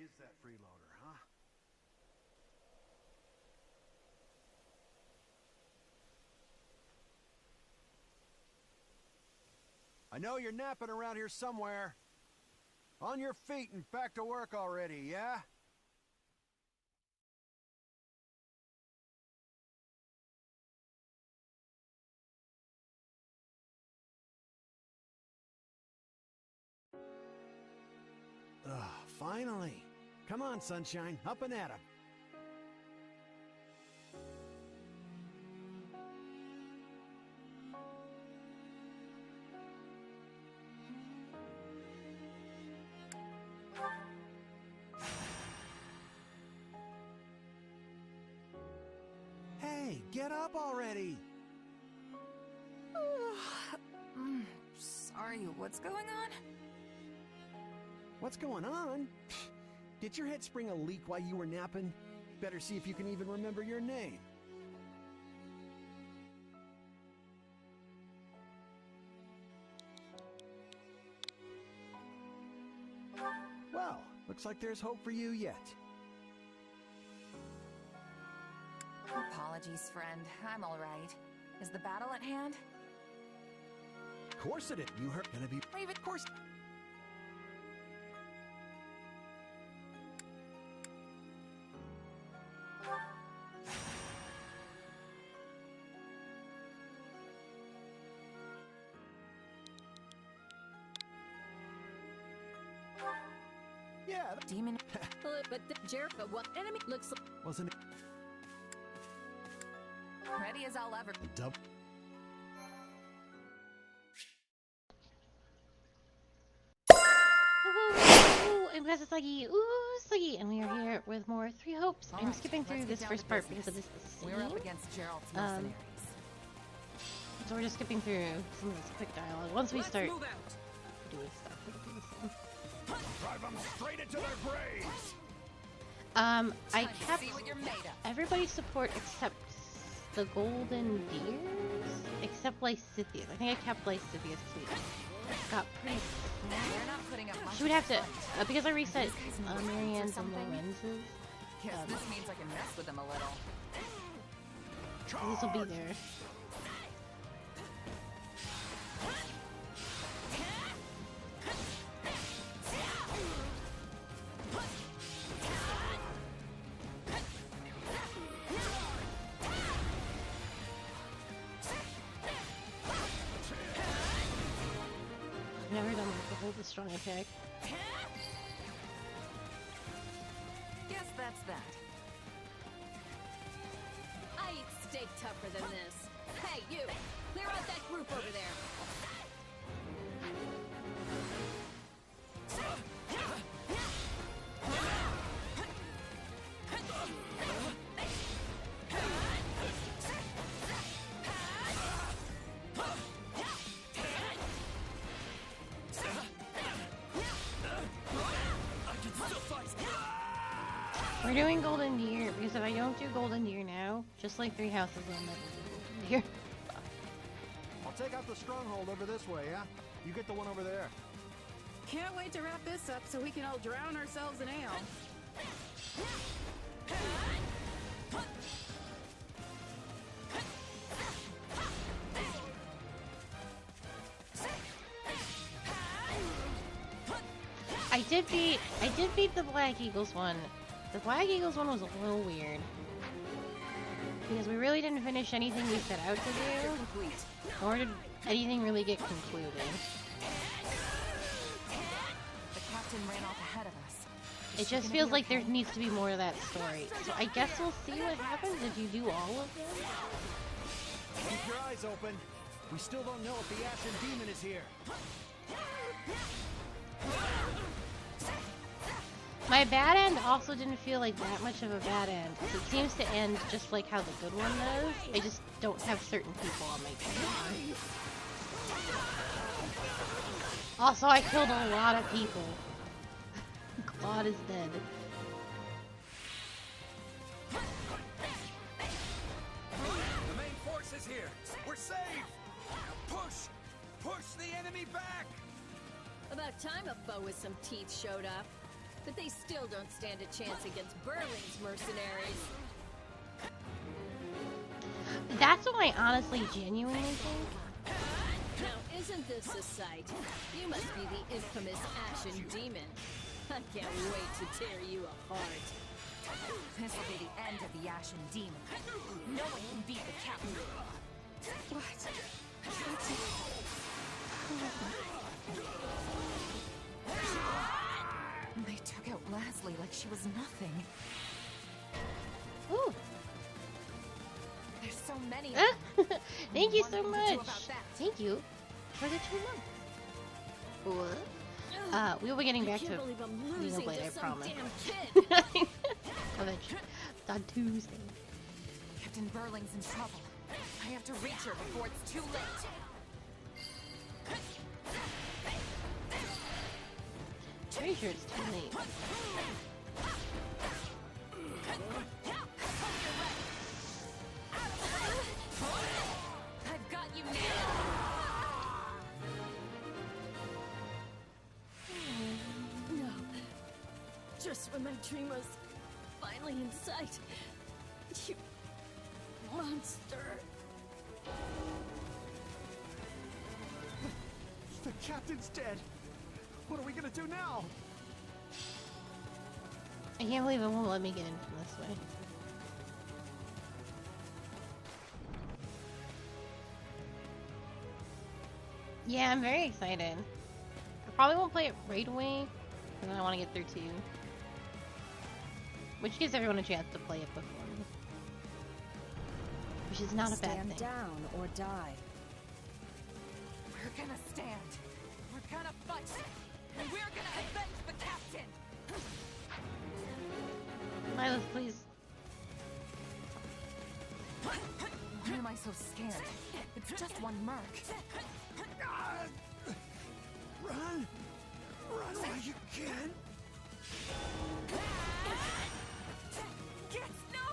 is that freeloader, huh? I know you're napping around here somewhere. On your feet and back to work already, yeah? Finally. Come on, sunshine, up and at 'em. Hey, get up already! Sorry, what's going on? What's going on? Did your head spring a leak while you were napping? Better see if you can even remember your name. Well, looks like there's hope for you yet. Apologies, friend. I'm all right. Is the battle at hand? Of course it is. You heard gonna be Leave it. Of course. Yeah, Demon. But the Jericho, what enemy looks like? wasn't it? Ready as I'll ever. Dub. I'm Professor Sluggy. Ooh, Sluggy. And we are here with more Three Hopes. I'm Alright, skipping through let's this get down first to part business. because of this We're up scene. against Gerald's mercenaries. So we're just skipping through some of this quick dialogue. Once we start Move out. doing stuff, it'll be the same. Drive them straight into their graves! I Time to kept see what you're made of. everybody's support except the Golden Deers? Except Lysithius. I think I kept Lysithius sweet. Got pretty You're not putting up much She would have to, because I reset These guys need Marianne's and something? Lorenz's. Guess this means I can mess with them a little. This will be there. I've never done like the hold the strong attack. Guess that's that. I eat steak tougher than this. Hey, you! Clear out that group over there. We're doing Golden Deer because if I don't do Golden Deer now, just like Three Houses, I'll never do Golden Deer. I'll take out the stronghold over this way, yeah? You get the one over there. Can't wait to wrap this up so we can all drown ourselves in ale. I did beat the Black Eagles one. The Black Eagles one was a little weird. Because we really didn't finish anything we set out to do, Complete. nor did anything really get concluded. The captain ran off ahead of us. It just feels like there needs to be more to that story. So I guess we'll see what happens if you do all of them. Keep your eyes open. We still don't know if the Ashen Demon is here. My bad end also didn't feel like that much of a bad end. It seems to end just like how the good one does. I just don't have certain people on my team. Also, I killed a lot of people. Claude is dead. The main force is here. We're safe. Now push. Push the enemy back. About time a foe with some teeth showed up. but they still don't stand a chance against Berling's mercenaries. That's what I honestly genuinely think. Now, isn't this a sight? You must be the infamous Ashen Demon. I can't wait to tear you apart. This will be the end of the Ashen Demon. No one can beat the captain. What? They took out Leslie like she was nothing. Ooh. There's so many of them. Thank you What so am I to do much. about that? Thank you for the 2 months. What? We'll be getting back to can't believe I'm losing Xenoblade, I to some promise. damn kid. Eventually. It's on Tuesday. Captain Berling's in trouble. I have to reach her before it's too late. Pretty sure it's too late. I've got you nailed. No. Just when my dream was finally in sight. You monster. The captain's dead. What are we gonna do now? I can't believe it won't let me get in from this way. Yeah, I'm very excited. I probably won't play it right away, because I want to get through 2. Which gives everyone a chance to play it before me. Which is not a bad thing. Stand down or die. We're gonna stand. We're gonna fight. And we're gonna avenge the captain. Milos, please. Why am I so scared? It's just one merc. Run! Run while you can! Kids, no!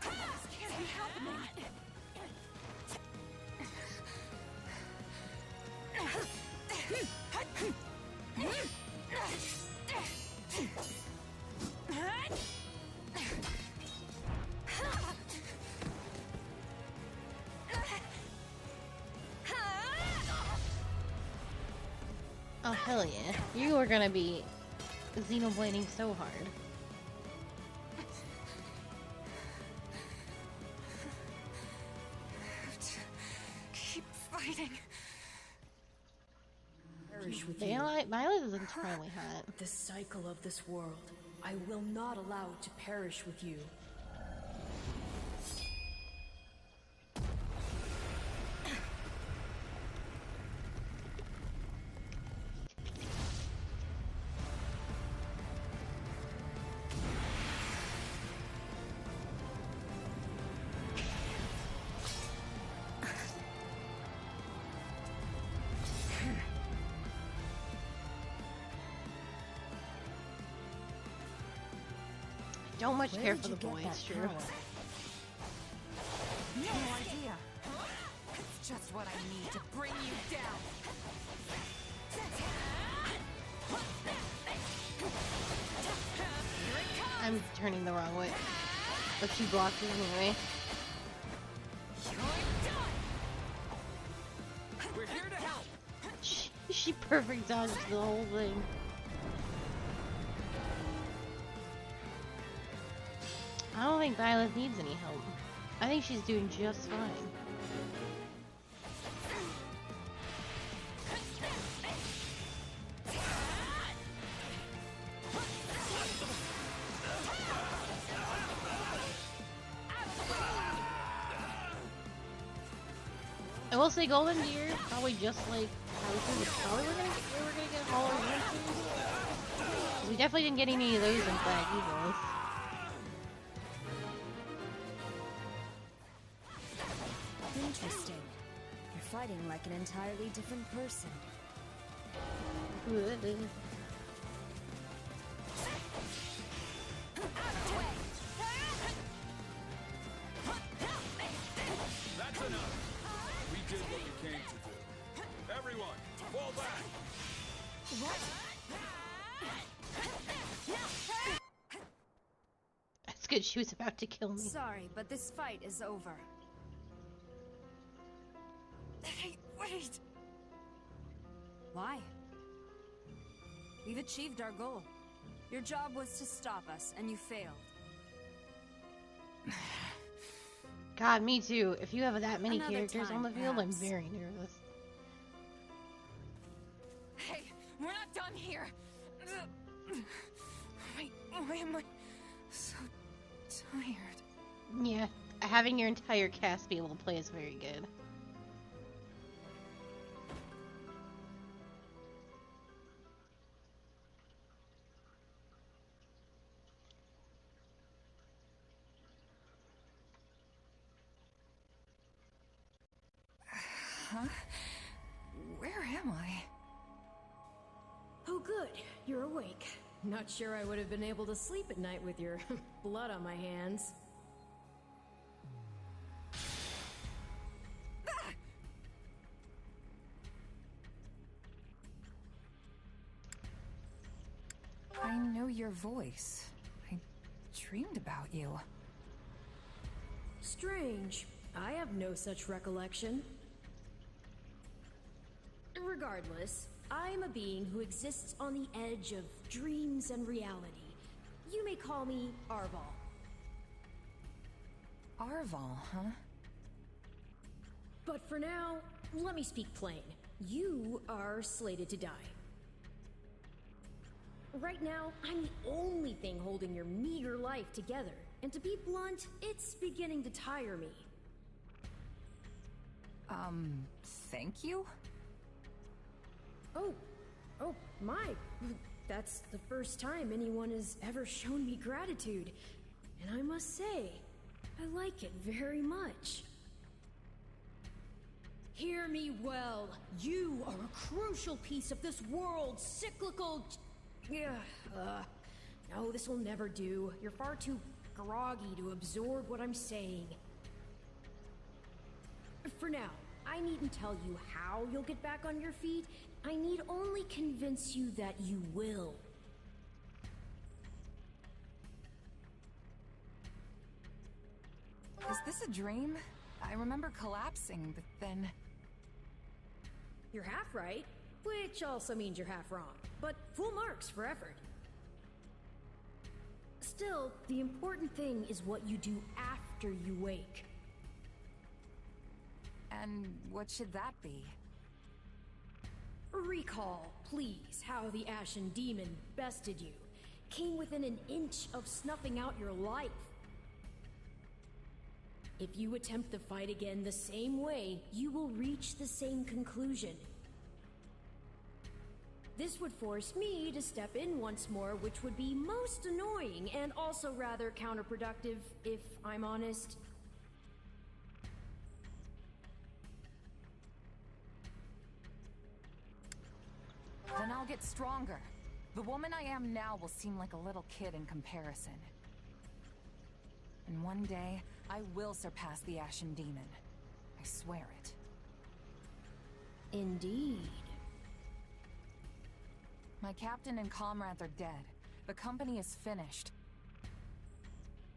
This can't be happening. Oh, hell yeah. You are gonna be xenoblading so hard. Keep fighting. Perish with They you. like Milos is entirely hot. The cycle of this world. I will not allow it to perish with you. Don't much Where care did for you the get boys, that true. power? No idea. It's just what I need to bring you down. Here it comes. I'm turning the wrong way. But she blocked it anyway. You're done. We're here to help. She perfect dodged the whole thing. I don't think Violet needs any help. I think she's doing just fine. I will say Golden Deer, probably just like houses, probably we're gonna get all our answers. We definitely didn't get any of those in Black Eagles. Interesting. You're fighting like an entirely different person. Good. That's enough. We did what we came to do. Everyone, fall back. What? That's good, she was about to kill me. Sorry, but this fight is over. Hey, wait! Why? We've achieved our goal. Your job was to stop us, and you failed. God, me too. If you have that many Another characters time, on the field, perhaps. I'm very nervous. Hey, we're not done here! Why am I so tired? Yeah, having your entire cast be able to play is very good. Huh? Where am I? Oh, good. You're awake. Not sure I would have been able to sleep at night with your blood on my hands. I know your voice. I dreamed about you. Strange. I have no such recollection. Regardless, I am a being who exists on the edge of dreams and reality. You may call me Arval. Arval, huh? But for now, let me speak plain. You are slated to die. Right now, I'm the only thing holding your meager life together. And to be blunt, it's beginning to tire me. Thank you? Oh, my. That's the first time anyone has ever shown me gratitude. And I must say, I like it very much. Hear me well. You are a crucial piece of this world's cyclical... No, this will never do. You're far too groggy to absorb what I'm saying. For now, I needn't tell you how you'll get back on your feet. I need only convince you that you will. Is this a dream? I remember collapsing, but then... You're half right, which also means you're half wrong. But full marks for effort. Still, the important thing is what you do after you wake. And what should that be? Recall, please, how the Ashen Demon bested you. Came within an inch of snuffing out your life. If you attempt the fight again the same way, you will reach the same conclusion. This would force me to step in once more, which would be most annoying and also rather counterproductive, if I'm honest. Then I'll get stronger. The woman I am now will seem like a little kid in comparison. And one day, I will surpass the Ashen Demon. I swear it. Indeed. My captain and comrades are dead. The company is finished.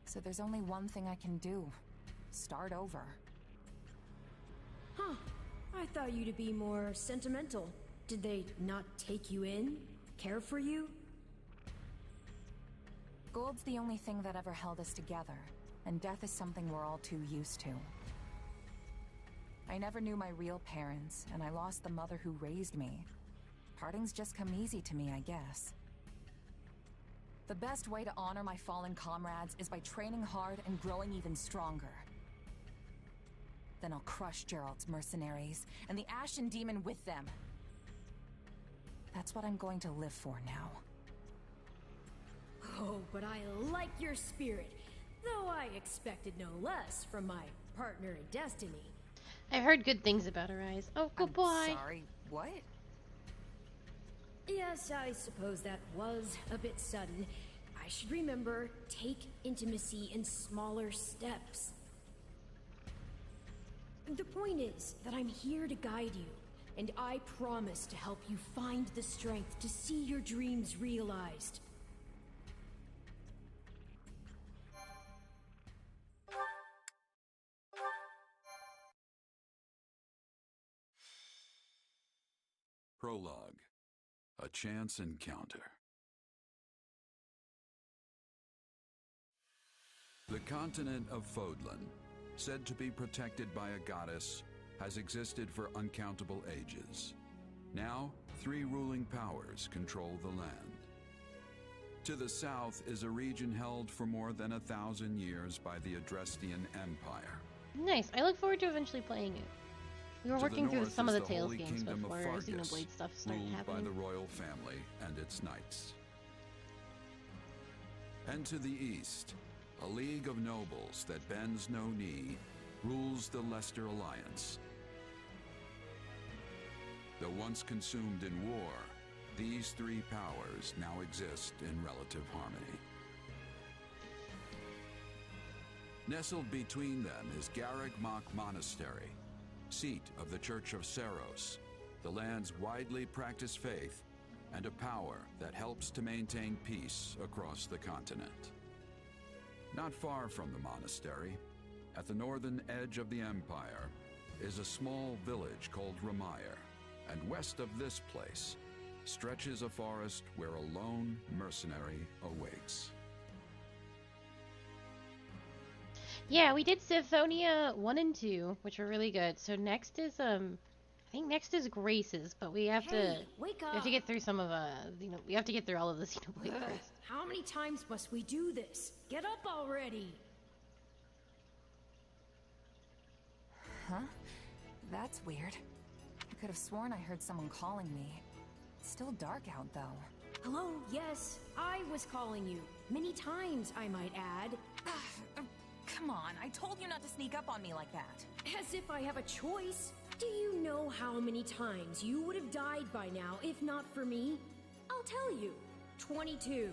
So there's only one thing I can do. Start over. Huh. I thought you to be more sentimental. Did they not take you in? Care for you? Gold's the only thing that ever held us together, and death is something we're all too used to. I never knew my real parents, and I lost the mother who raised me. Parting's just come easy to me, I guess. The best way to honor my fallen comrades is by training hard and growing even stronger. Then I'll crush Gerald's mercenaries, and the Ashen Demon with them. That's what I'm going to live for now. Oh, but I like your spirit, though I expected no less from my partner in destiny. I've heard good things about her eyes. Oh, goodbye. I'm sorry, what? Yes, I suppose that was a bit sudden. I should remember, take intimacy in smaller steps. The point is that I'm here to guide you, and I promise to help you find the strength to see your dreams realized. Prologue. A chance encounter. The continent of Fodlan, said to be protected by a goddess, has existed for uncountable ages. Now, 3 ruling powers control the land. To the south is a region held for more than 1,000 years by the Adrestian Empire. Nice. I look forward to eventually playing it. We were working through some of the Tales Holy games Kingdom before of Fargus, Xenoblade stuff started ruled happening. by the royal family and its knights. And to the east, a league of nobles that bends no knee rules the Leicester Alliance. Though once consumed in war, these 3 powers now exist in relative harmony. Nestled between them is Garreg-Mach Monastery, seat of the Church of Seros, the land's widely practiced faith, and a power that helps to maintain peace across the continent. Not far from the monastery, at the northern edge of the empire, is a small village called Ramire, and west of this place stretches a forest where a lone mercenary awaits. Yeah, we did Symphonia 1 and 2, which were really good. So next is I think next is Graces, but we have to wake up. we have to get through some of we have to get through all of the Xenoblade first. How many times must we do this? Get up already! Huh? That's weird. I could have sworn I heard someone calling me. It's still dark out, though. Hello, yes, I was calling you. Many times, I might add. Come on, I told you not to sneak up on me like that. As if I have a choice. Do you know how many times you would have died by now if not for me? I'll tell you. 22.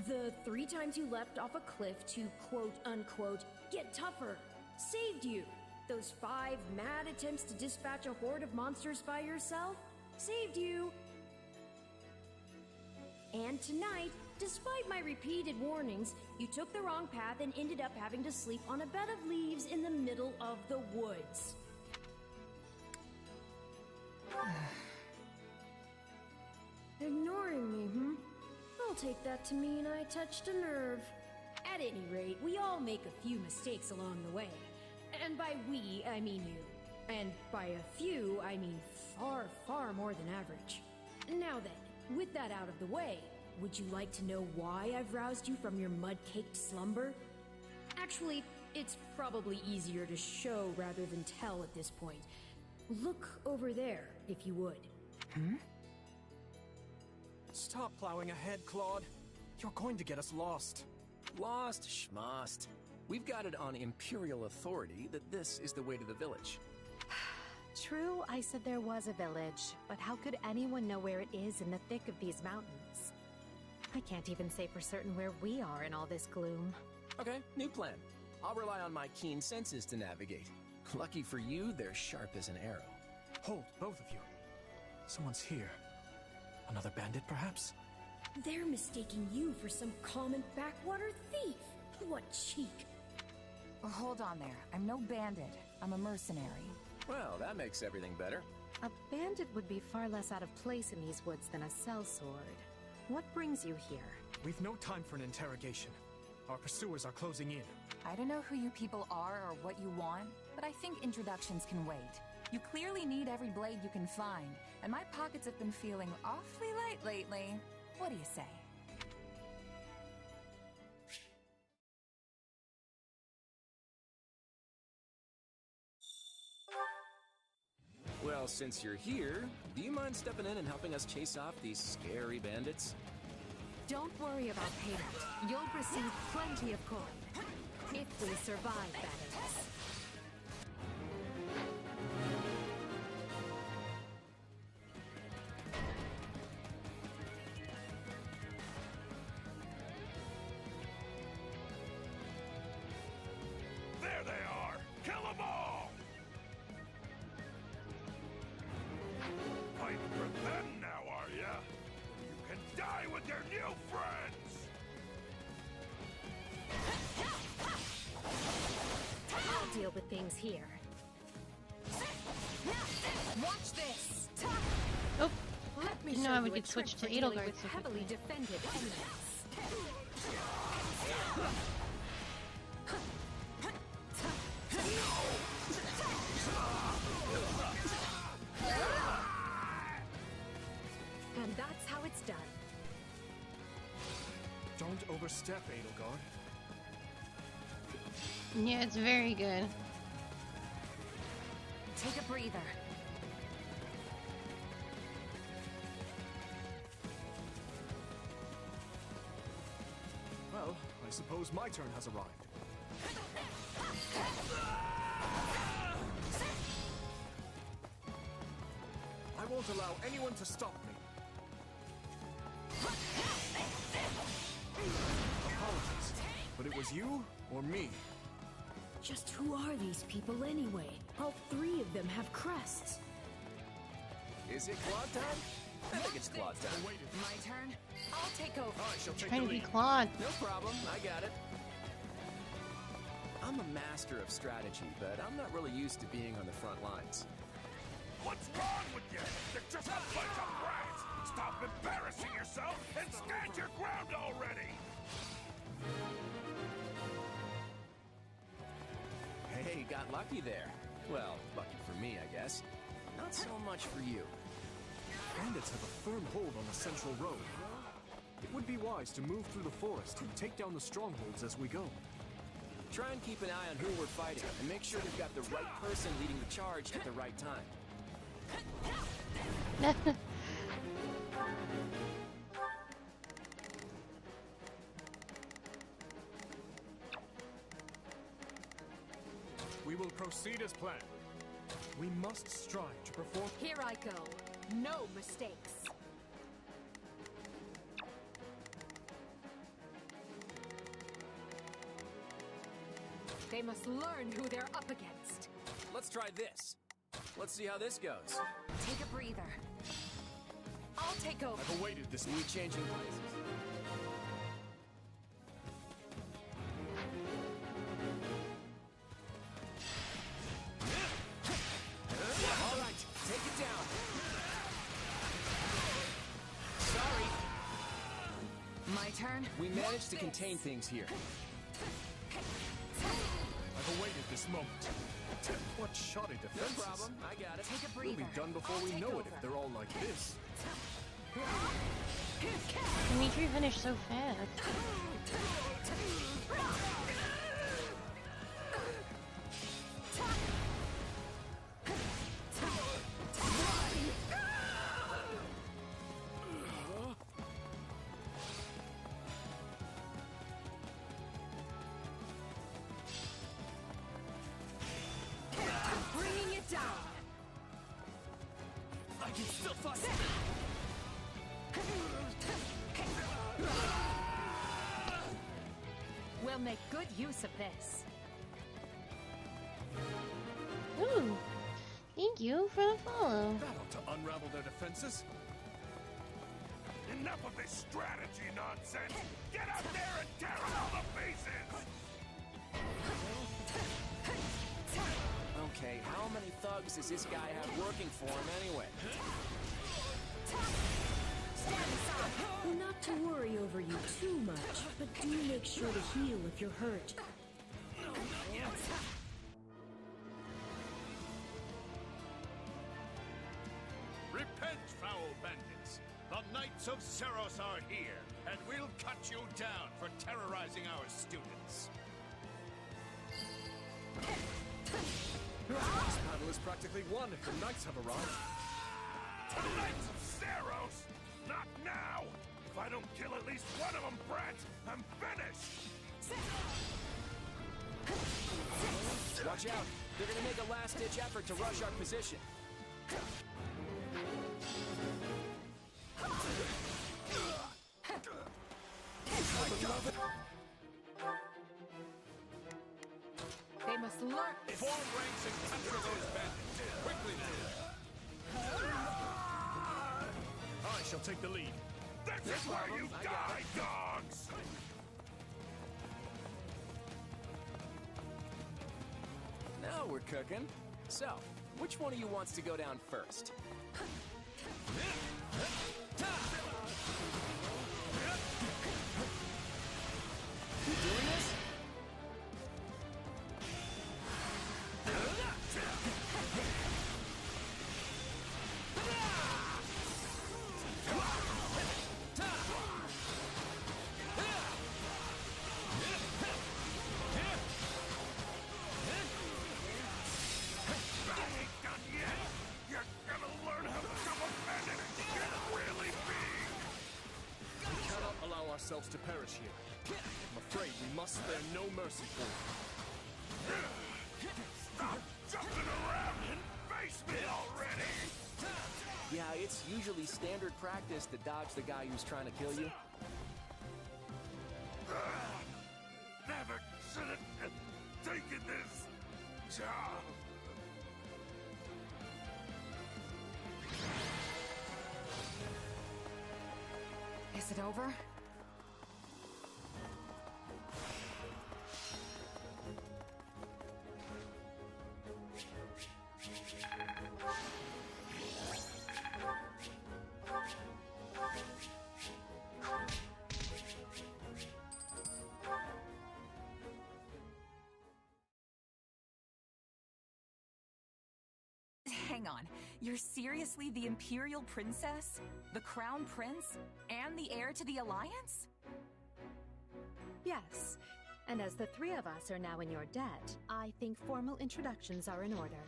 The 3 times you leapt off a cliff to quote-unquote get tougher saved you. Those 5 mad attempts to dispatch a horde of monsters by yourself saved you. And tonight, despite my repeated warnings, you took the wrong path and ended up having to sleep on a bed of leaves in the middle of the woods. Ignoring me, I'll take that to mean I touched a nerve. At any rate, we all make a few mistakes along the way. And by we, I mean you. And by a few, I mean far, far more than average. Now then, with that out of the way, would you like to know why I've roused you from your mud-caked slumber? Actually, it's probably easier to show rather than tell at this point. Look over there, if you would. Stop plowing ahead, Claude. You're going to get us lost. Lost? Schmost. We've got it on Imperial authority that this is the way to the village. True, I said there was a village, but how could anyone know where it is in the thick of these mountains? I can't even say for certain where we are in all this gloom. Okay, new plan. I'll rely on my keen senses to navigate. Lucky for you, they're sharp as an arrow. Hold, both of you. Someone's here. Another bandit, perhaps? They're mistaking you for some common backwater thief. What cheek. Well, hold on there. I'm no bandit. I'm a mercenary. Well, that makes everything better. A bandit would be far less out of place in these woods than a sellsword. What brings you here? We've no time for an interrogation. Our pursuers are closing in. I don't know who you people are or what you want, but I think introductions can wait. You clearly need every blade you can find, and my pockets have been feeling awfully light lately. What do you say? Well, since you're here, do you mind stepping in and helping us chase off these scary bandits? Don't worry about payment. You'll receive plenty of coin. If we survive, that is. There they are! Kill them all! Fighting for them now, are ya? You can die with your new friends! I'll deal with things here. Watch this! Oh, me Didn't show know how you we a could trick switch for to dealing Edelgard with so heavily quickly. defended enemies. And that's how it's done. Don't overstep, Edelgard. Yeah, it's very good. Take a breather. Well, I suppose my turn has arrived. I won't allow anyone to stop me. Apologies, but it was you or me. Just who are these people anyway? All three of them have crests. Is it Claude time? I think it's Claude time. My turn. I'll take over. I shall take Trying the to be lead. Claude. No problem, I got it. I'm a master of strategy, but I'm not really used to being on the front lines. What's wrong with you? You're just a bunch of brats! Stop embarrassing yourself and stand your ground already! Hey, got lucky there. Well, lucky for me, I guess. Not so much for you. Bandits have a firm hold on the central road. It would be wise to move through the forest and take down the strongholds as we go. Try and keep an eye on who we're fighting, and make sure we've got the right person leading the charge at the right time. We will proceed as planned. We must strive to perform. Here I go. No mistakes. They must learn who they're up against. Let's try this. Let's see how this goes. Take a breather. I'll take over. I've awaited this. We changing places. All right, take it down. Sorry. My turn. We managed to contain things here. I've awaited this moment. What shoddy No defenses. problem, I got it. Take a We'll breather. be done before I'll we take know over. it if they're all like this. Dimitri finished so fast. Bringing it down. I can still fight. We'll make good use of this. Ooh. Thank you for the follow. That ought to unravel their defenses. Enough of this strategy nonsense! Get out there and tear them all to pieces! Okay, how many thugs does this guy have working for him anyway? Not to worry over you too much, but do make sure to heal if you're hurt. Repent, foul bandits! The Knights of Seros are here, and we'll cut you down for terrorizing our students. This battle is practically won if the knights have arrived. The Knights of Seros! Not now! If I don't kill at least one of them, brats, I'm finished! Watch out! They're gonna make a last-ditch effort to rush our position. They must learn. Form ranks and capture those bandits! Quickly now! I shall take the lead. This is where you I got die, dogs! Now we're cooking. So, which one of you wants to go down first? You doing this? ourselves to perish here. I'm afraid we must spare no mercy for you. Stop jumping around and face me already! Yeah, it's usually standard practice to dodge the guy who's trying to kill you. Never should have taken this job. Is it over? Hang on, you're seriously the Imperial Princess? The Crown Prince? And the heir to the Alliance? Yes, and as the three of us are now in your debt, I think formal introductions are in order.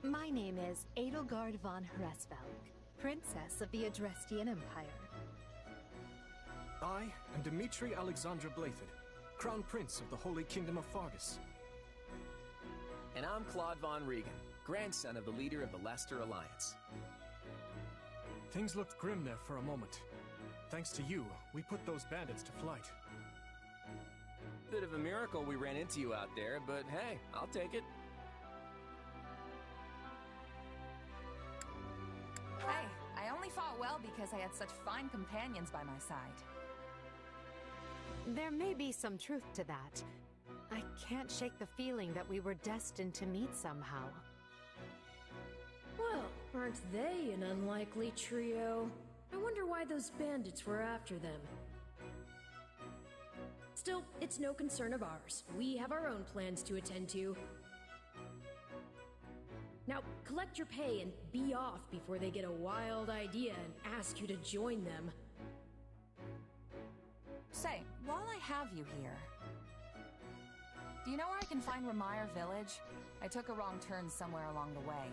My name is Edelgard von Hresvelg, Princess of the Adrestian Empire. I am Dmitri Alexandra Blathid, Crown Prince of the Holy Kingdom of Fargus. And I'm Claude von Regan, grandson of the leader of the Leicester Alliance. Things looked grim there for a moment. Thanks to you, we put those bandits to flight. Bit of a miracle we ran into you out there, but hey, I'll take it. Hey, I only fought well because I had such fine companions by my side. There may be some truth to that. I can't shake the feeling that we were destined to meet somehow. Well, aren't they an unlikely trio? I wonder why those bandits were after them. Still, it's no concern of ours. We have our own plans to attend to. Now, collect your pay and be off before they get a wild idea and ask you to join them. Say, while I have you here, do you know where I can find Ramire Village? I took a wrong turn somewhere along the way.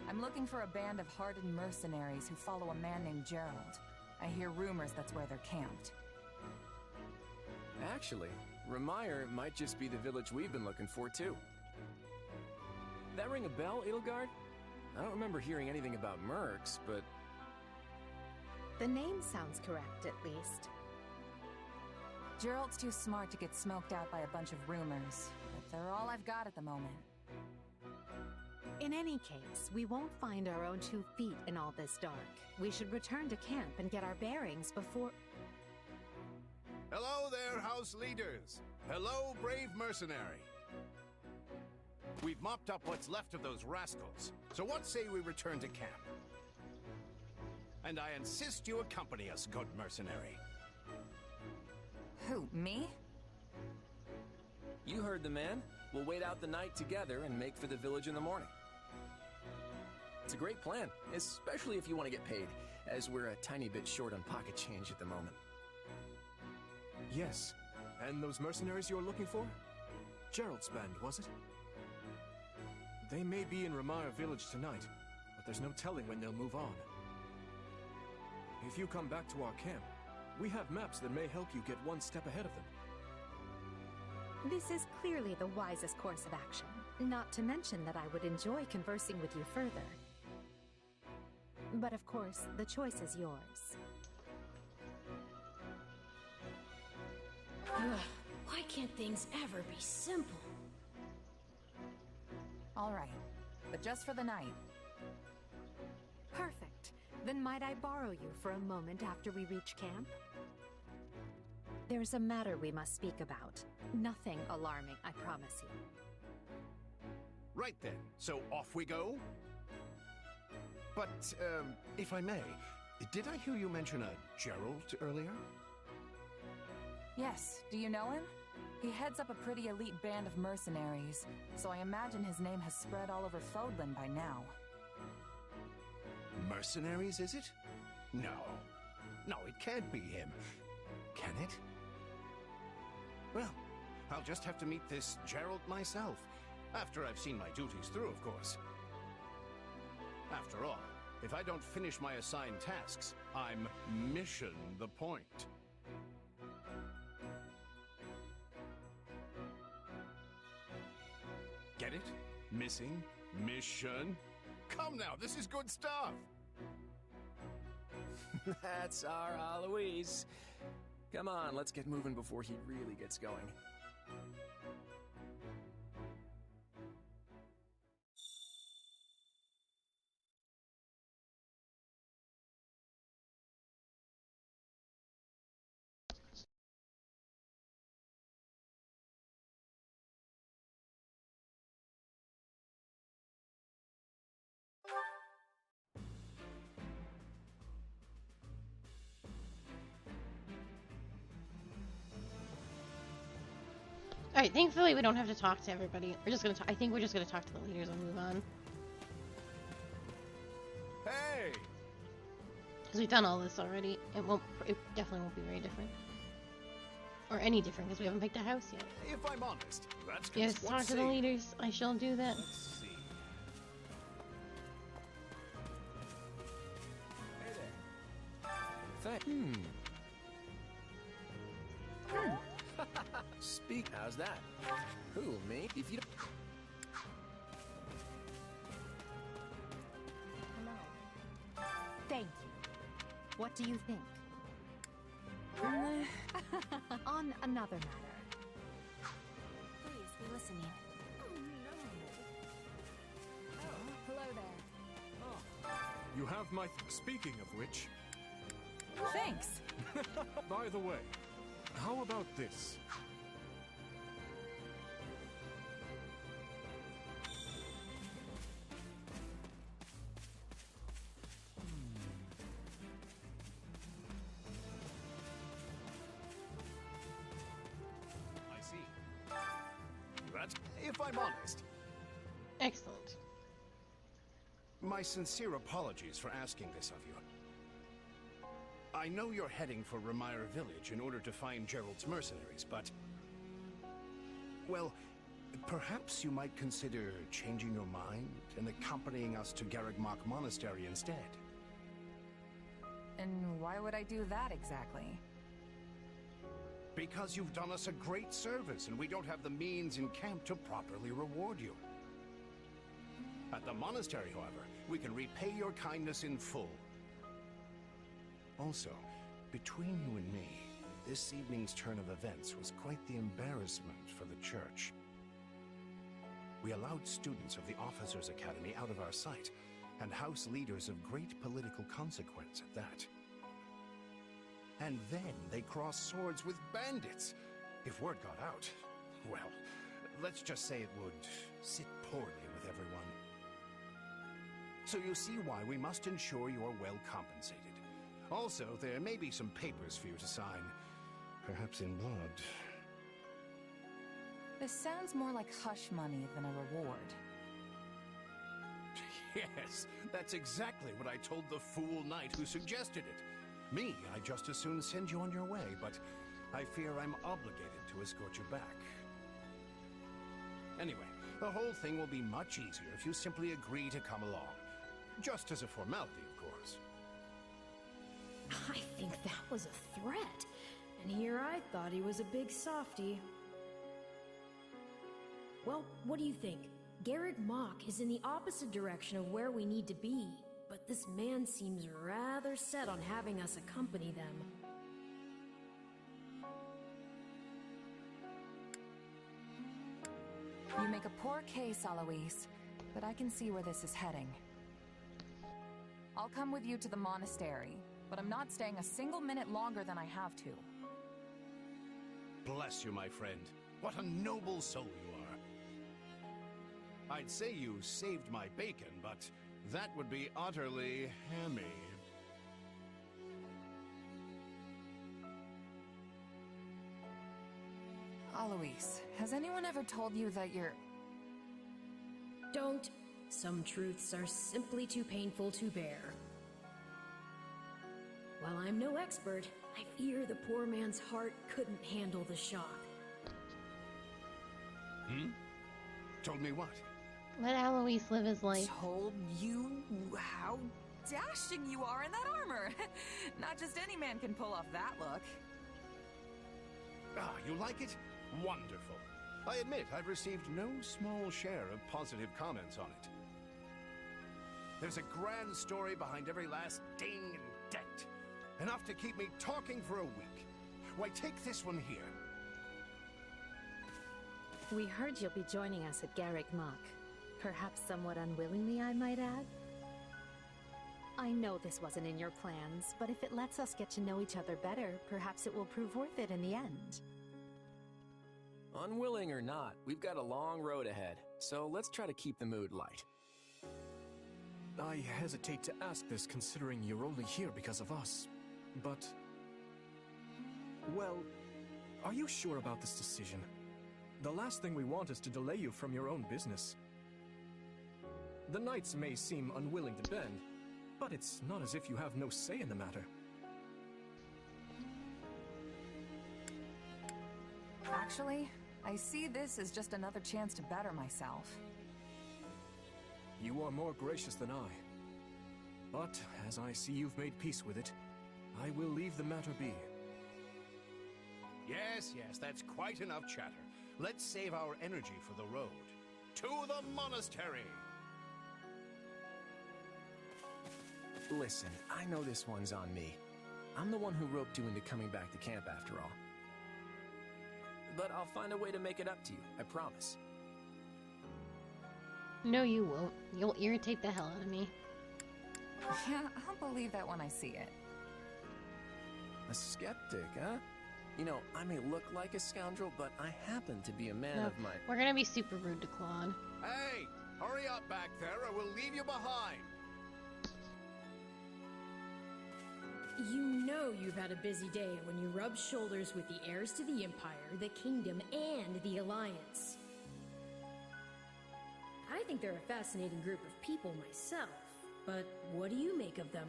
I'm looking for a band of hardened mercenaries who follow a man named Gerald. I hear rumors that's where they're camped. Actually, Ramire might just be the village we've been looking for, too. That ring a bell, Edelgard? I don't remember hearing anything about mercs, but... The name sounds correct, at least. Gerald's too smart to get smoked out by a bunch of rumors, but they're all I've got at the moment. In any case, we won't find our own 2 feet in all this dark. We should return to camp and get our bearings before... Hello there, house leaders. Hello, brave mercenary. We've mopped up what's left of those rascals, so what say we return to camp? And I insist you accompany us, good mercenary. Who, me? You heard the man. We'll wait out the night together and make for the village in the morning. It's a great plan, especially if you want to get paid, as we're a tiny bit short on pocket change at the moment. Yes, and those mercenaries you're looking for? Gerald's band, was it? They may be in Ramire Village tonight, but there's no telling when they'll move on. If you come back to our camp, we have maps that may help you get one step ahead of them. This is clearly the wisest course of action. Not to mention that I would enjoy conversing with you further. But of course, the choice is yours. Ugh, why can't things ever be simple? All right, but just for the night. Perfect. Then might I borrow you for a moment after we reach camp? There's a matter we must speak about. Nothing alarming, I promise you. Right then, so off we go? But, if I may, did I hear you mention a Gerald earlier? Yes, do you know him? He heads up a pretty elite band of mercenaries, so I imagine his name has spread all over Fodlan by now. Mercenaries, is it? No. No, it can't be him. Can it? Well, I'll just have to meet this Gerald myself. After I've seen my duties through, of course. After all, if I don't finish my assigned tasks, I'm mission the point. Get it? Missing? Mission? Come now, this is good stuff! That's our Aloise. Come on, let's get moving before he really gets going. Alright, thankfully we don't have to talk to everybody. We're just gonna I think we're just gonna talk to the leaders and move on. Hey! Because we've done all this already. It definitely won't be very different. Or any different, because we haven't picked a house yet. If I'm honest, that's Yes, talk to the leaders. I shall do that. Let's see. Hey there. Speak. How's that? Who, me? If you don't... Hello. Thank you. What do you think? On another matter. Please be listening. Oh, hello there. You have my... Speaking of which... Thanks! By the way, how about this? I see. That's... If I'm honest. Excellent. My sincere apologies for asking this of you. I know you're heading for Ramire Village in order to find Gerald's mercenaries, but... Well, perhaps you might consider changing your mind and accompanying us to Garreg-Mach Monastery instead. And why would I do that exactly? Because you've done us a great service, and we don't have the means in camp to properly reward you. At the monastery, however, we can repay your kindness in full. Also, between you and me, this evening's turn of events was quite the embarrassment for the church. We allowed students of the Officers' Academy out of our sight, and house leaders of great political consequence at that. And then they crossed swords with bandits. If word got out, well, let's just say it would sit poorly with everyone. So you see why we must ensure you are well compensated. Also, there may be some papers for you to sign, perhaps in blood. This sounds more like hush money than a reward. Yes, that's exactly what I told the fool knight who suggested it. Me, I'd just as soon send you on your way, but I fear I'm obligated to escort you back. Anyway, the whole thing will be much easier if you simply agree to come along. Just as a formality, of course. I think that was a threat. And here I thought he was a big softy. Well, what do you think? Garreg-Mach is in the opposite direction of where we need to be, but this man seems rather set on having us accompany them. You make a poor case, Aloise, but I can see where this is heading. I'll come with you to the monastery, but I'm not staying a single minute longer than I have to. Bless you, my friend. What a noble soul you are. I'd say you saved my bacon, but That would be utterly hammy. Alois, has anyone ever told you that you're... Don't. Some truths are simply too painful to bear. While I'm no expert, I fear the poor man's heart couldn't handle the shock. Told me what? Let Alois live his life. Told you how dashing you are in that armor. Not just any man can pull off that look. Ah, you like it? Wonderful. I admit I've received no small share of positive comments on it. There's a grand story behind every last ding and dent. Enough to keep me talking for a week. Why, take this one here. We heard you'll be joining us at Garrick Mach. Perhaps somewhat unwillingly, I might add. I know this wasn't in your plans, but if it lets us get to know each other better, perhaps it will prove worth it in the end. Unwilling or not, we've got a long road ahead, so let's try to keep the mood light. I hesitate to ask this considering you're only here because of us, but... Well, are you sure about this decision? The last thing we want is to delay you from your own business. The Knights may seem unwilling to bend, but it's not as if you have no say in the matter. Actually, I see this as just another chance to better myself. You are more gracious than I. But, as I see you've made peace with it, I will leave the matter be. Yes, that's quite enough chatter. Let's save our energy for the road. To the monastery! Listen, I know this one's on me. I'm the one who roped you into coming back to camp after all. But I'll find a way to make it up to you, I promise. No, you won't. You'll irritate the hell out of me. Yeah, I'll believe that when I see it. A skeptic, huh? You know, I may look like a scoundrel, but I happen to be a man No, of my... we're gonna be super rude to Claude. Hey! Hurry up back there or we'll leave you behind! You know you've had a busy day when you rub shoulders with the heirs to the Empire, the Kingdom, and the Alliance. I think they're a fascinating group of people myself, but what do you make of them?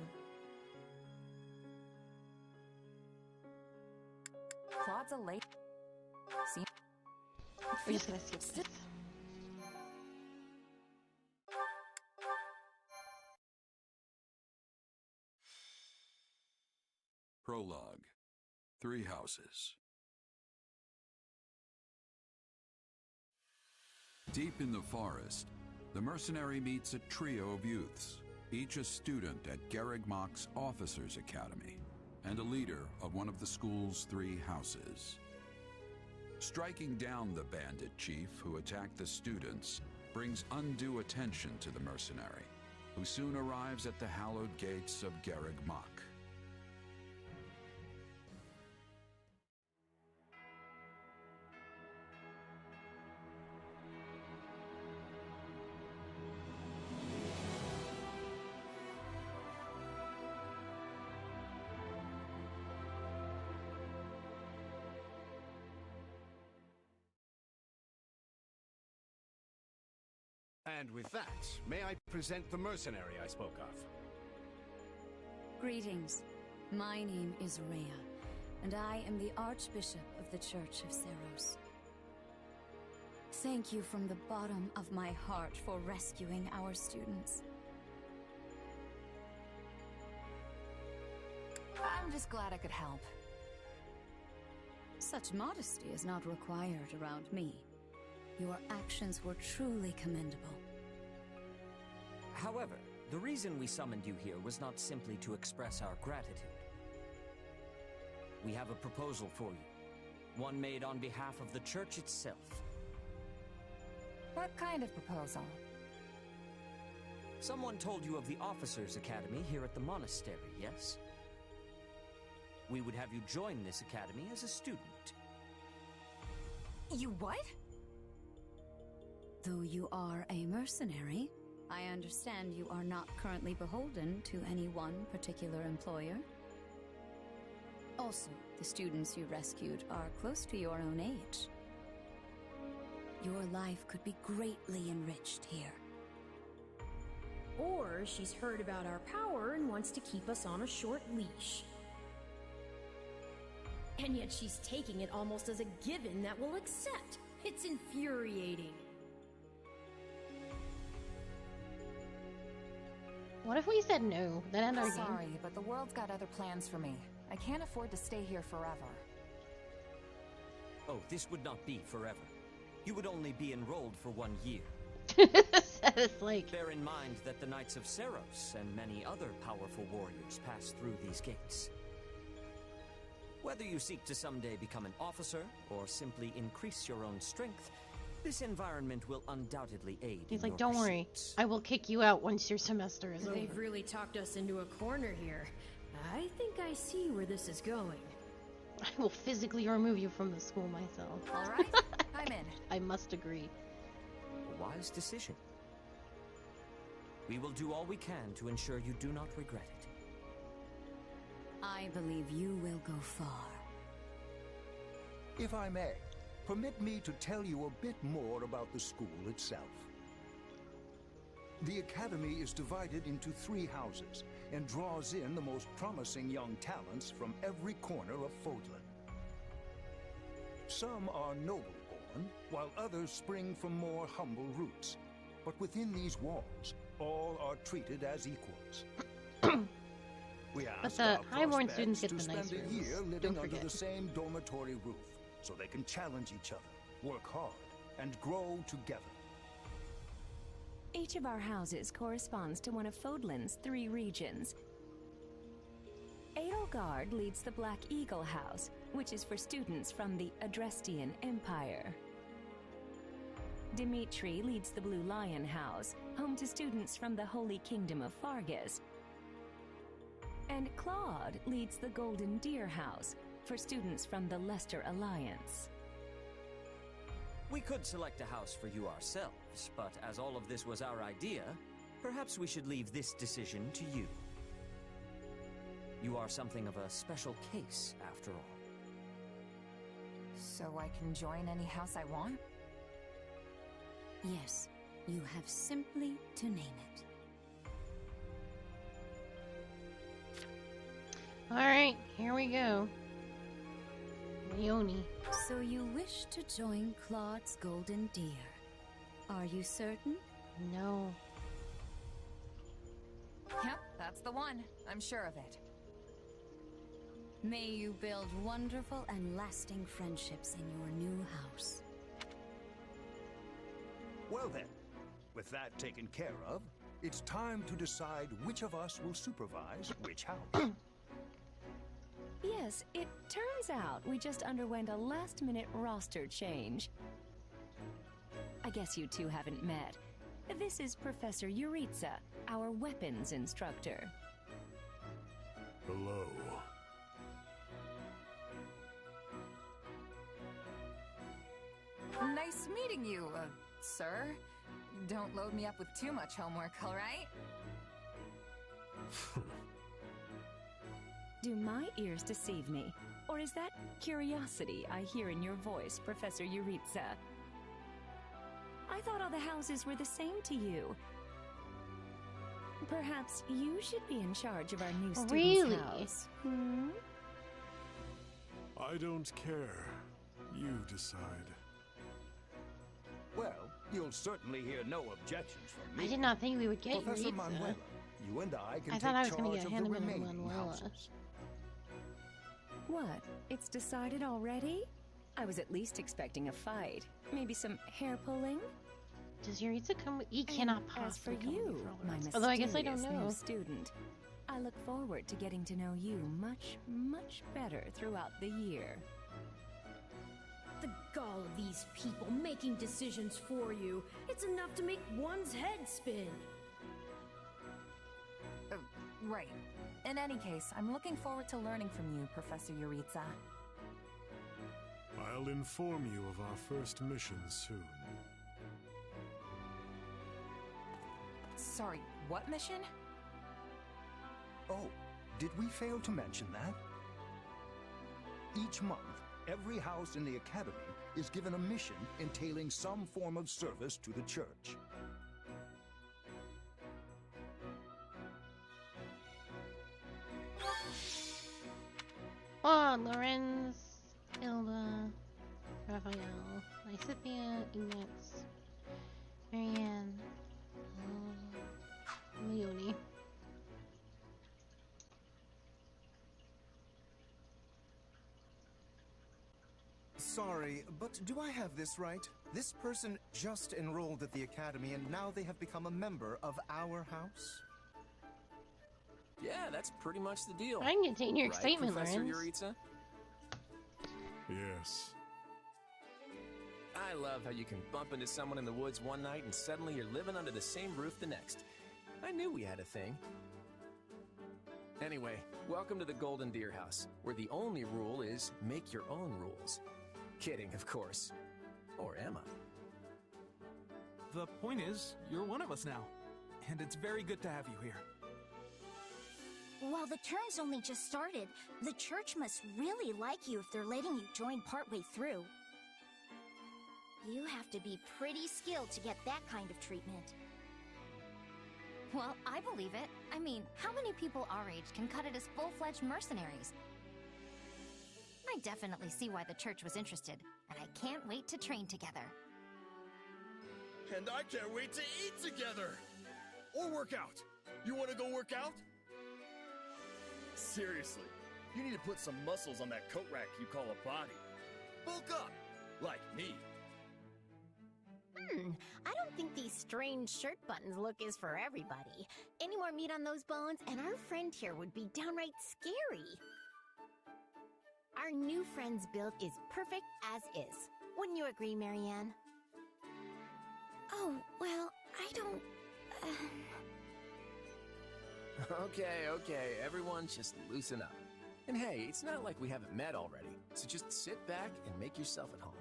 Claude's a late... See? We're just gonna skip this. Prologue. 3 houses. Deep in the forest, the mercenary meets a trio of youths, each a student at Garrick Mach's Officers' Academy, and a leader of one of the school's 3 houses. Striking down the bandit chief who attacked the students brings undue attention to the mercenary, who soon arrives at the hallowed gates of Garrick Mach. And with that, may I present the mercenary I spoke of? Greetings. My name is Rhea, and I am the Archbishop of the Church of Seros. Thank you from the bottom of my heart for rescuing our students. I'm just glad I could help. Such modesty is not required around me. Your actions were truly commendable. However, the reason we summoned you here was not simply to express our gratitude. We have a proposal for you, one made on behalf of the church itself. What kind of proposal? Someone told you of the Officers' Academy here at the monastery, yes? We would have you join this academy as a student. You what? Though you are a mercenary, I understand you are not currently beholden to any one particular employer. Also, the students you rescued are close to your own age. Your life could be greatly enriched here. Or she's heard about our power and wants to keep us on a short leash. And yet she's taking it almost as a given that we'll accept. It's infuriating. What if we said no? Then end our game. Sorry, but the world's got other plans for me. I can't afford to stay here forever. Oh, this would not be forever. You would only be enrolled for 1 year. It's like... Bear in mind that the Knights of Seros and many other powerful warriors pass through these gates. Whether you seek to someday become an officer, or simply increase your own strength, this environment will undoubtedly aid He's in like, your don't worry, pursuits. I will kick you out once your semester is over. They've really talked us into a corner here. I think I see where this is going. I will physically remove you from the school myself. All right, I'm in. I must agree. A wise decision. We will do all we can to ensure you do not regret it. I believe you will go far. If I may, permit me to tell you a bit more about the school itself. The Academy is divided into 3 houses and draws in the most promising young talents from every corner of Fodlan. Some are noble-born, while others spring from more humble roots. But within these walls, all are treated as equals. We ask the our highborn prospects students get to the spend nice a rooms. year living Don't under forget. the same dormitory roof, so they can challenge each other, work hard, and grow together. Each of our houses corresponds to one of Fodlan's 3 regions. Edelgard leads the Black Eagle House, which is for students from the Adrestian Empire. Dimitri leads the Blue Lion House, home to students from the Holy Kingdom of Fargus. And Claude leads the Golden Deer House, for students from the Leicester Alliance. We could select a house for you ourselves, but as all of this was our idea, perhaps we should leave this decision to you. You are something of a special case, after all. So I can join any house I want? Yes, you have simply to name it. Alright, here we go. Leone. So you wish to join Claude's Golden Deer. Are you certain? No. Yep, that's the one. I'm sure of it. May you build wonderful and lasting friendships in your new house. Well then, with that taken care of, it's time to decide which of us will supervise which house. Yes, it turns out we just underwent a last-minute roster change. I guess you two haven't met. This is Professor Yuritsa, our weapons instructor. Hello. Nice meeting you, sir. Don't load me up with too much homework, all right? Do my ears deceive me? Or is that curiosity I hear in your voice, Professor Yuritsa? I thought all the houses were the same to you. Perhaps you should be in charge of our new student's Really? house. Hmm? I don't care. You decide. Well, you'll certainly hear no objections from me. I did not think we would get Professor Yuritsa. Manuela, you and I can I take thought I was charge gonna get of the Hanneman and remaining Manuela. houses. What? It's decided already? I was at least expecting a fight. Maybe some hair pulling? Does Yuritsa come with... He cannot As for possibly come with you, me for all my this. Although I guess I don't mysterious know. new student, I look forward to getting to know you much, much better throughout the year. The gall of these people making decisions for you. It's enough to make one's head spin. Right. In any case, I'm looking forward to learning from you, Professor Yuritsa. I'll inform you of our first mission soon. Sorry, what mission? Oh, did we fail to mention that? Each month, every house in the Academy is given a mission entailing some form of service to the church. Oh, Lorenz, Ilda, Raphael, Lysithia, Ignax, Marianne, Leonie. Sorry, but do I have this right? This person just enrolled at the Academy and now they have become a member of our house? Yeah, that's pretty much the deal. I can contain your excitement, Professor Lorenz. Yuritsa? Yes. I love how you can bump into someone in the woods one night and suddenly you're living under the same roof the next. I knew we had a thing. Anyway, welcome to the Golden Deer House, where the only rule is make your own rules. Kidding, of course. Or am I? The point is, you're one of us now. And it's very good to have you here. While the term's only just started, the church must really like you if they're letting you join partway through. You have to be pretty skilled to get that kind of treatment. Well, I believe it. I mean, how many people our age can cut it as full-fledged mercenaries? I definitely see why the church was interested, and I can't wait to train together. And I can't wait to eat together! Or work out. You want to go work out? Seriously, you need to put some muscles on that coat rack you call a body. Bulk up, like me. I don't think these strange shirt buttons look is for everybody. Any more meat on those bones, and our friend here would be downright scary. Our new friend's build is perfect as is. Wouldn't you agree, Marianne? Oh, well, I don't... Okay, everyone just loosen up. And hey, it's not like we haven't met already, so just sit back and make yourself at home.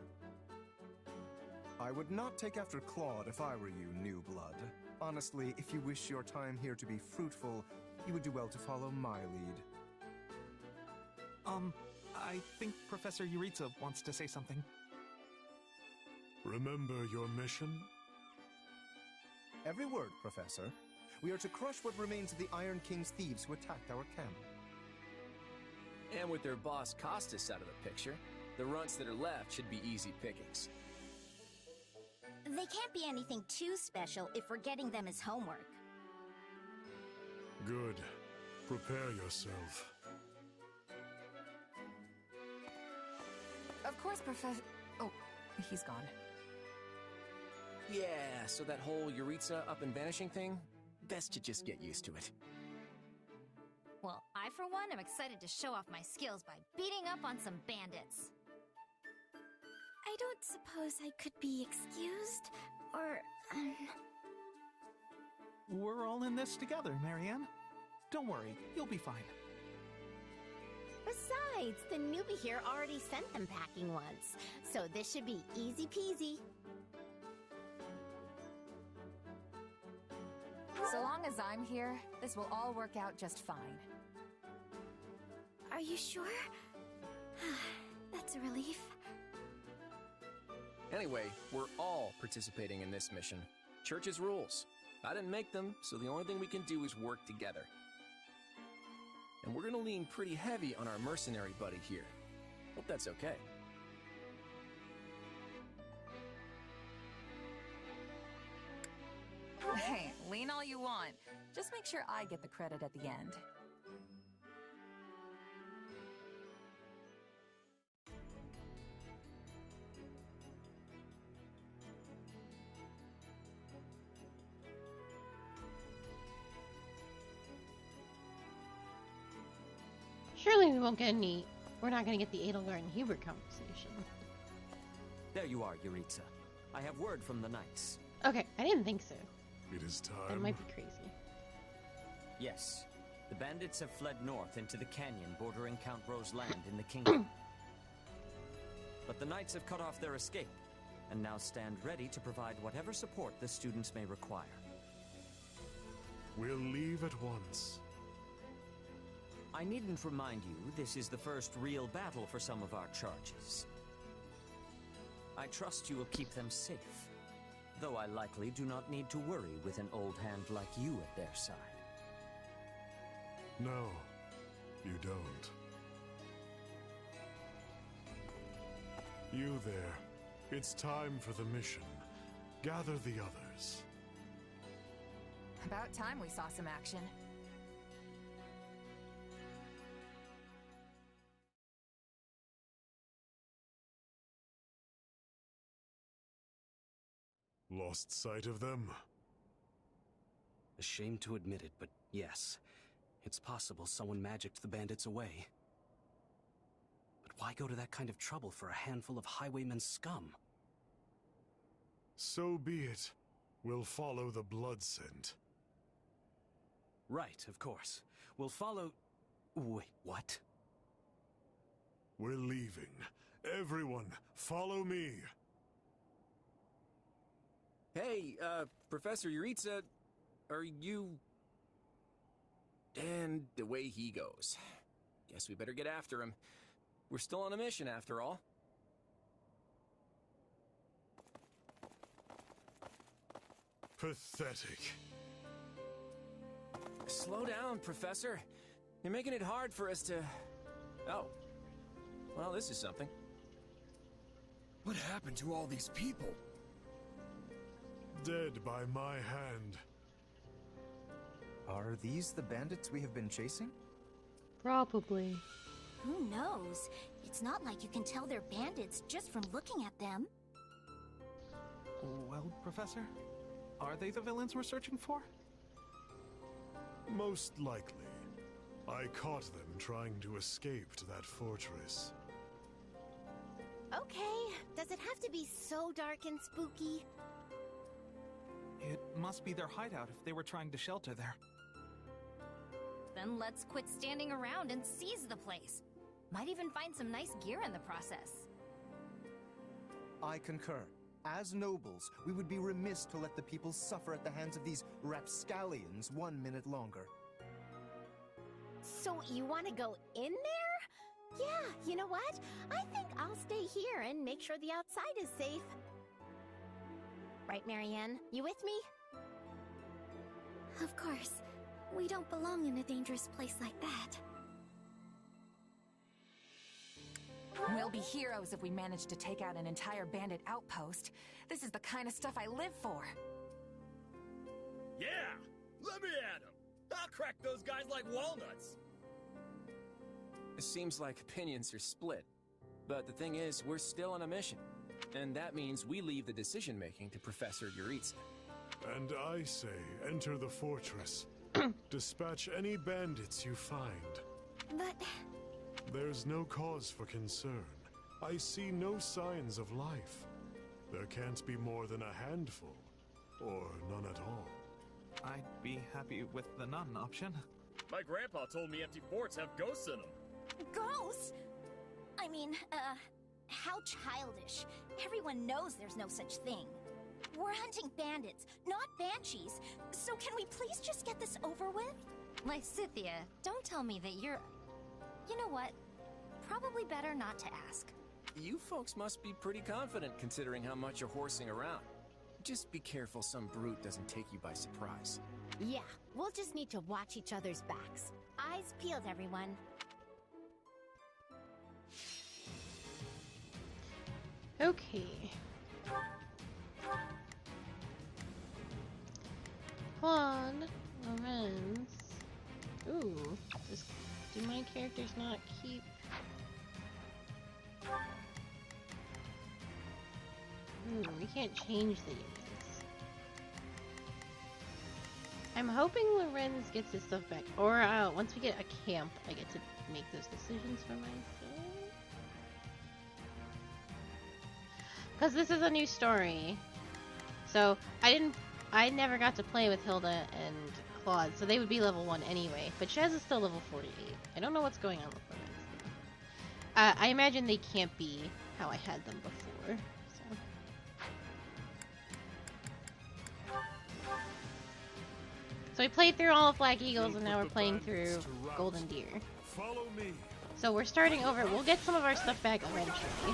I would not take after Claude if I were you, new blood. Honestly, if you wish your time here to be fruitful, you would do well to follow my lead. I think Professor Yuritsa wants to say something. Remember your mission? Every word, Professor. We are to crush what remains of the Iron King's thieves who attacked our camp. And with their boss Costas out of the picture, the runts that are left should be easy pickings. They can't be anything too special if we're getting them as homework. Good. Prepare yourself. Of course, Professor... Oh, he's gone. Yeah, so that whole Yuritsa up and vanishing thing? Best to just get used to it. Well, I, for one, am excited to show off my skills by beating up on some bandits. I don't suppose I could be excused, or, We're all in this together, Marianne. Don't worry, you'll be fine. Besides, the newbie here already sent them packing once, so this should be easy peasy. So long as I'm here, this will all work out just fine. Are you sure? That's a relief. Anyway, we're all participating in this mission. Church's rules. I didn't make them, so the only thing we can do is work together. And we're gonna lean pretty heavy on our mercenary buddy here. Hope that's okay. Hey, lean all you want. Just make sure I get the credit at the end. Surely we won't get any... We're not going to get the Edelgard and Hubert conversation. There you are, Yuritsa. I have word from the knights. Okay, I didn't think so. It is time. That might be crazy. Yes. The bandits have fled north into the canyon bordering Count Ro's land in the kingdom. But the knights have cut off their escape, and now stand ready to provide whatever support the students may require. We'll leave at once. I needn't remind you, this is the first real battle for some of our charges. I trust you will keep them safe, though I likely do not need to worry with an old hand like you at their side. No, you don't. You there. It's time for the mission. Gather the others. About time we saw some action. Lost sight of them? Ashamed to admit it, but yes. It's possible someone magicked the bandits away. But why go to that kind of trouble for a handful of highwaymen scum? So be it. We'll follow the blood scent. Right, of course. We'll follow... Wait, what? We're leaving. Everyone, follow me. Hey, Professor Yuritsa, are you... And the way he goes. Guess we better get after him. We're still on a mission, after all. Pathetic. Slow down, Professor. You're making it hard for us to... Oh. Well, this is something. What happened to all these people? Dead by my hand. Are these the bandits we have been chasing? Probably. Who knows? It's not like you can tell they're bandits just from looking at them. Well, Professor, are they the villains we're searching for? Most likely. I caught them trying to escape to that fortress. Okay, does it have to be so dark and spooky? It must be their hideout if they were trying to shelter there. Then let's quit standing around and seize the place. Might even find some nice gear in the process. I concur. As nobles, we would be remiss to let the people suffer at the hands of these rapscallions 1 minute longer. So you want to go in there? Yeah, you know what? I think I'll stay here and make sure the outside is safe. Right, Marianne? You with me? Of course. We don't belong in a dangerous place like that. We'll be heroes if we manage to take out an entire bandit outpost. This is the kind of stuff I live for. Yeah! Let me at him! I'll crack those guys like walnuts! It seems like opinions are split. But the thing is, we're still on a mission. And that means we leave the decision-making to Professor Yuritsa. And I say, enter the fortress. Dispatch any bandits you find. But... There's no cause for concern. I see no signs of life. There can't be more than a handful. Or none at all. I'd be happy with the none option. My grandpa told me empty forts have ghosts in them. Ghosts? I mean, how childish. Everyone knows there's no such thing. We're hunting bandits, not banshees. So can we please just get this over with? Lysithia, don't tell me that you're... You know what? Probably better not to ask. You folks must be pretty confident considering how much you're horsing around. Just be careful some brute doesn't take you by surprise. Yeah, we'll just need to watch each other's backs. Eyes peeled, everyone. Okay. Juan, Lorenz. Ooh, do my characters not keep... we can't change these. I'm hoping Lorenz gets his stuff back. Or once we get a camp, I get to make those decisions for myself. Because this is a new story. So, I never got to play with Hilda and Claude, so they would be level 1 anyway. But Shaz is still level 48. I don't know what's going on with Lorenz. I imagine they can't be how I had them before. So we played through all of Black Eagles, and now we're playing through Golden Deer. Follow me. So we're starting over. We'll get some of our stuff back eventually.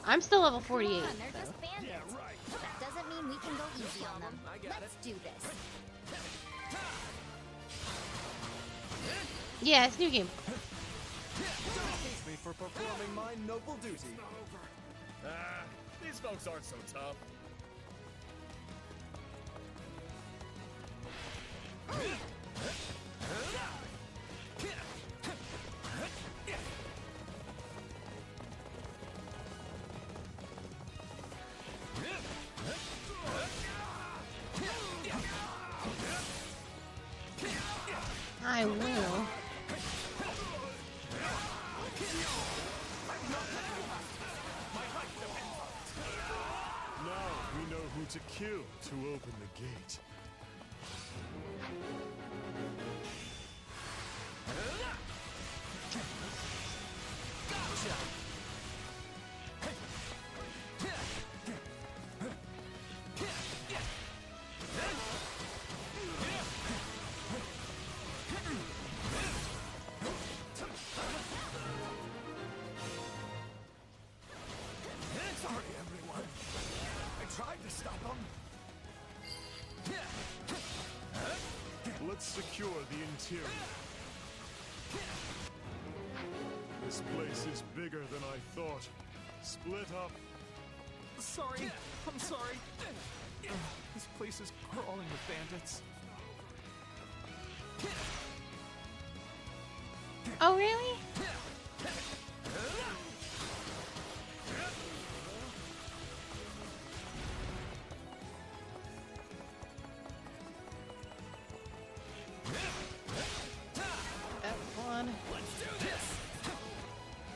I'm still level 48. Come on, they're just bandits. That doesn't mean we can go easy on them. Let's do this. Yeah, it's new game. Thanks me for performing my noble duty. These folks aren't so tough. I will. Now we know who to kill to open the gate. Gotcha. Sorry, everyone. I tried to stop them. Let's secure the interior. This place is bigger than I thought. Split up. Sorry. I'm sorry. This place is crawling with bandits. Oh, really?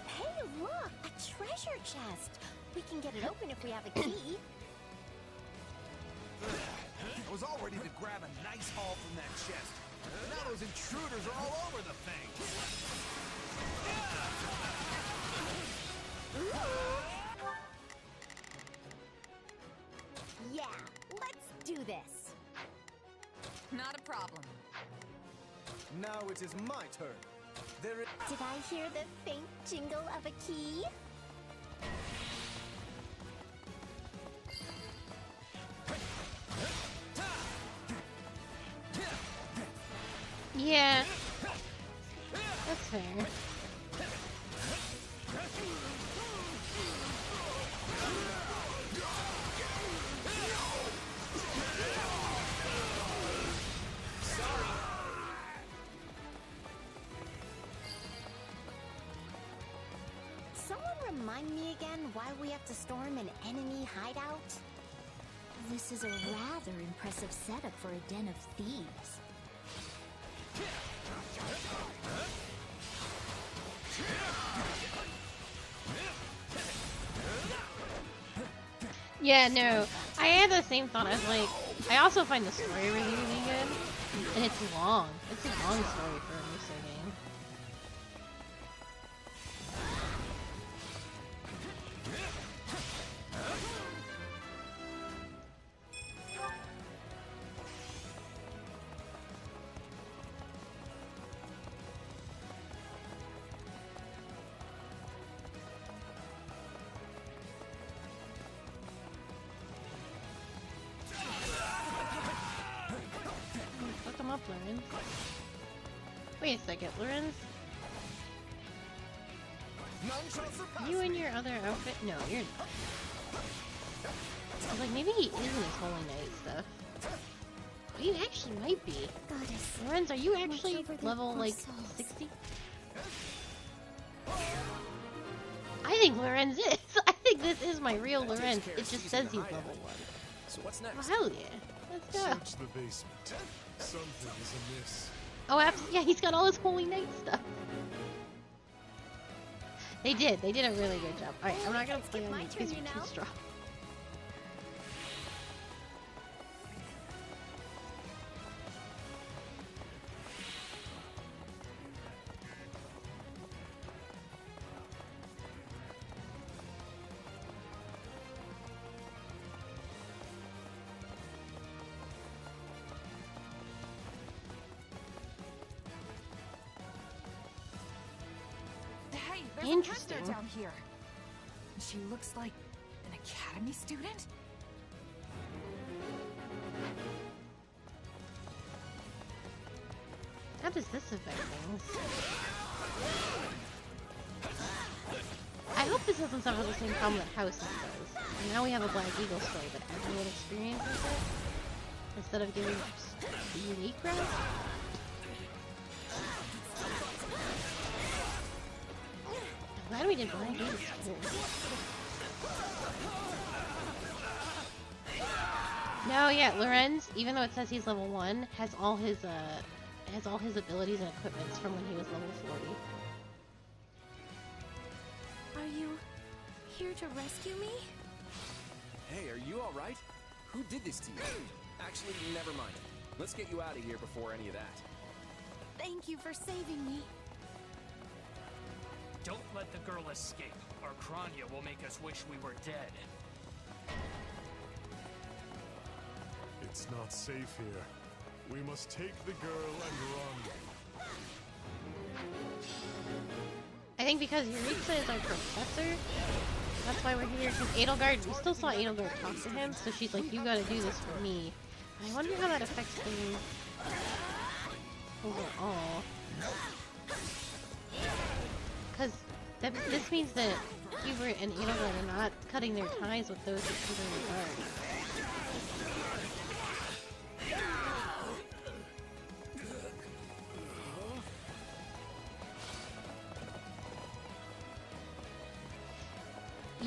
Hey, look! A treasure chest! We can get it open if we have a key. I was all ready to grab a nice haul from that chest. Now those intruders are all over the thing. Yeah, let's do this. Not a problem. Now it is my turn. There is... Did I hear the faint jingle of a key? Yeah. That's fair. Someone remind me again why we have to storm an enemy hideout? This is a rather impressive setup for a den of thieves. Yeah, no. I had the same thought. I was like, I also find the story really, really good. And it's long. It's a long story for a Muso game. Look them up, Lorenz. Wait a second, Lorenz? You in your other outfit? No, you're not. I was like, maybe he is in his Holy Knight stuff. You actually might be. Goddess, Lorenz, are you actually level, like, 60? I think Lorenz is. I think this is my real Lorenz. It just says he's level 1. So what's Well, next? hell yeah. Let's go. Search the basement. Something is amiss. Oh, yeah, he's got all his Holy Knight stuff. They did a really good job. Alright, I'm not gonna play on you because you're too strong. There's Interesting. a prisoner down here. She looks like an academy student? How does this affect things? I hope this doesn't suffer the same problem that Houses does. And now we have a Black Eagle story, but everyone experiences it instead of giving the unique route. I'm glad we did Black Eagle too. No, yeah, Lorenz, even though it says he's level 1, has all his abilities and equipments from when he was level 40. Are you here to rescue me? Hey, are you alright? Who did this to you? Actually, never mind. Let's get you out of here before any of that. Thank you for saving me. Don't let the girl escape, or Kranya will make us wish we were dead. It's not safe here. We must take the girl and run. I think because Yuritsa is our professor, that's why we're here. Because Edelgard, we still saw Edelgard talk to him, so she's like, you gotta do this for me. I wonder how that affects things overall. Because this means that Hubert and Edelgard are not cutting their ties with those that Hubert regard.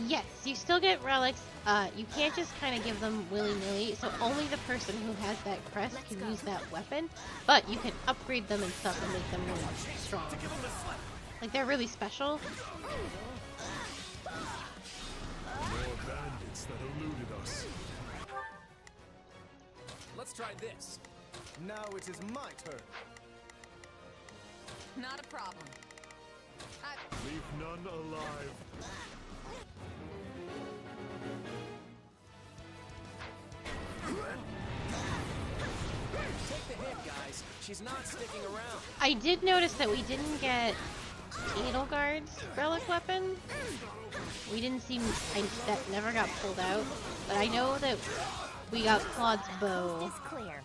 Yes, you still get relics. You can't just kind of give them willy-nilly, so only the person who has that crest can use that weapon, but you can upgrade them and stuff and make them really strong. Like, they're really special. More bandits that eluded us. Let's try this. Now it is my turn. Not a problem. Leave none alive. Take the hit, guys. She's not sticking around. I did notice that we didn't get Edelgard's relic weapon. We didn't see... that never got pulled out. But I know that we got Claude's bow. It's clear.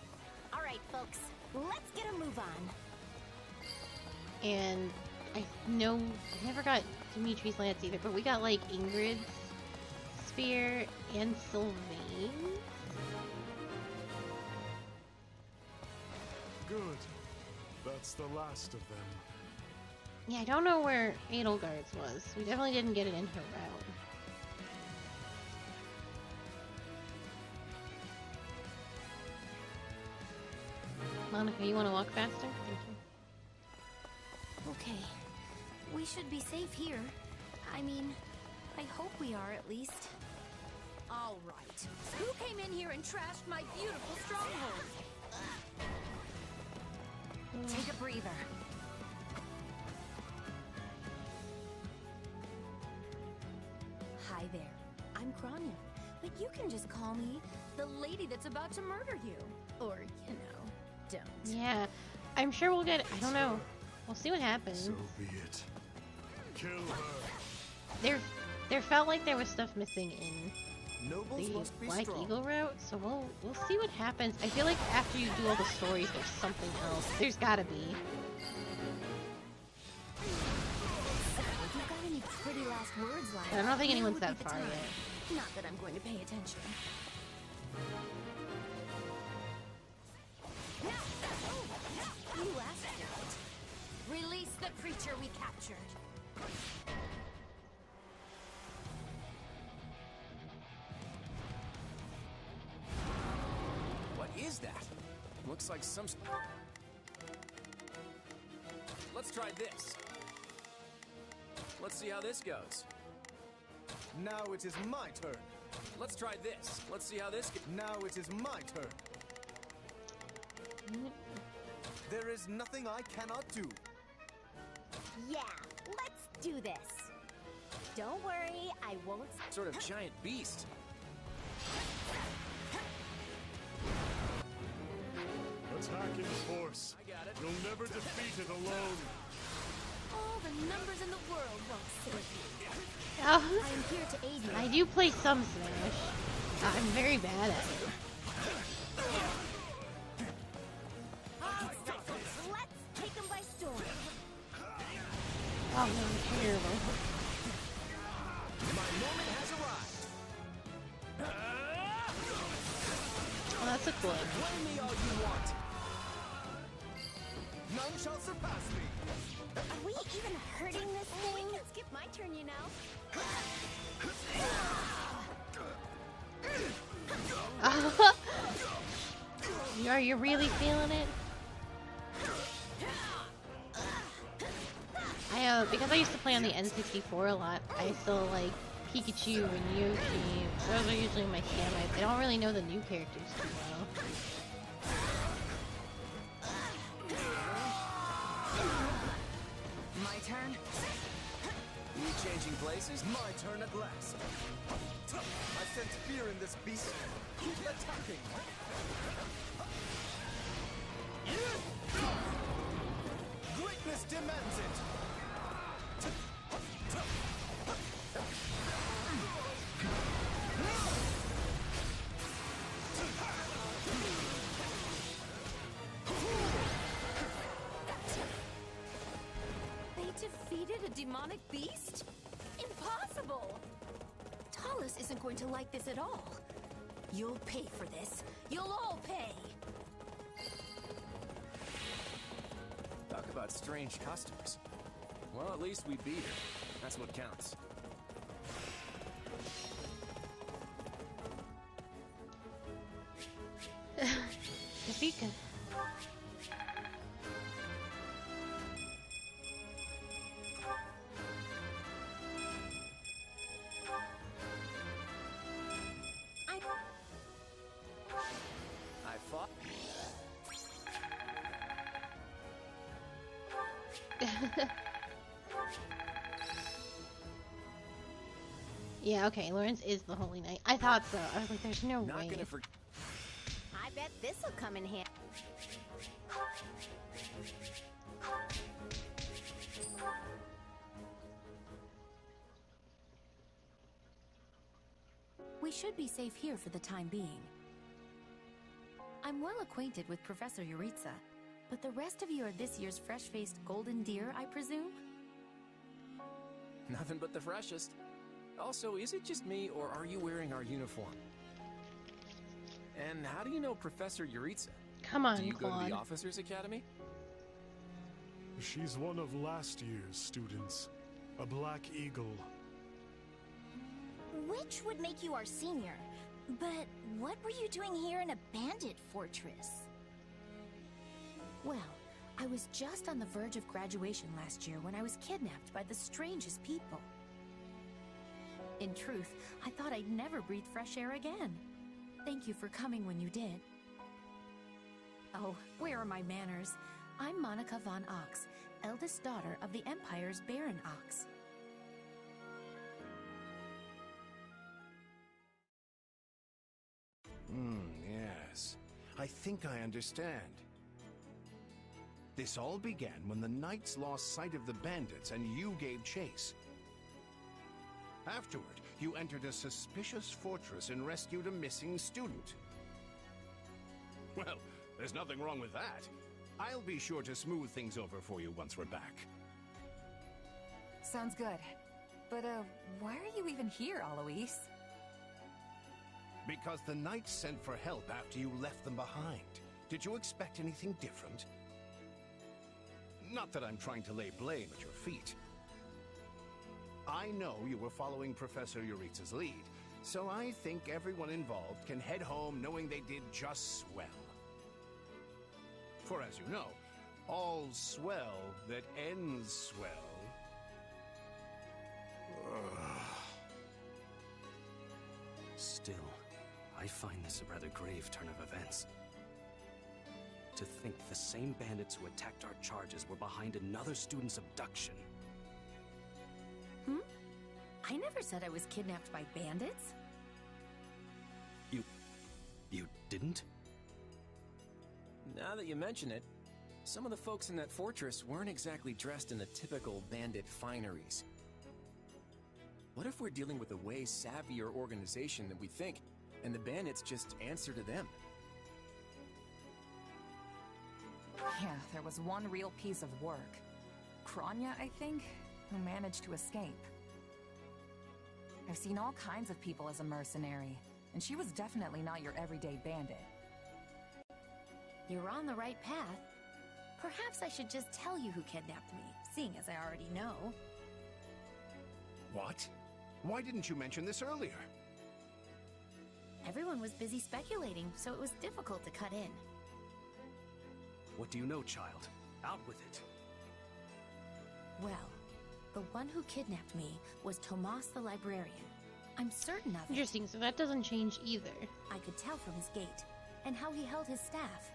All right, folks. Let's get a move on. And I know... I never got Dimitri's lance either, but we got, like, Ingrid's spear and Sylvain. Good. That's the last of them. Yeah, I don't know where Edelgard's was. We definitely didn't get it in her route. Monica, you want to walk faster? Thank you. Okay. We should be safe here. I mean, I hope we are at least. All right. Who came in here and trashed my beautiful stronghold? Take a breather. Hi there. I'm Kranya, but you can just call me the lady that's about to murder you. Or, you know, don't. Yeah, I'm sure we'll get... I don't know. We'll see what happens. So be it. Kill her. There felt like there was stuff missing in Nobles the must be Black strong. Eagle route, so we'll see what happens. I feel like after you do all the stories, there's something else. There's gotta be. So, if you've got any pretty last words, I don't think anyone's that far yet. Not that I'm going to pay attention. You asked for it. Release the creature we captured. What is that? Looks like some... Let's try this. Let's see how this goes. Now it is my turn. Let's try this. Let's see how this goes. Now it is my turn. There is nothing I cannot do. Yeah, let's do this. Don't worry, I won't... Sort of giant beast. Attack in force. I got it. You'll never defeat it alone. All the numbers in the world won't save you. Oh. I am here to aid you. I do play some Smash. I'm very bad at it. Let's take them by storm. Oh, no, I'm terrible. My moment has arrived. Well, that's a glitch. Blame me all you want. None shall surpass me. Are we even hurting this thing? We can skip my turn, you know. Are you really feeling it? Because I used to play on the N64 a lot, I still like Pikachu and Yoshi. Those are usually my standbys. I don't really know the new characters too well. My turn? We changing places? My turn at last. I sense fear in this beast. Keep attacking. Greatness demands it. They defeated a demonic beast? Impossible! Talus isn't going to like this at all. You'll pay for this. You'll all pay. Talk about strange customers. Well, at least we beat her. That's what counts. Tafika. I fought. Yeah, okay, Lawrence is the Holy Knight. I thought so. I was like, there's no way. I bet this'll come in handy. We should be safe here for the time being. I'm well acquainted with Professor Yuritsa, but the rest of you are this year's fresh-faced golden deer, I presume? Nothing but the freshest. Also, is it just me, or are you wearing our uniform? And how do you know Professor Yuritsa? Come on, Do you go to Claude. the Officers Academy? She's one of last year's students. A Black Eagle. Which would make you our senior. But what were you doing here in a bandit fortress? Well, I was just on the verge of graduation last year when I was kidnapped by the strangest people. In truth, I thought I'd never breathe fresh air again. Thank you for coming when you did. Oh, where are my manners? I'm Monica von Ox, eldest daughter of the Empire's Baron Ox. Yes. I think I understand. This all began when the knights lost sight of the bandits and you gave chase. Afterward, you entered a suspicious fortress and rescued a missing student. Well, there's nothing wrong with that. I'll be sure to smooth things over for you once we're back. Sounds good. But, why are you even here, Alois? Because the knights sent for help after you left them behind. Did you expect anything different? Not that I'm trying to lay blame at your feet. I know you were following Professor Yuritsa's lead, so I think everyone involved can head home knowing they did just swell. For as you know, all swell that ends swell. Still, I find this a rather grave turn of events. To think the same bandits who attacked our charges were behind another student's abduction. I never said I was kidnapped by bandits. You didn't? Now that you mention it, Some of the folks in that fortress weren't exactly dressed in the typical bandit fineries. What if we're dealing with a way savvier organization than we think, and the bandits just answer to them? Yeah, there was one real piece of work. Kranya, I think, who managed to escape. I've seen all kinds of people as a mercenary, and she was definitely not your everyday bandit. You're on the right path. Perhaps I should just tell you who kidnapped me, seeing as I already know. What? Why didn't you mention this earlier? Everyone was busy speculating, so it was difficult to cut in. What do you know, child? Out with it. Well, the one who kidnapped me was Tomas the librarian. I'm certain of it. Interesting, so that doesn't change either. I could tell from his gait, and how he held his staff.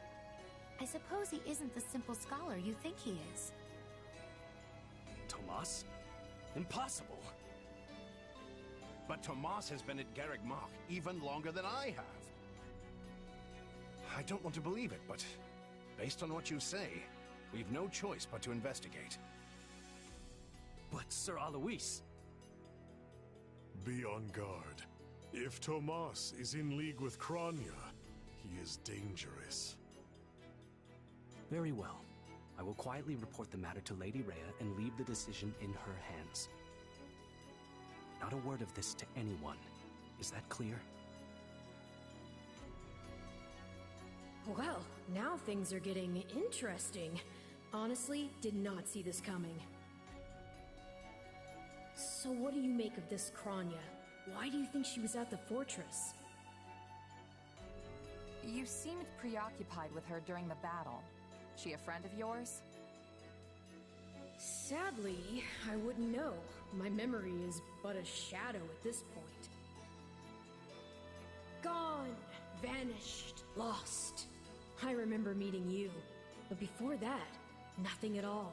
I suppose he isn't the simple scholar you think he is. Tomas? Impossible. But Tomas has been at Garreg Mach even longer than I have. I don't want to believe it, but based on what you say, we've no choice but to investigate. But Sir Alois... Be on guard. If Tomas is in league with Kranya, he is dangerous. Very well. I will quietly report the matter to Lady Rhea and leave the decision in her hands. Not a word of this to anyone. Is that clear? Well, now things are getting interesting. Honestly, did not see this coming. So what do you make of this Kranya? Why do you think she was at the fortress? You seemed preoccupied with her during the battle. She a friend of yours? Sadly, I wouldn't know. My memory is but a shadow at this point. Gone, vanished, lost. I remember meeting you, but before that, nothing at all.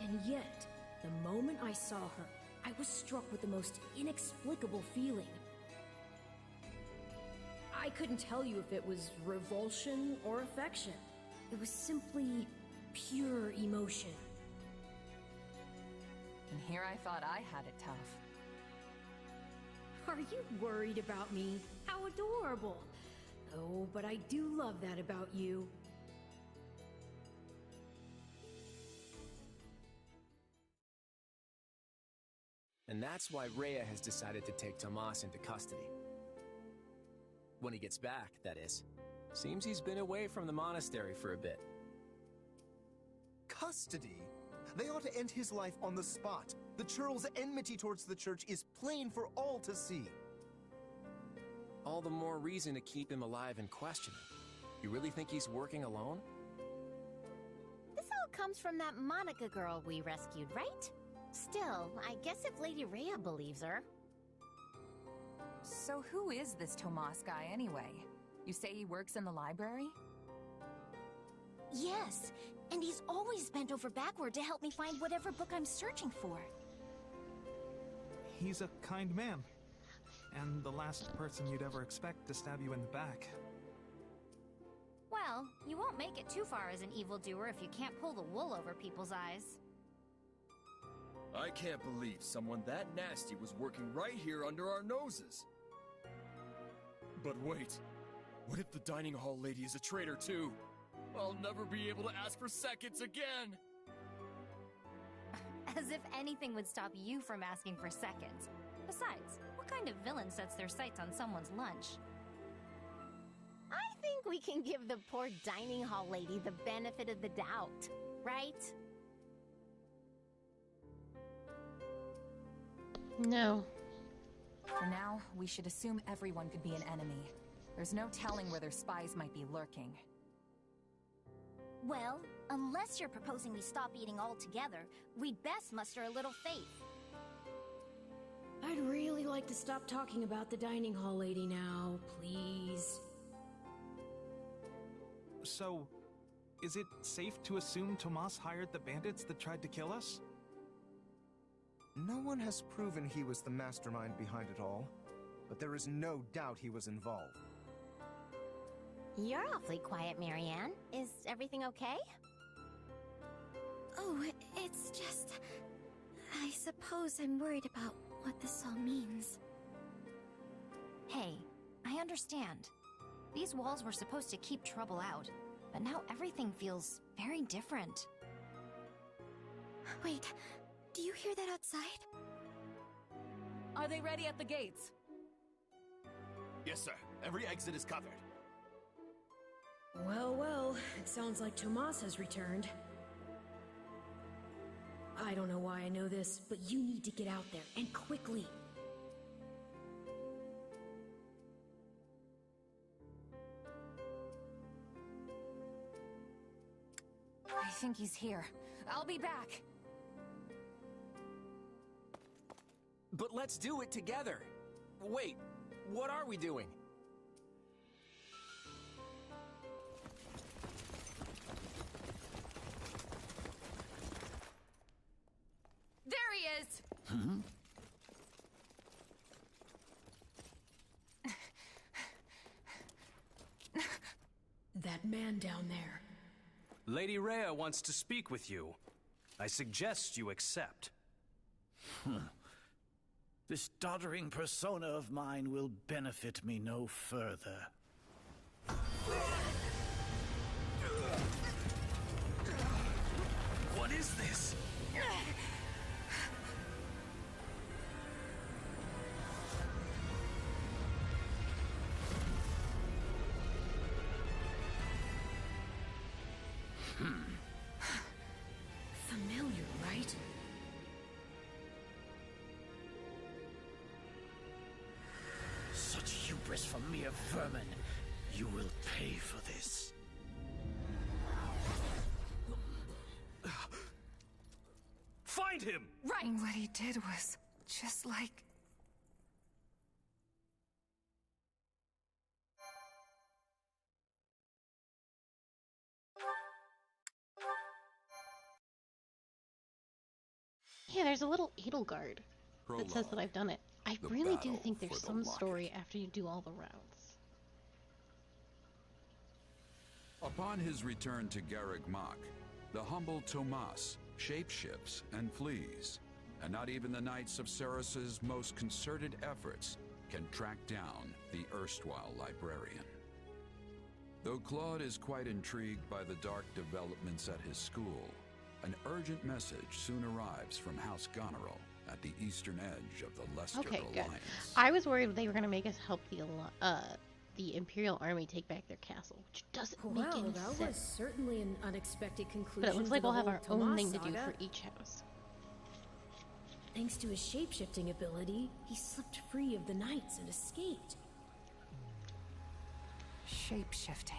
And yet, the moment I saw her, I was struck with the most inexplicable feeling. I couldn't tell you if it was revulsion or affection. It was simply pure emotion. And here I thought I had it tough. Are you worried about me? How adorable! Oh, but I do love that about you. And that's why Rhea has decided to take Tomas into custody. When he gets back, that is. Seems he's been away from the monastery for a bit. Custody? They ought to end his life on the spot. The churl's enmity towards the church is plain for all to see. All the more reason to keep him alive and question him. You really think he's working alone? This all comes from that Monica girl we rescued, right? Still, I guess if Lady Rhea believes her... So who is this Tomas guy anyway? You say he works in the library? Yes, and he's always bent over backward to help me find whatever book I'm searching for. He's a kind man. And the last person you'd ever expect to stab you in the back. Well, you won't make it too far as an evildoer if you can't pull the wool over people's eyes. I can't believe someone that nasty was working right here under our noses. But wait, what if the dining hall lady is a traitor too? I'll never be able to ask for seconds again! As if anything would stop you from asking for seconds. Besides, what kind of villain sets their sights on someone's lunch? I think we can give the poor dining hall lady the benefit of the doubt, right? No. For now, we should assume everyone could be an enemy. There's no telling where their spies might be lurking. Well, unless you're proposing we stop eating altogether, we'd best muster a little faith. I'd really like to stop talking about the dining hall lady now, please. So, is it safe to assume Tomas hired the bandits that tried to kill us? No one has proven he was the mastermind behind it all, but there is no doubt he was involved. You're awfully quiet, Marianne. Is everything okay? Oh, it's just... I suppose I'm worried about what this all means. Hey, I understand. These walls were supposed to keep trouble out, but now everything feels very different. Wait, do you hear that outside? Are they ready at the gates? Yes, sir. Every exit is covered. Well, well, it sounds like Tomas has returned. I don't know why I know this, but you need to get out there, and quickly. I think he's here. I'll be back. But let's do it together. Wait, what are we doing? There he is! Hmm? That man down there. Lady Rhea wants to speak with you. I suggest you accept. This doddering persona of mine will benefit me no further. What is this? Familiar, right? Such hubris from mere vermin. You will pay for this. Find him! Right! What he did was just like... Yeah, there's a little Edelgard that says that I've done it. I really do think there's some story after you do all the routes. Upon his return to Garreg Mach, the humble Tomas shapeshifts and flees, and not even the Knights of Ceros's most concerted efforts can track down the erstwhile librarian. Though Claude is quite intrigued by the dark developments at his school, an urgent message soon arrives from House Goneril at the eastern edge of the Lester Okay, Alliance. good. I was worried they were going to make us help the Imperial Army take back their castle, which doesn't make any Well, sense. that was certainly an unexpected conclusion. But it looks to like the we'll have whole our own Tomas thing to do saga. for each house. Thanks to his shape-shifting ability, he slipped free of the Knights and escaped. Shape-shifting.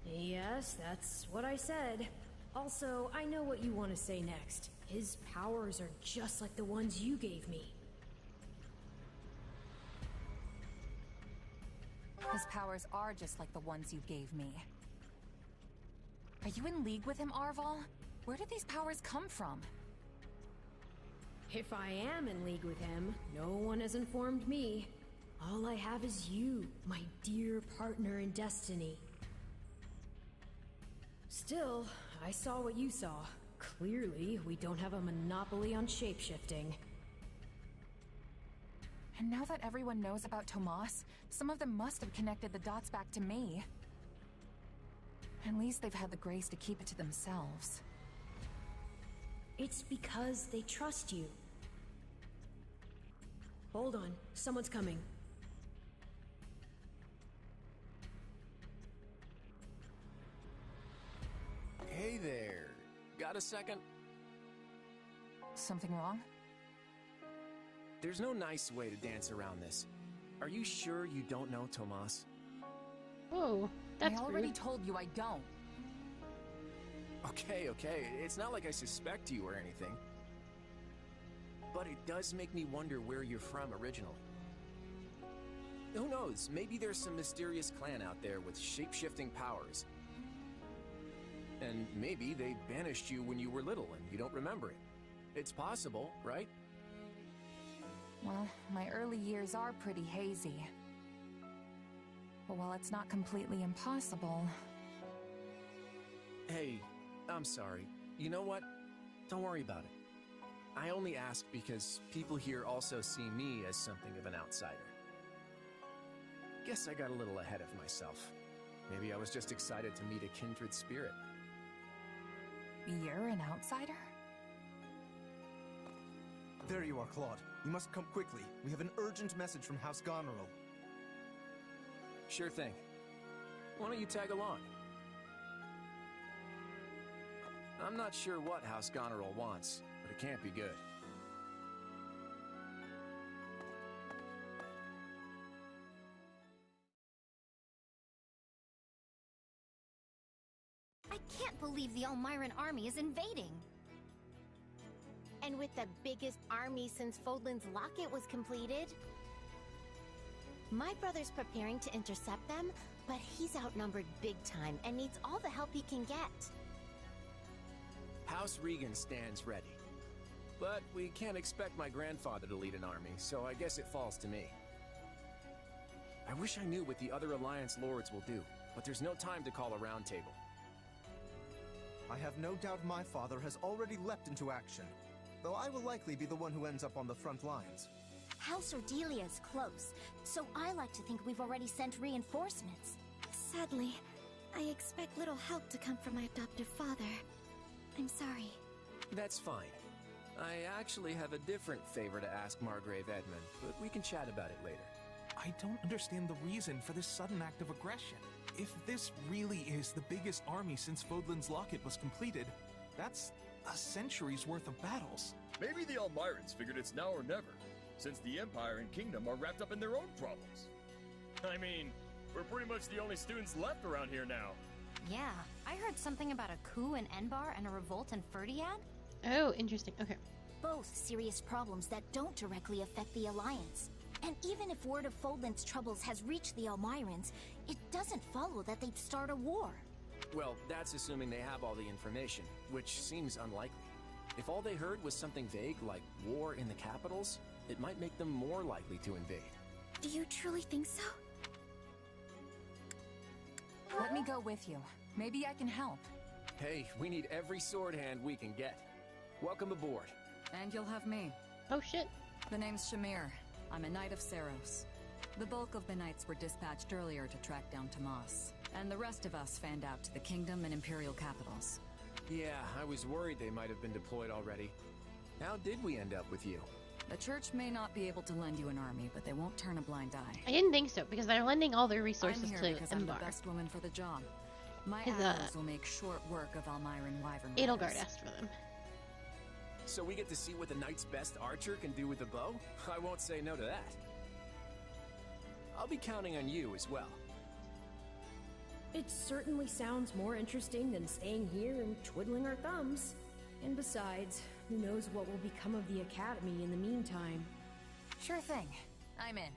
Yes, that's what I said. Also, I know what you want to say next. His powers are just like the ones you gave me. His powers are just like the ones you gave me. Are you in league with him, Arval? Where did these powers come from? If I am in league with him, no one has informed me. All I have is you, my dear partner in destiny. Still, I saw what you saw. Clearly, we don't have a monopoly on shapeshifting. And now that everyone knows about Tomas, some of them must have connected the dots back to me. At least they've had the grace to keep it to themselves. It's because they trust you. Hold on, someone's coming. Hey there. Got a second? Something wrong? There's no nice way to dance around this. Are you sure you don't know Tomas? Whoa, that's I already rude. told you I don't. Okay, it's not like I suspect you or anything. But it does make me wonder where you're from originally. Who knows, maybe there's some mysterious clan out there with shape-shifting powers. And maybe they banished you when you were little and you don't remember it. It's possible, right? Well, my early years are pretty hazy. But while it's not completely impossible... Hey, I'm sorry. You know what? Don't worry about it. I only ask because people here also see me as something of an outsider. Guess I got a little ahead of myself. Maybe I was just excited to meet a kindred spirit. You're an outsider? There you are, Claude. You must come quickly. We have an urgent message from House Goneril. Sure thing. Why don't you tag along? I'm not sure what House Goneril wants, but it can't be good. I can't believe the Elmiran army is invading. And with the biggest army since Fodlan's Locket was completed. My brother's preparing to intercept them, but he's outnumbered big time and needs all the help he can get. House Regan stands ready. But we can't expect my grandfather to lead an army, so I guess it falls to me. I wish I knew what the other Alliance lords will do, but there's no time to call a round table. I have no doubt my father has already leapt into action, though I will likely be the one who ends up on the front lines. House Ordelia is close, so I like to think we've already sent reinforcements. Sadly, I expect little help to come from my adoptive father. I'm sorry. That's fine. I actually have a different favor to ask Margrave Edmund, but we can chat about it later. I don't understand the reason for this sudden act of aggression. If this really is the biggest army since Fodlan's Locket was completed, that's a century's worth of battles. Maybe the Elmirans figured it's now or never, since the Empire and Kingdom are wrapped up in their own problems. I mean, we're pretty much the only students left around here now. Yeah, I heard something about a coup in Enbar and a revolt in Ferdiad. Oh, interesting. Okay. Both serious problems that don't directly affect the Alliance. And even if word of Fodlan's troubles has reached the Elmirans, it doesn't follow that they'd start a war. Well, that's assuming they have all the information, which seems unlikely. If all they heard was something vague like war in the capitals, it might make them more likely to invade. Do you truly think so? Let me go with you. Maybe I can help. Hey, we need every sword hand we can get. Welcome aboard. And you'll have me. Oh shit. The name's Shamir. I'm a Knight of Saros. The bulk of the Knights were dispatched earlier to track down Tomas, and the rest of us fanned out to the Kingdom and Imperial capitals. Yeah, I was worried they might have been deployed already. How did we end up with you? The Church may not be able to lend you an army, but they won't turn a blind eye. I didn't think so, because they're lending all their resources I'm here to because I'm the Embar. best woman for the job. My His, allies will make short work of Elmiran Wyvern Edelgard riders. asked for them. So we get to see what the Knight's best archer can do with a bow? I won't say no to that. I'll be counting on you as well. It certainly sounds more interesting than staying here and twiddling our thumbs. And besides, who knows what will become of the Academy in the meantime. Sure thing. I'm in.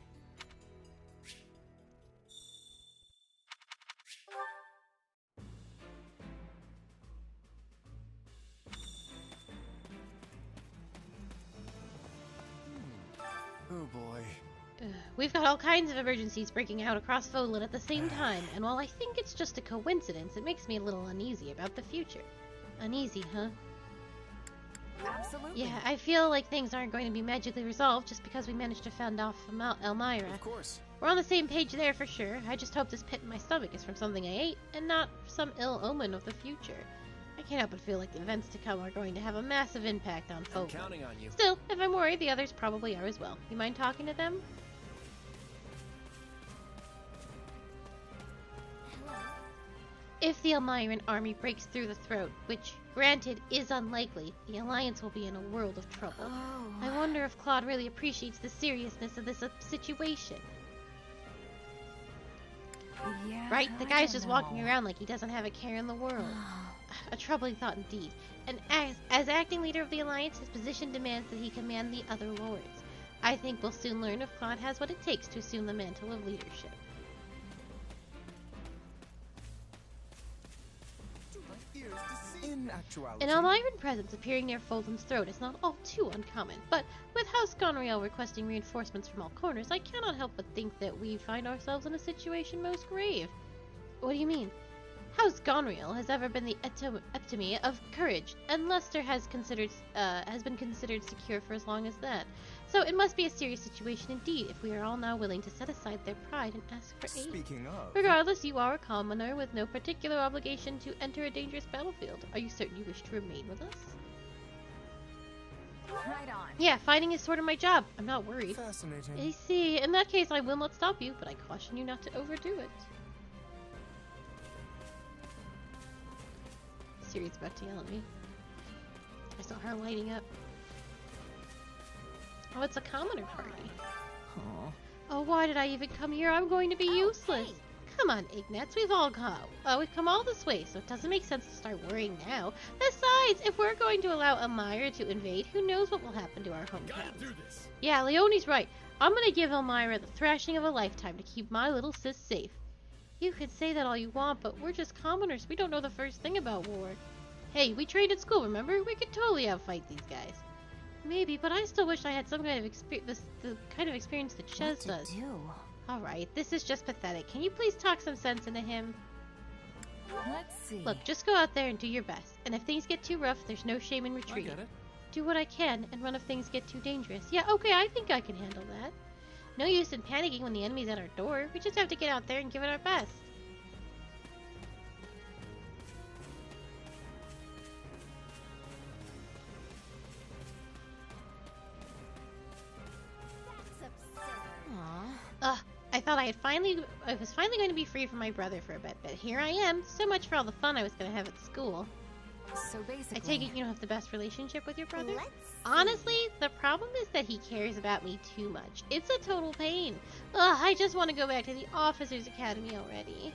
Oh boy. We've got all kinds of emergencies breaking out across Fodlan at the same time, and while I think it's just a coincidence, it makes me a little uneasy about the future. Uneasy, huh? Absolutely. Yeah, I feel like things aren't going to be magically resolved just because we managed to fend off Elmira. Of course. We're on the same page there for sure. I just hope this pit in my stomach is from something I ate, and not some ill omen of the future. I can't help but feel like the events to come are going to have a massive impact on Fodlan. I'm counting on you. Still, if I'm worried, the others probably are as well. You mind talking to them? If the Elmiran army breaks through the throat, which, granted, is unlikely, the Alliance will be in a world of trouble. Oh. I wonder if Claude really appreciates the seriousness of this situation. Yeah, Right? The I guy's don't just know. walking around like he doesn't have a care in the world. A troubling thought indeed. And as acting leader of the Alliance, his position demands that he command the other lords. I think we'll soon learn if Claude has what it takes to assume the mantle of leadership. In actuality, An Elmiran presence appearing near Fodlan's throat is not all too uncommon, but With House Gonriel requesting reinforcements from all corners, I cannot help but think that we find ourselves in a situation most grave. What do you mean? House Gonriel has ever been the epitome of courage, and Leicester has been considered secure for as long as that. So it must be a serious situation indeed if we are all now willing to set aside their pride and ask for aid. Speaking of... Regardless, you are a commoner with no particular obligation to enter a dangerous battlefield. Are you certain you wish to remain with us? Right on. Yeah, fighting is sort of my job. I'm not worried. Fascinating. I see. In that case, I will not stop you, but I caution you not to overdo it. Siri's about to yell at me. I saw her lighting up. Oh, it's a commoner party. Huh. Oh, why did I even come here? I'm going to be useless. Hey. Come on, Ignatz, we've come all this way, so it doesn't make sense to start worrying now. Besides, if we're going to allow Elmira to invade, who knows what will happen to our hometown. Yeah, Leonie's right. I'm gonna give Elmira the thrashing of a lifetime to keep my little sis safe. You could say that all you want, but we're just commoners. We don't know the first thing about war. Hey, we trained at school, remember? We could totally outfight these guys. Maybe, but I still wish I had some kind of the kind of experience that Ches does. Alright, this is just pathetic. Can you please talk some sense into him? Let's see. Look, just go out there and do your best. And if things get too rough, there's no shame in retreating. I get it. Do what I can and run if things get too dangerous. Yeah, okay, I think I can handle that. No use in panicking when the enemy's at our door. We just have to get out there and give it our best. I thought I was finally going to be free from my brother for a bit, but here I am. So much for all the fun I was going to have at school. So basically... I take it you don't have the best relationship with your brother? Honestly, the problem is that he cares about me too much. It's a total pain. Ugh, I just want to go back to the Officers' Academy already.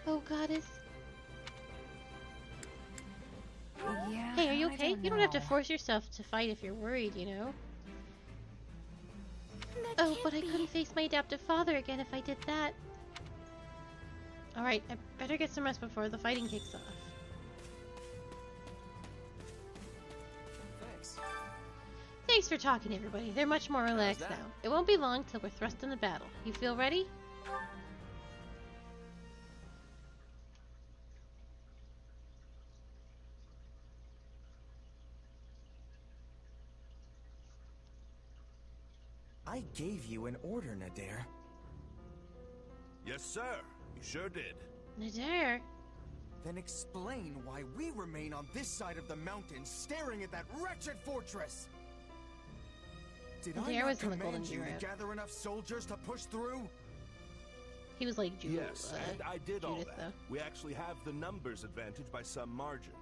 Oh, Goddess. Yeah, hey, are you okay? You don't have to force yourself to fight if you're worried, you know? Oh, but I couldn't face my adoptive father again if I did that. Alright, I better get some rest before the fighting kicks off. Thanks for talking, everybody. They're much more relaxed now. It won't be long till we're thrust into battle. You feel ready? I gave you an order, Nadir. Yes, sir. You sure did. Nadir? Then explain why we remain on this side of the mountain staring at that wretched fortress. Did I not command you to gather enough soldiers to push through? He was like Judas. Yes, and I did all that. We actually have the numbers advantage by some margin.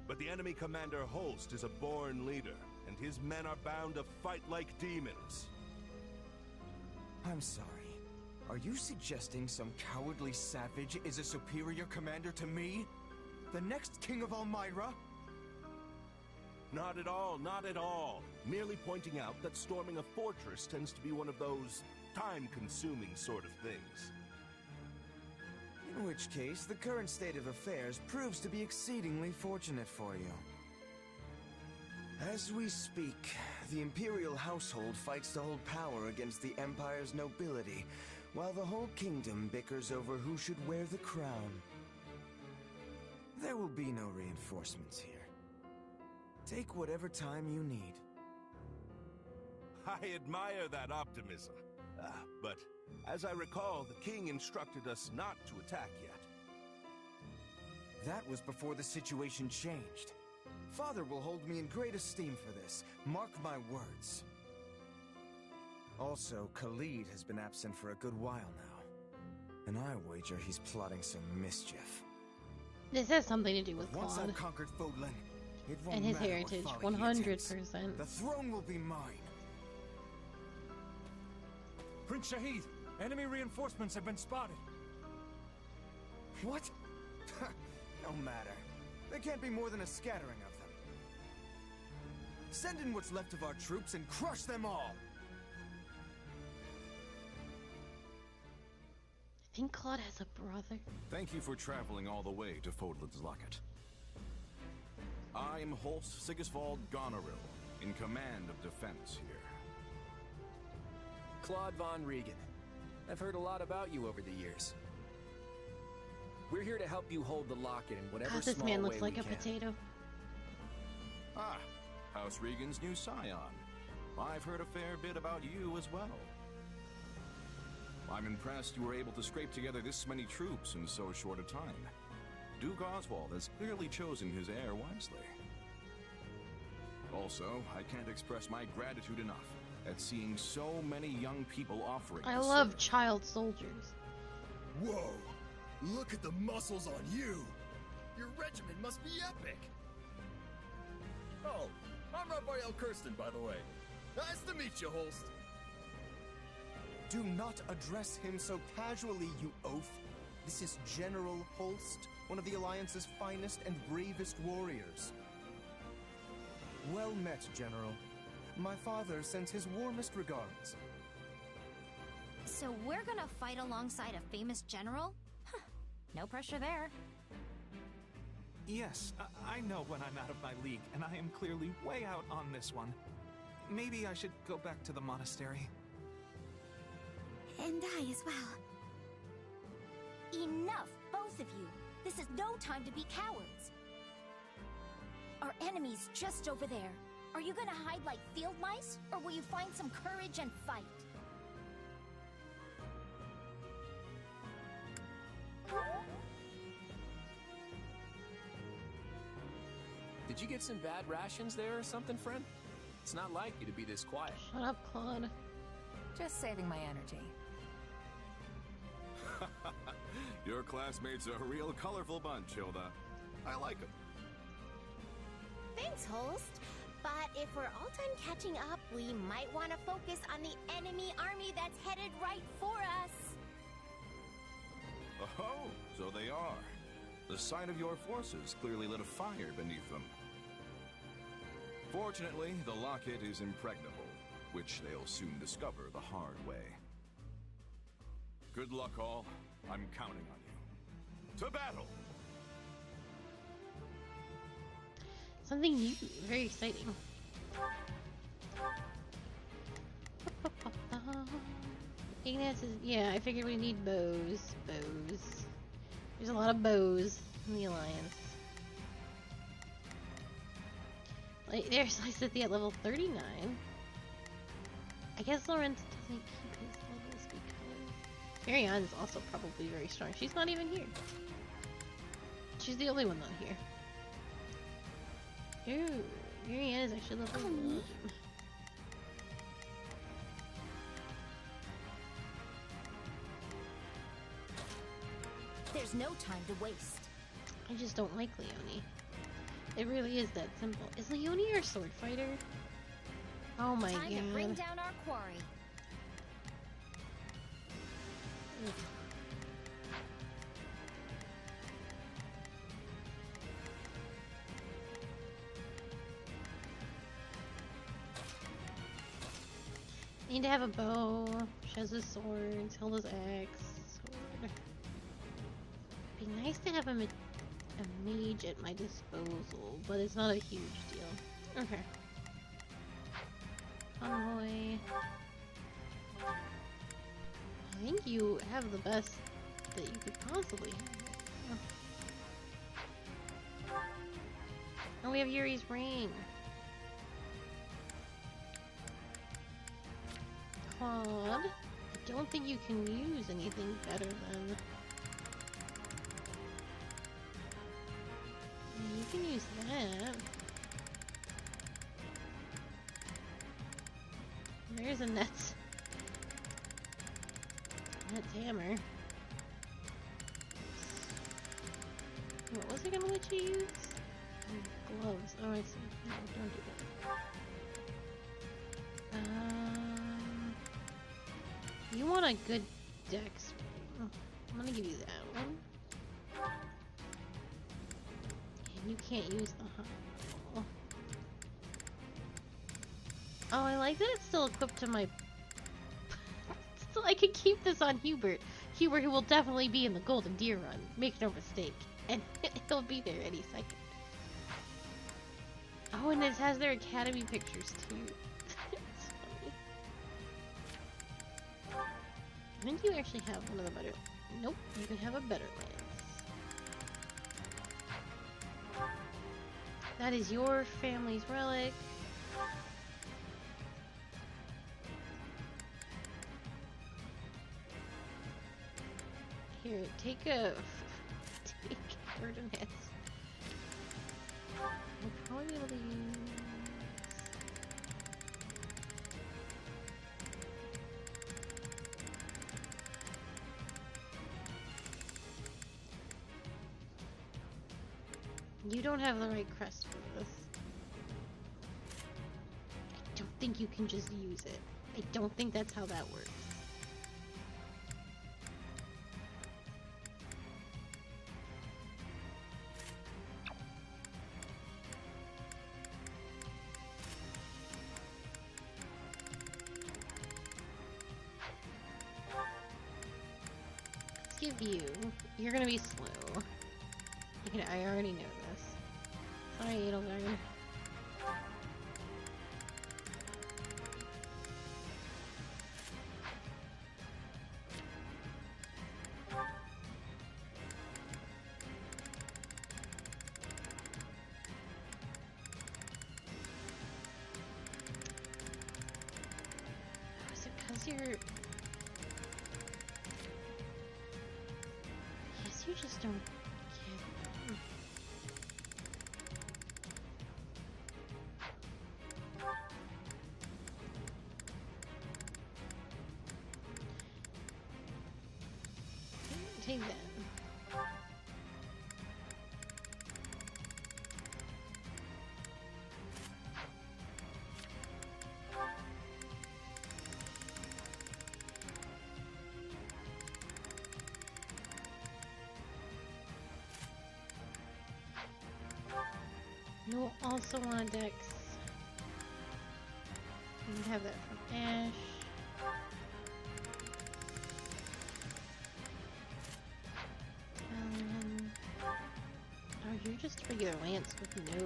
But the enemy commander Holst is a born leader, and his men are bound to fight like demons. I'm sorry. Are you suggesting some cowardly savage is a superior commander to me? The next king of Elmira? Not at all, not at all. Merely pointing out that storming a fortress tends to be one of those time-consuming sort of things. In which case, the current state of affairs proves to be exceedingly fortunate for you. As we speak, the Imperial household fights to hold power against the Empire's nobility, while the whole kingdom bickers over who should wear the crown. There will be no reinforcements here. Take whatever time you need. I admire that optimism. But as I recall, the king instructed us not to attack yet. That was before the situation changed. Father will hold me in great esteem for this. Mark my words. Also, Khalid has been absent for a good while now. And I wager he's plotting some mischief. This has something to do with Once Claude. I've conquered Fodlan, it won't And his matter heritage, what folly he attempts. 100%. The throne will be mine. Prince Shahid, enemy reinforcements have been spotted. What? No matter. There can't be more than a scattering of them. Send in what's left of our troops and crush them all! I think Claude has a brother. Thank you for traveling all the way to Fodlan's Locket. I am Holst Sigisvald Goneril, in command of defense here. Claude von Regan. I've heard a lot about you over the years. We're here to help you hold the locket in whatever God, this small man way looks like we a can. potato. Ah, House Regan's new scion. I've heard a fair bit about you as well. I'm impressed you were able to scrape together this many troops in so short a time. Duke Oswald has clearly chosen his heir wisely. Also, I can't express my gratitude enough at seeing so many young people offering I to love serve. child soldiers. Whoa! Look at the muscles on you! Your regiment must be epic! Oh, I'm Raphael Kirsten, by the way. Nice to meet you, Holst. Do not address him so casually, you oaf. This is General Holst, one of the Alliance's finest and bravest warriors. Well met, General. My father sends his warmest regards. So we're gonna fight alongside a famous general? Huh. No pressure there. Yes, I know when I'm out of my league, and I am clearly way out on this one. Maybe I should go back to the monastery. And I as well. Enough, both of you. This is no time to be cowards. Our enemy's just over there. Are you gonna hide like field mice, or will you find some courage and fight? Did you get some bad rations there or something, friend? It's not like you to be this quiet. Shut up, Claude. Just saving my energy. Your classmates are a real colorful bunch, Hilda. I like them. Thanks, Holst. But if we're all done catching up, we might want to focus on the enemy army that's headed right for us. Oh, so they are. The sight of your forces clearly lit a fire beneath them. Fortunately, the locket is impregnable, which they'll soon discover the hard way. Good luck, all. I'm counting on you. To battle! Something new, very exciting. Ignatz is, yeah, I figured we need bows. There's a lot of bows in the Alliance. Like, there's Lysithia at level 39. I guess Lorenz doesn't keep his levels because Marianne is also probably very strong. She's not even here. She's the only one not here. Ooh, Marianne is actually level 1. There's no time to waste. I just don't like Leonie. It really is that simple. Is Leonie our sword fighter? Oh my god. Time to bring down our quarry. Need to have a bow. She has a sword. Hilda's axe. Sword. Be nice to have a mage at my disposal, but it's not a huge deal. Okay. Envoy. I think you have the best that you could possibly have. And we have Yuri's ring. Claude, I don't think you can use anything better than... You can use that. There's a net hammer. What was I gonna let you use? Gloves. Oh, I see. No, don't do that. You want a good dex ring. I'm gonna give you that one. And you can't use the hot. Oh, I like that it's still equipped to my... Still, I could keep this on Hubert. Hubert, who will definitely be in the Golden Deer run. Make no mistake. And he'll be there any second. Oh, and this has their Academy pictures too. It's funny. I think you actually have one of the better... Nope, you can have a better lance. That is your family's relic. Here, take a Burden Hits. We'll probably be able to use... You don't have the right crest for this. I don't think you can just use it. I don't think that's how that works. Let's give you... You're gonna be slow. I already know this. Sorry, Edelgard. Is it because you're... Yes, you just don't... Take that. You'll also want a Dex. You can have that from Ash. Oh, you're just a regular lance with no...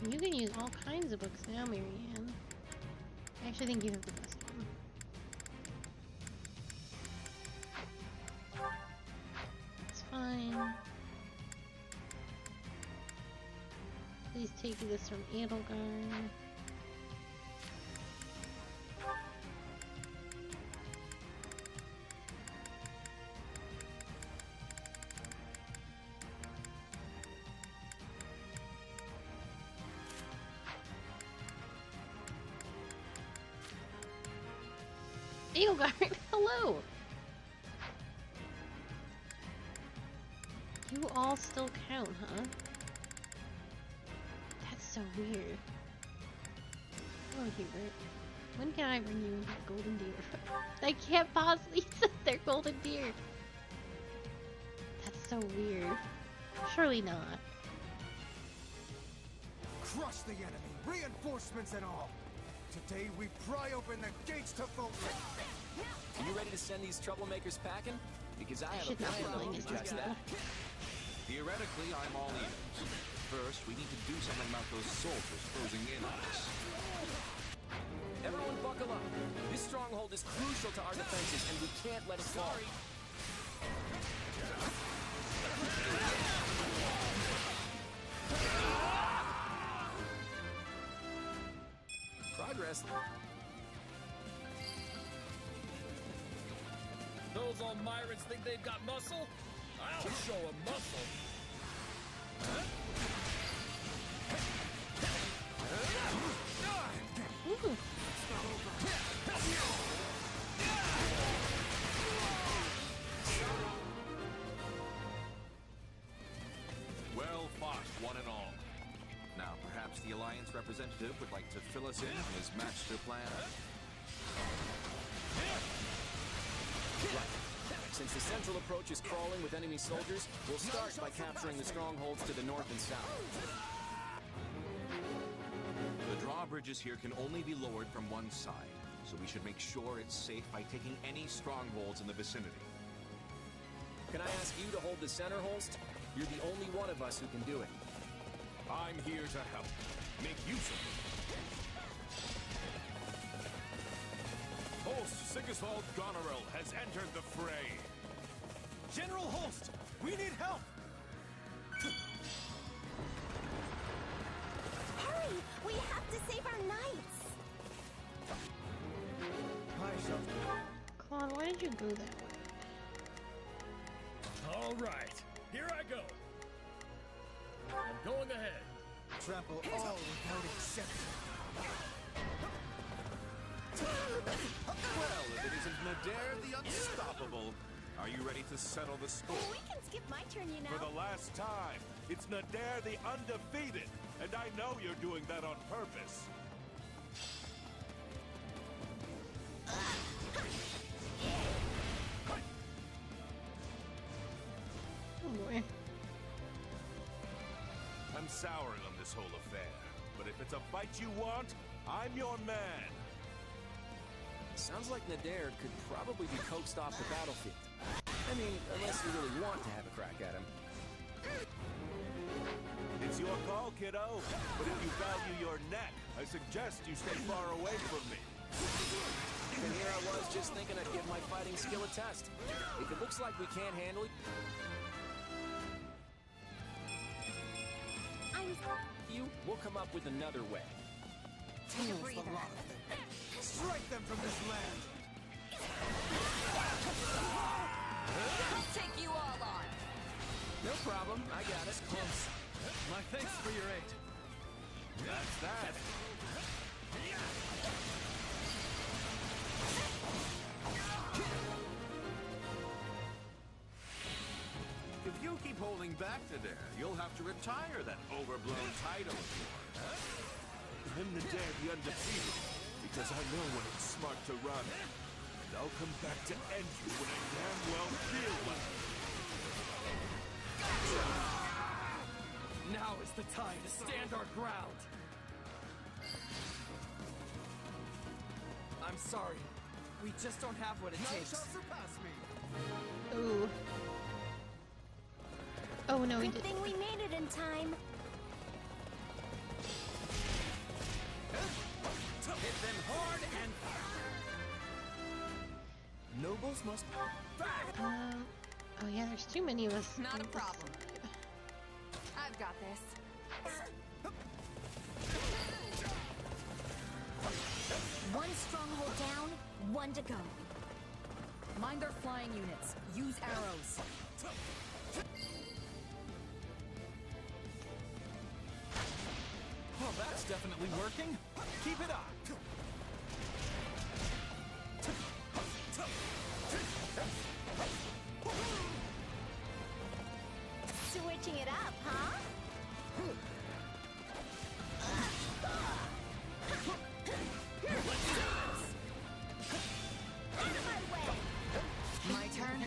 You can use all kinds of books now, Marianne. I actually think you have the best one. It's fine. Please take this from Edelgard. Edelgard, hello! You all still count, huh? That's so weird. Hello, Hubert. When can I bring you into the Golden Deer? I can't possibly sit there, Golden Deer! That's so weird. Surely not. Crush the enemy, reinforcements and all! Today we pry open the gates to Fodlan! Are you ready to send these troublemakers packing? Because I have a Should not be plan playing that as will just this that. Theoretically, I'm all ears. First, we need to do something about those soldiers closing in on us. Everyone buckle up. This stronghold is crucial to our defenses, and we can't let it fall. Progress. Those Almirans think they've got muscle? I'll show them muscle. Well fought, one and all. Now, perhaps the Alliance representative would like to fill us in on his master plan? Right. Since the central approach is crawling with enemy soldiers, we'll start by capturing the strongholds to the north and south. The drawbridges here can only be lowered from one side, so we should make sure it's safe by taking any strongholds in the vicinity. Can I ask you to hold the center, Holst? You're the only one of us who can do it. I'm here to help. Make use of it. Holst Sigisvald Goneril has entered the fray. General Holst, we need help! Hurry! We have to save our knights! Claude, why did you go that way? All right, here I go. I'm going ahead. Trample all without exception. Well, if it isn't Nadir the Unstoppable, are you ready to settle the score? We can skip my turn, you know. For the last time, it's Nadir the Undefeated, and I know you're doing that on purpose. Oh boy. I'm souring on this whole affair, but if it's a fight you want, I'm your man. Sounds like Nadir could probably be coaxed off the battlefield. I mean, unless you really want to have a crack at him. It's your call, kiddo. But if you value your neck, I suggest you stay far away from me. And here I was just thinking I'd give my fighting skill a test. If it looks like we can't handle it, we'll come up with another way. Take a breather. Strike them from this land! I'll take you all on. No problem, I got it. Close. My thanks for your aid. That's that. If you keep holding back Nadir, you'll have to retire that overblown title of yours. I'm Nadir the Undefeated, because I know when it's smart to run. And I'll come back to end you when I damn well feel like it. Now is the time to stand our ground. I'm sorry. We just don't have what it takes. None shall surpass me! Ooh. Oh no, we Good did. thing we made it in time. Hit them hard and Nobles must Oh yeah, there's too many of us. Not a on this problem. side. I've got this. One stronghold down, one to go. Mind their flying units. Use arrows. Well, that's definitely working. Keep it up. Switching it up, huh? Out of my way! My turn.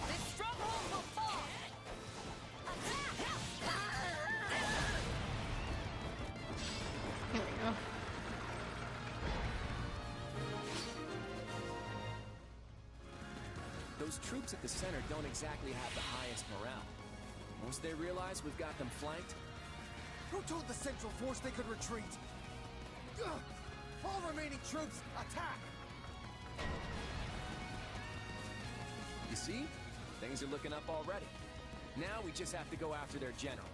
This stronghold will fall. Here we go. Those troops at the center don't exactly have the highest morale. Once they realize we've got them flanked, Who told the Central Force they could retreat? Ugh! All remaining troops, attack! you see, things are looking up already. Now we just have to go after their general.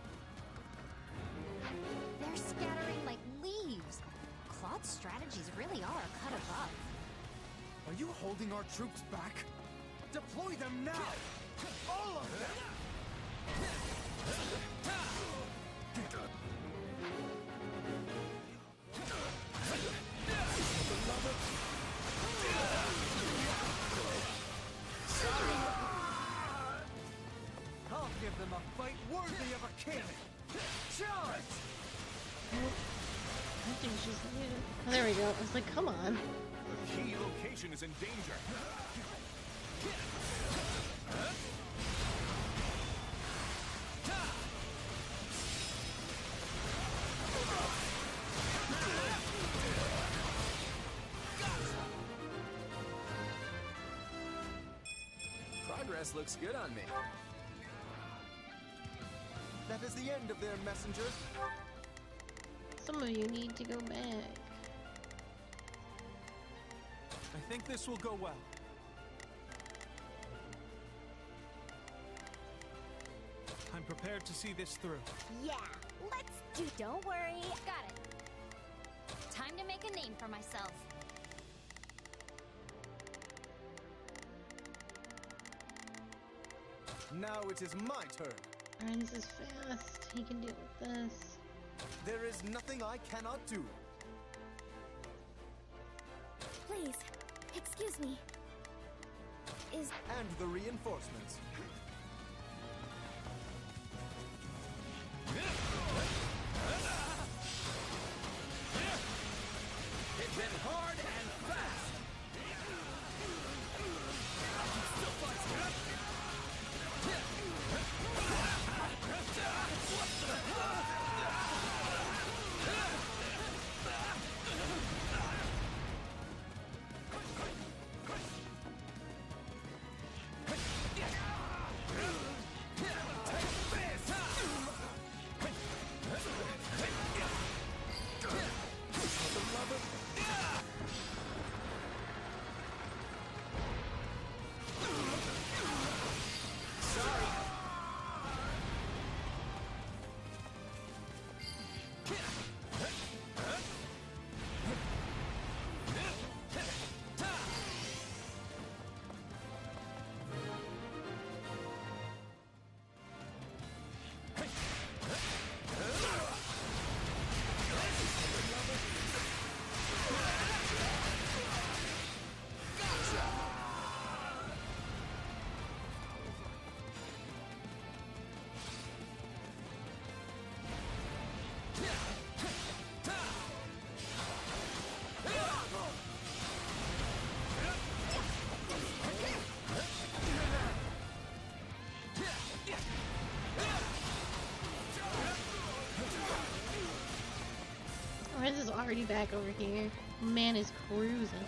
They're scattering like leaves. Claude's strategies really are a cut above. Are you holding our troops back? Deploy them now! All of them! I'll give them a fight worthy of a king! Charge! I think she's oh, there we go. I was like, come on. The key location is in danger. Progress looks good on me. That is the end of their messengers. Some of you need to go back. I think this will go well. I'm prepared to see this through. Yeah, let's do. Don't worry. Got it. Time to make a name for myself. Now it is my turn. Alright, this is fast. He can deal with this. There is nothing I cannot do. Please, excuse me. And the reinforcements. Hit them hard and fast! Still fights. Renz is already back over here. Man is cruising.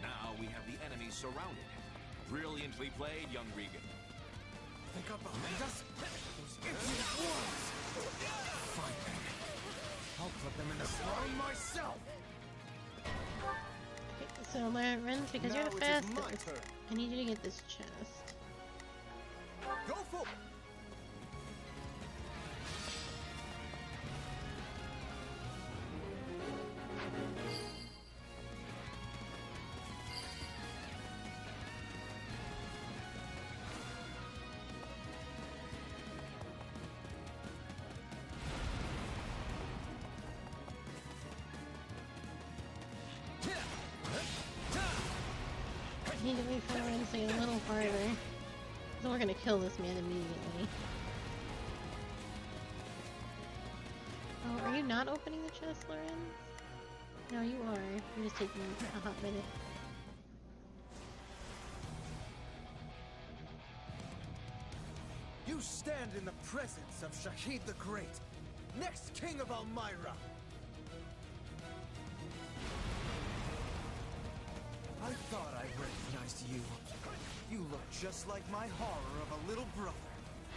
Now we have the enemy surrounded. Brilliantly played, young Regan. Think up behind us? Those impudent wolves! Fine then. I'll put them in the slime myself! Okay, so Renz, because you're the fastest, I need you to get this chest. Go for I need to wait for Renz to get a little farther. So we're gonna kill this man immediately. Oh, are you not opening the chest, Lorenz? No, you are. You're just taking a hot minute. You stand in the presence of Shahid the Great, next king of Almyra. I thought I recognized you. You look just like my horror of a little brother.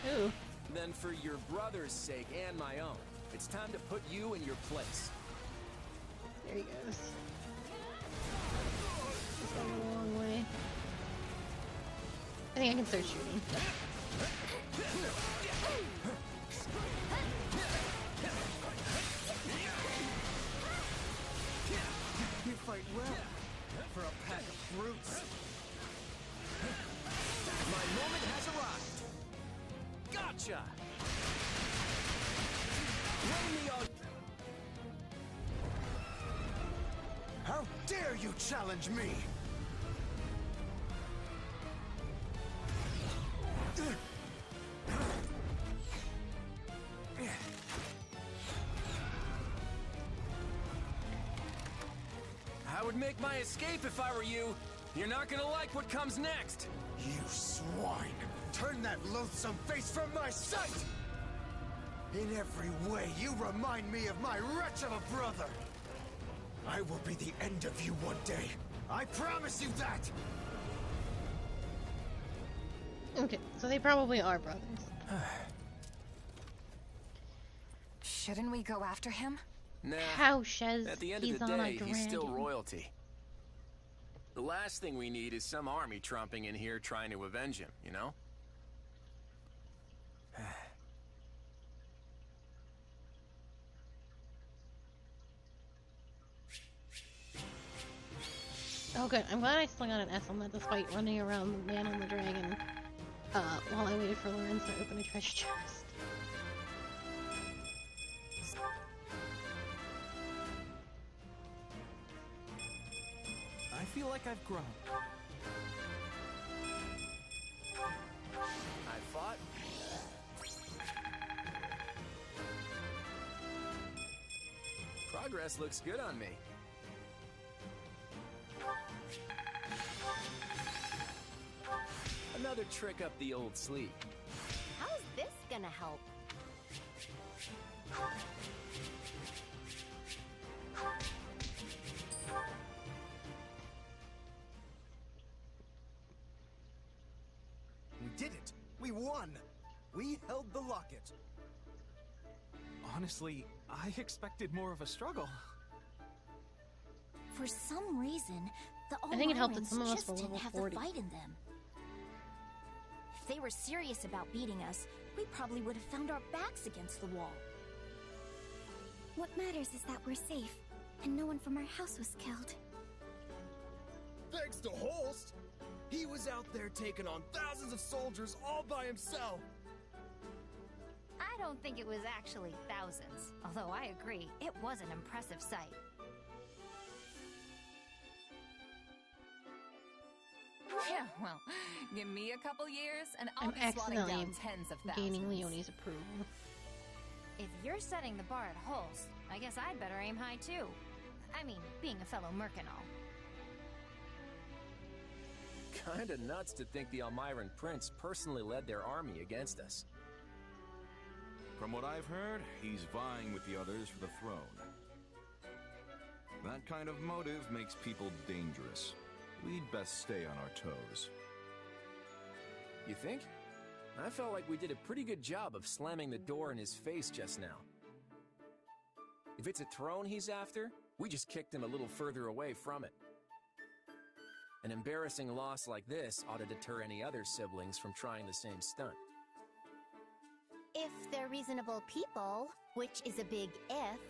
Who? Then for your brother's sake and my own, it's time to put you in your place. There he goes. He's going a long way. I think I can start shooting. You fight well for a pack of brutes. My moment has arrived. Gotcha! Lay me on... How dare you challenge me? I would make my escape if I were you. You're not gonna like what comes next. You swine! Turn that loathsome face from my sight! In every way, you remind me of my wretch of a brother! I will be the end of you one day. I promise you that! Okay, so they probably are brothers. Shouldn't we go after him? Nah. How, Shez? At the end He's of the on a day, he's still dragon. royalty. The last thing we need is some army tromping in here trying to avenge him, you know? Oh good, I'm glad I still got an S on that despite running around the man on the dragon while I waited for Lorenz to open a treasure chest. I feel like I've grown. I fought. Progress looks good on me. Another trick up the old sleeve. How's this gonna help? We did it! We won! We held the locket. Honestly, I expected more of a struggle. For some reason, the I think it helped that Almirans some of us just were didn't level have 40. the fight in them. If they were serious about beating us, we probably would have found our backs against the wall. What matters is that we're safe, and no one from our house was killed. Thanks to Holst! He was out there taking on thousands of soldiers all by himself! I don't think it was actually thousands, although I agree, it was an impressive sight. Yeah, well, give me a couple years and I'll I'm be swatting accidentally down tens of thousands. gaining Leonie's approval. If you're setting the bar at Holst, I guess I'd better aim high too. I mean, being a fellow merc and all. Kinda nuts to think the Almiran Prince personally led their army against us. From what I've heard, he's vying with the others for the throne. That kind of motive makes people dangerous. We'd best stay on our toes. You think? I felt like we did a pretty good job of slamming the door in his face just now. If it's a throne he's after, we just kicked him a little further away from it. An embarrassing loss like this ought to deter any other siblings from trying the same stunt. If they're reasonable people, which is a big if,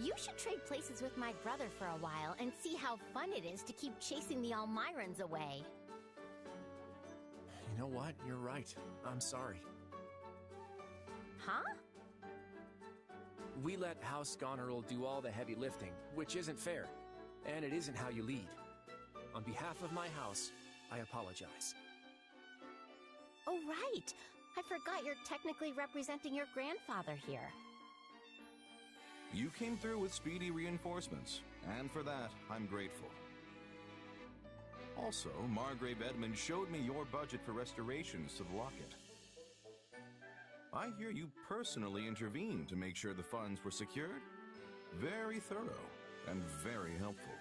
you should trade places with my brother for a while and see how fun it is to keep chasing the Almirans away. You know what? You're right. I'm sorry. Huh? We let House Goneril do all the heavy lifting, which isn't fair. And it isn't how you lead. On behalf of my house, I apologize. Oh, right. I forgot you're technically representing your grandfather here. You came through with speedy reinforcements, and for that, I'm grateful. Also, Margrave Edmund showed me your budget for restorations to the locket. I hear you personally intervened to make sure the funds were secured. Very thorough and very helpful.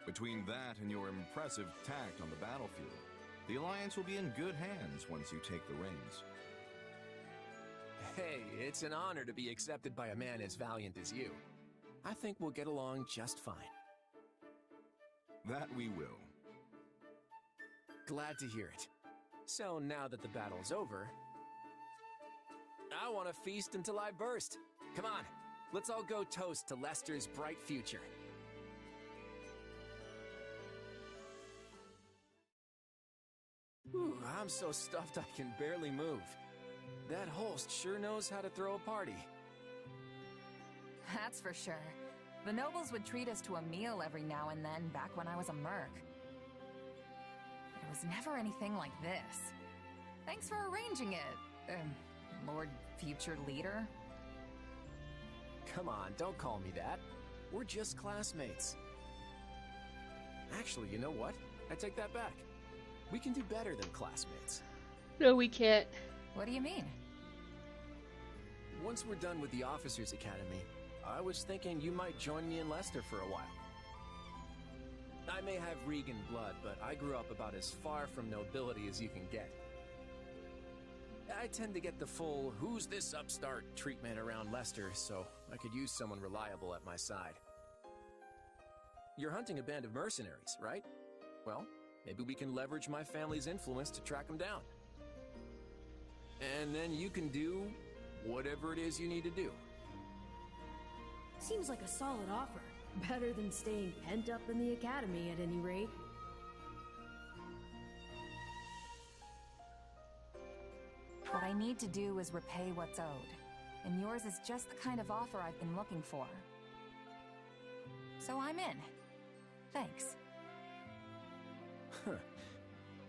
Between that and your impressive tact on the battlefield, the Alliance will be in good hands once you take the reins. Hey, it's an honor to be accepted by a man as valiant as you. I think we'll get along just fine. That we will. Glad to hear it. So now that the battle's over, I want to feast until I burst. Come on, let's all go toast to Lester's bright future. Whew, I'm so stuffed I can barely move. That host sure knows how to throw a party. That's for sure. The nobles would treat us to a meal every now and then back when I was a merc. It was never anything like this. Thanks for arranging it, Lord Future Leader. Come on, don't call me that. We're just classmates. Actually, you know what? I take that back. We can do better than classmates. No, we can't. What do you mean? Once we're done with the Officers Academy, I was thinking you might join me in Lester for a while. I may have Regan blood, but I grew up about as far from nobility as you can get. I tend to get the full, who's this upstart treatment around Lester, so I could use someone reliable at my side. You're hunting a band of mercenaries, right? Well, maybe we can leverage my family's influence to track them down. And then you can do whatever it is you need to do. Seems like a solid offer. Better than staying pent up in the academy, at any rate. What I need to do is repay what's owed, and yours is just the kind of offer I've been looking for. So I'm in. Thanks.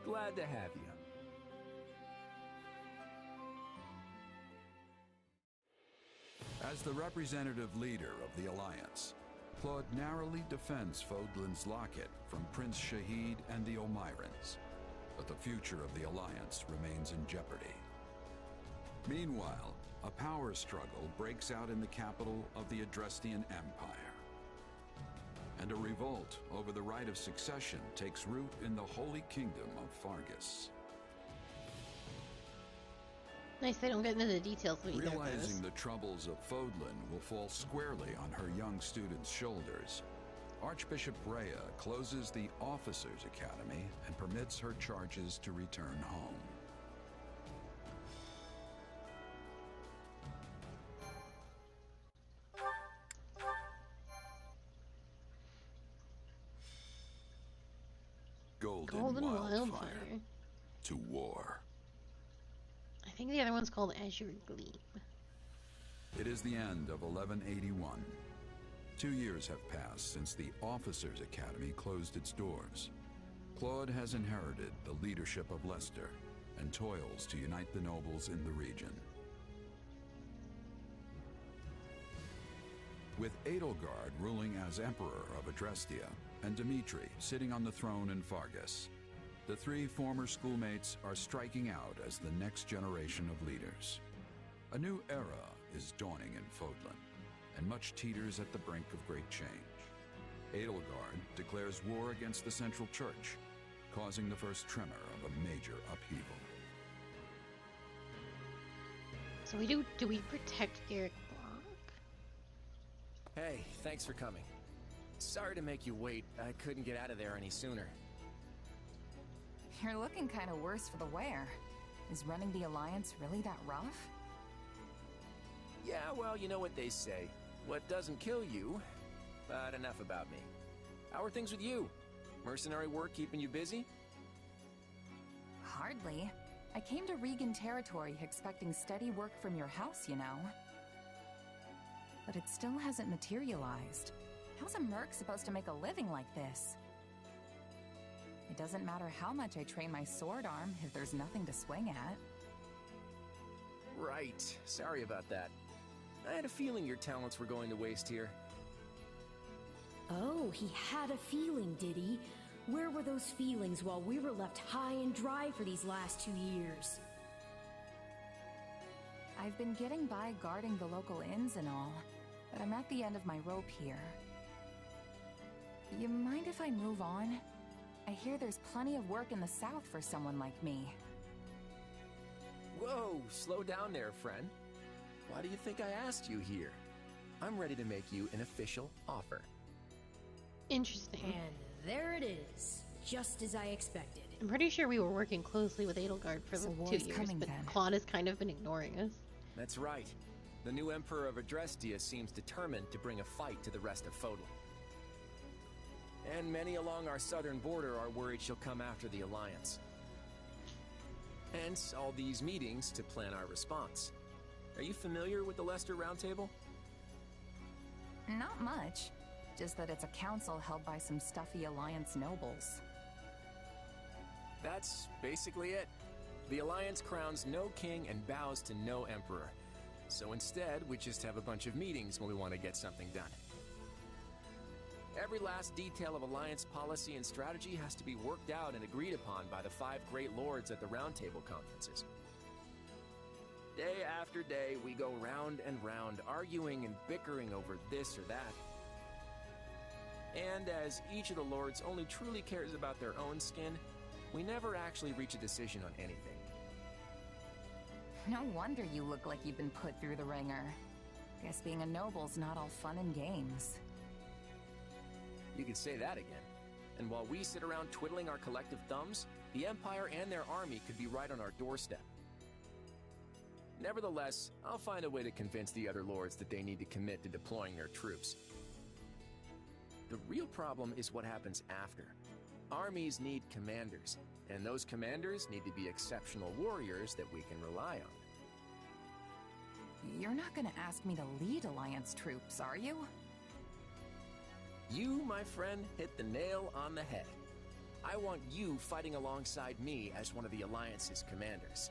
Glad to have you. As the representative leader of the Alliance, Claude narrowly defends Fodlan's locket from Prince Shahid and the Omirans, but the future of the Alliance remains in jeopardy. Meanwhile, a power struggle breaks out in the capital of the Adrestian Empire, and a revolt over the right of succession takes root in the Holy Kingdom of Fargus. Nice, they don't get into the details. Realizing the troubles of Fodlan will fall squarely on her young students' shoulders, Archbishop Rhea closes the Officers' Academy and permits her charges to return home. Golden Wildfire. To war. I think the other one's called Azure Gleam. It is the end of 1181. 2 years have passed since the Officers' Academy closed its doors. Claude has inherited the leadership of Leicester and toils to unite the nobles in the region. With Edelgard ruling as Emperor of Adrestia and Dimitri sitting on the throne in Fargus, the three former schoolmates are striking out as the next generation of leaders. A new era is dawning in Fodlan, and much teeters at the brink of great change. Edelgard declares war against the Central Church, causing the first tremor of a major upheaval. So do we protect Garrick Block? Hey, thanks for coming. Sorry to make you wait. I couldn't get out of there any sooner. You're looking kind of worse for the wear. Is running the Alliance really that rough? Yeah, well, you know what they say. What doesn't kill you, but enough about me. How are things with you? Mercenary work keeping you busy? Hardly. I came to Regan territory expecting steady work from your house, you know. But it still hasn't materialized. How's a merc supposed to make a living like this? It doesn't matter how much I train my sword arm if there's nothing to swing at. Right. Sorry about that. I had a feeling your talents were going to waste here. Oh, he had a feeling, did he? Where were those feelings while we were left high and dry for these last 2 years? I've been getting by guarding the local inns and all, but I'm at the end of my rope here. You mind if I move on? I hear there's plenty of work in the south for someone like me. Whoa, slow down there, friend. Why do you think I asked you here? I'm ready to make you an official offer. Interesting. And there it is, just as I expected. I'm pretty sure we were working closely with Edelgard for So 2 war's years, coming but then. Claude has kind of been ignoring us. That's right. The new Emperor of Adrestia seems determined to bring a fight to the rest of Fodlan. And many along our southern border are worried she'll come after the Alliance. Hence, all these meetings to plan our response. Are you familiar with the Leicester Roundtable? Not much. Just that it's a council held by some stuffy Alliance nobles. That's basically it. The Alliance crowns no king and bows to no emperor. So instead, we just have a bunch of meetings when we want to get something done. Every last detail of Alliance policy and strategy has to be worked out and agreed upon by the 5 great lords at the Roundtable conferences. Day after day, we go round and round, arguing and bickering over this or that. And as each of the lords only truly cares about their own skin, we never actually reach a decision on anything. No wonder you look like you've been put through the ringer. Guess being a noble's not all fun and games. You could say that again. And while we sit around twiddling our collective thumbs, the Empire and their army could be right on our doorstep. Nevertheless, I'll find a way to convince the other lords that they need to commit to deploying their troops. The real problem is what happens after. Armies need commanders, and those commanders need to be exceptional warriors that we can rely on. You're not gonna ask me to lead Alliance troops, are you? You, my friend, hit the nail on the head. I want you fighting alongside me as one of the Alliance's commanders.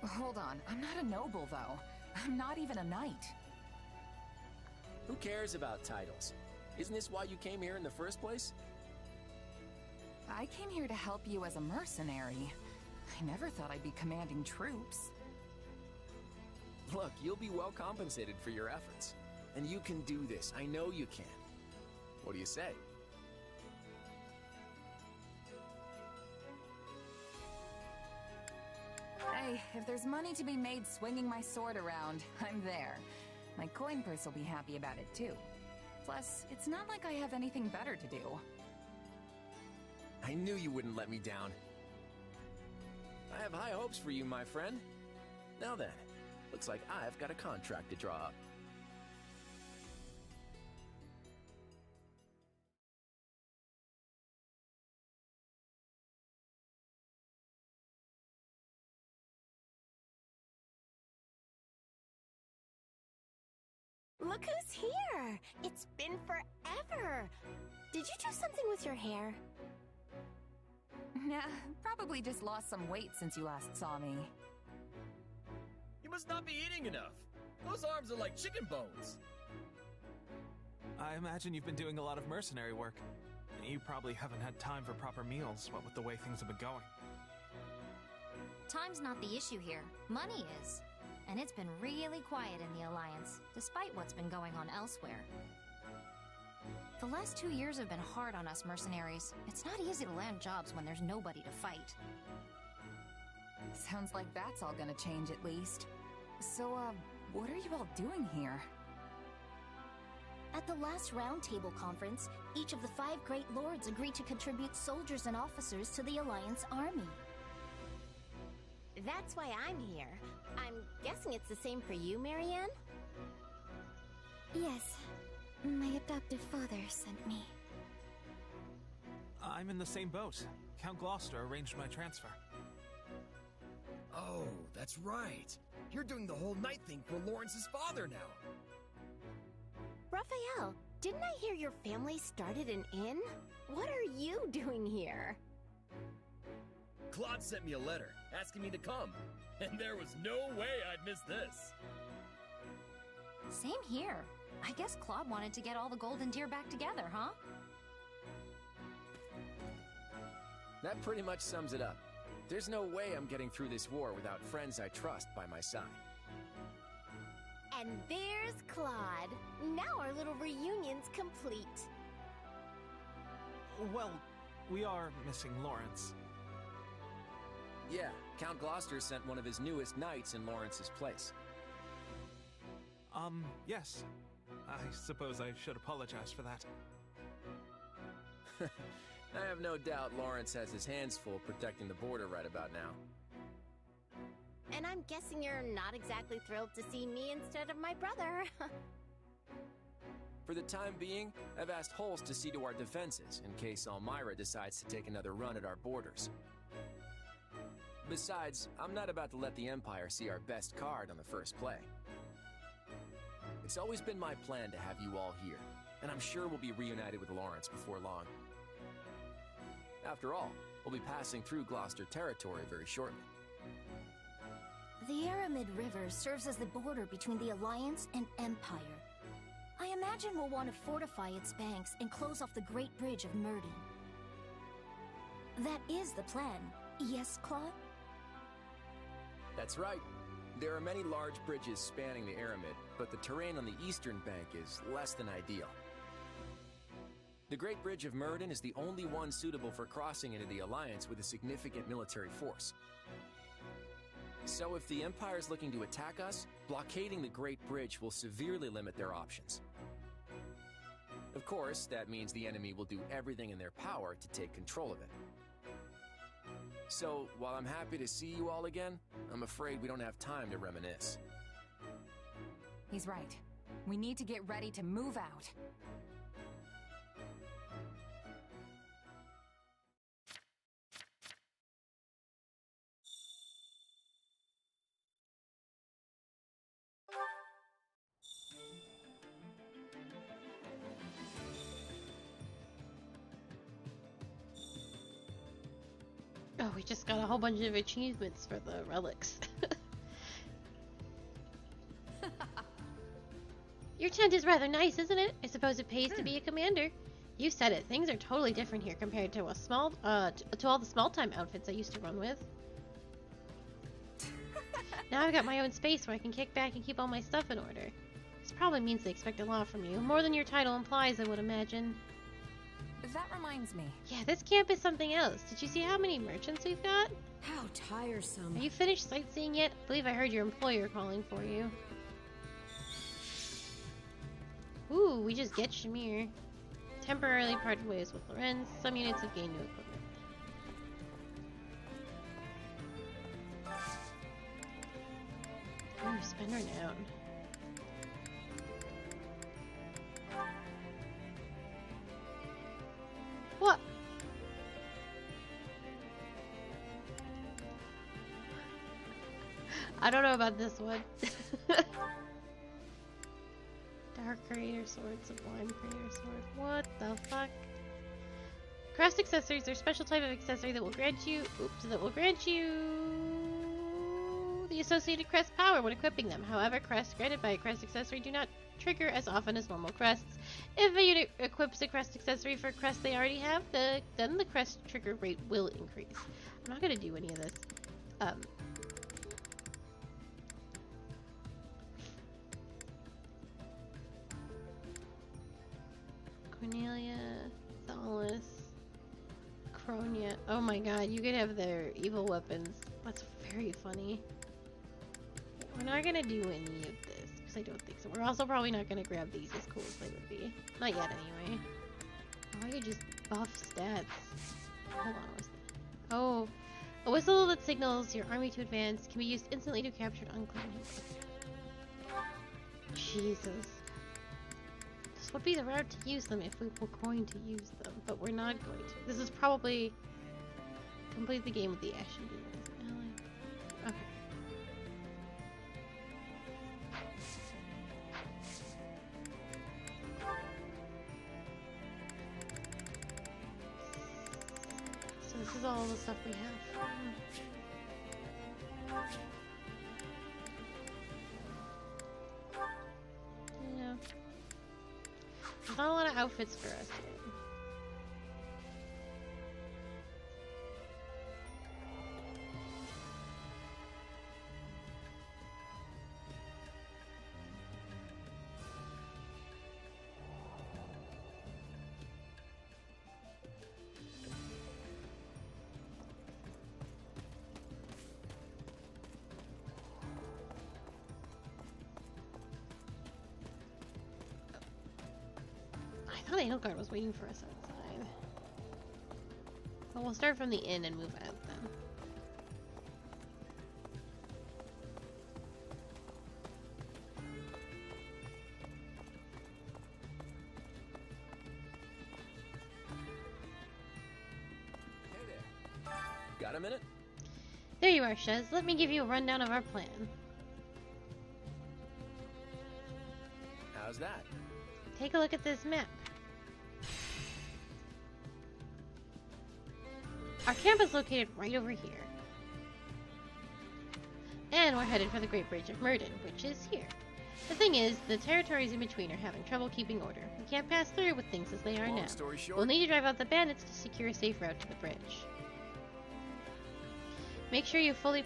Hold on, I'm not a noble, though. I'm not even a knight. Who cares about titles? Isn't this why you came here in the first place? I came here to help you as a mercenary. I never thought I'd be commanding troops. Look, you'll be well compensated for your efforts. And you can do this. I know you can. What do you say? Hey, if there's money to be made swinging my sword around, I'm there. My coin purse will be happy about it too. Plus, it's not like I have anything better to do. I knew you wouldn't let me down. I have high hopes for you, my friend. Now then, looks like I've got a contract to draw up. Look who's here! It's been forever! Did you do something with your hair? Nah, probably just lost some weight since you last saw me. You must not be eating enough. Those arms are like chicken bones. I imagine you've been doing a lot of mercenary work. You probably haven't had time for proper meals, what with the way things have been going. Time's not the issue here. Money is. And it's been really quiet in the Alliance, despite what's been going on elsewhere. The last 2 years have been hard on us mercenaries. It's not easy to land jobs when there's nobody to fight. Sounds like that's all gonna change at least. So, what are you all doing here? At the last Roundtable conference, each of the 5 great lords agreed to contribute soldiers and officers to the Alliance army. That's why I'm here. I'm guessing it's the same for you, Marianne? Yes. My adoptive father sent me. I'm in the same boat. Count Gloucester arranged my transfer. Oh, that's right. You're doing the whole night thing for Lawrence's father now. Raphael, didn't I hear your family started an inn? What are you doing here? Claude sent me a letter asking me to come, and there was no way I'd miss this. Same here. I guess Claude wanted to get all the golden deer back together, huh? That pretty much sums it up. There's no way I'm getting through this war without friends I trust by my side. And there's Claude. Now our little reunion's complete. Well, we are missing Lawrence. Yeah, Count Gloucester sent one of his newest knights in Lawrence's place. Yes. I suppose I should apologize for that. I have no doubt Lawrence has his hands full protecting the border right about now. And I'm guessing you're not exactly thrilled to see me instead of my brother. For the time being, I've asked Holst to see to our defenses in case Elmyra decides to take another run at our borders. Besides, I'm not about to let the Empire see our best card on the first play. It's always been my plan to have you all here, and I'm sure we'll be reunited with Lawrence before long. After all, we'll be passing through Gloucester territory very shortly. The Aramid River serves as the border between the Alliance and Empire. I imagine we'll want to fortify its banks and close off the Great Bridge of Myrden. That is the plan, yes, Claude? That's right. There are many large bridges spanning the Aramid, but the terrain on the eastern bank is less than ideal. The Great Bridge of Myrden is the only one suitable for crossing into the Alliance with a significant military force. So if the Empire's looking to attack us, blockading the Great Bridge will severely limit their options. Of course, that means the enemy will do everything in their power to take control of it. So, while I'm happy to see you all again, I'm afraid we don't have time to reminisce. He's right. We need to get ready to move out. Oh, we just got a whole bunch of achievements for the relics. Your tent is rather nice, isn't it? I suppose it pays to be a commander. You said it. Things are totally different here compared to to all the small-time outfits I used to run with. Now I've got my own space where I can kick back and keep all my stuff in order. This probably means they expect a lot from you, more than your title implies, I would imagine. That reminds me. Yeah, this camp is something else. Did you see how many merchants we've got? How tiresome. Are you finished sightseeing yet? I believe I heard your employer calling for you. Ooh, we just get Shamir. Temporarily parted ways with Lorenz. Some units have gained new equipment. Ooh, spend renown. What? I don't know about this one. Dark Creator Sword, Sublime Creator Sword. What the fuck? Crest accessories are a special type of accessory that will grant you the associated crest power when equipping them. However, crests granted by a crest accessory do not trigger as often as normal crests. If a unit equips a crest accessory for a crest they already have, then the crest trigger rate will increase. I'm not gonna do any of this. Cornelia, Thalis, Cronia. Oh my god, you could have their evil weapons. That's very funny. We're not gonna do any of this, because I don't think so. We're also probably not gonna grab these as cool as they would be. Not yet, anyway. Oh, I could just buff stats. Hold on, what's that? Oh, a whistle that signals your army to advance can be used instantly to capture unclaimed hits. Jesus. This would be the route to use them if we were going to use them, but we're not going to. This is probably complete the game with the Ashen Demons. Okay. So this is all the stuff we have. Yeah. There's not a lot of outfits for us yet. I thought the Guard was waiting for us outside. But we'll start from the inn and move out then. Got a minute? There you are, Shez. Let me give you a rundown of our plan. How's that? Take a look at this map. Our camp is located right over here. And we're headed for the Great Bridge of Myrden, which is here. The thing is, the territories in between are having trouble keeping order. We can't pass through with things as they are now. We'll need to drive out the bandits to secure a safe route to the bridge. Make sure you're fully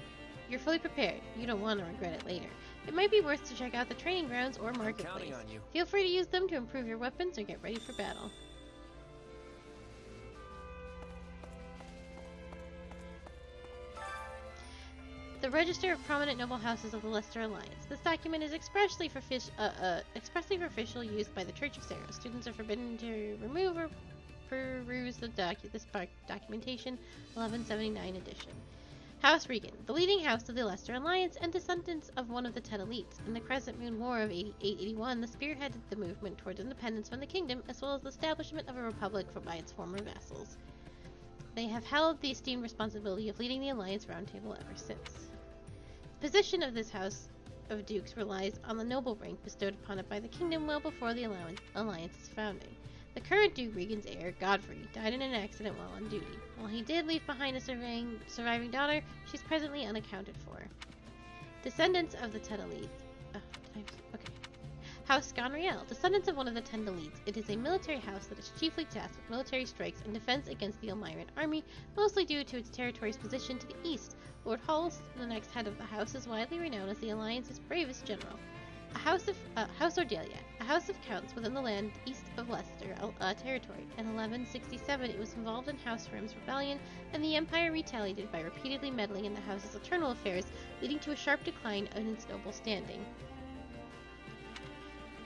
prepared. You don't want to regret it later. It might be worth to check out the training grounds or marketplace. Feel free to use them to improve your weapons or get ready for battle. The Register of Prominent Noble Houses of the Leicester Alliance. This document is expressly for official use by the Church of Saros. Students are forbidden to remove or peruse this documentation, 1179 edition. House Regan, the leading house of the Leicester Alliance and descendants of one of the 10 elites. In the Crescent Moon War of 881, the spearheaded the movement towards independence from the kingdom, as well as the establishment of a republic by its former vassals. They have held the esteemed responsibility of leading the Alliance Roundtable ever since. The position of this House of Dukes relies on the noble rank bestowed upon it by the kingdom well before the Alliance's founding. The current Duke Regan's heir, Godfrey, died in an accident while on duty. While he did leave behind a surviving daughter, she's presently unaccounted for. Descendants of the 10 elites. House Sconriel, descendants of one of the 10 elites. It is a military house that is chiefly tasked with military strikes and defense against the Elmyran army, mostly due to its territory's position to the east. Lord Holst, the next head of the house, is widely renowned as the Alliance's bravest general. House Ordelia, a house of counts within the land east of Leicester territory. In 1167, it was involved in House Rim's rebellion, and the Empire retaliated by repeatedly meddling in the house's internal affairs, leading to a sharp decline in its noble standing.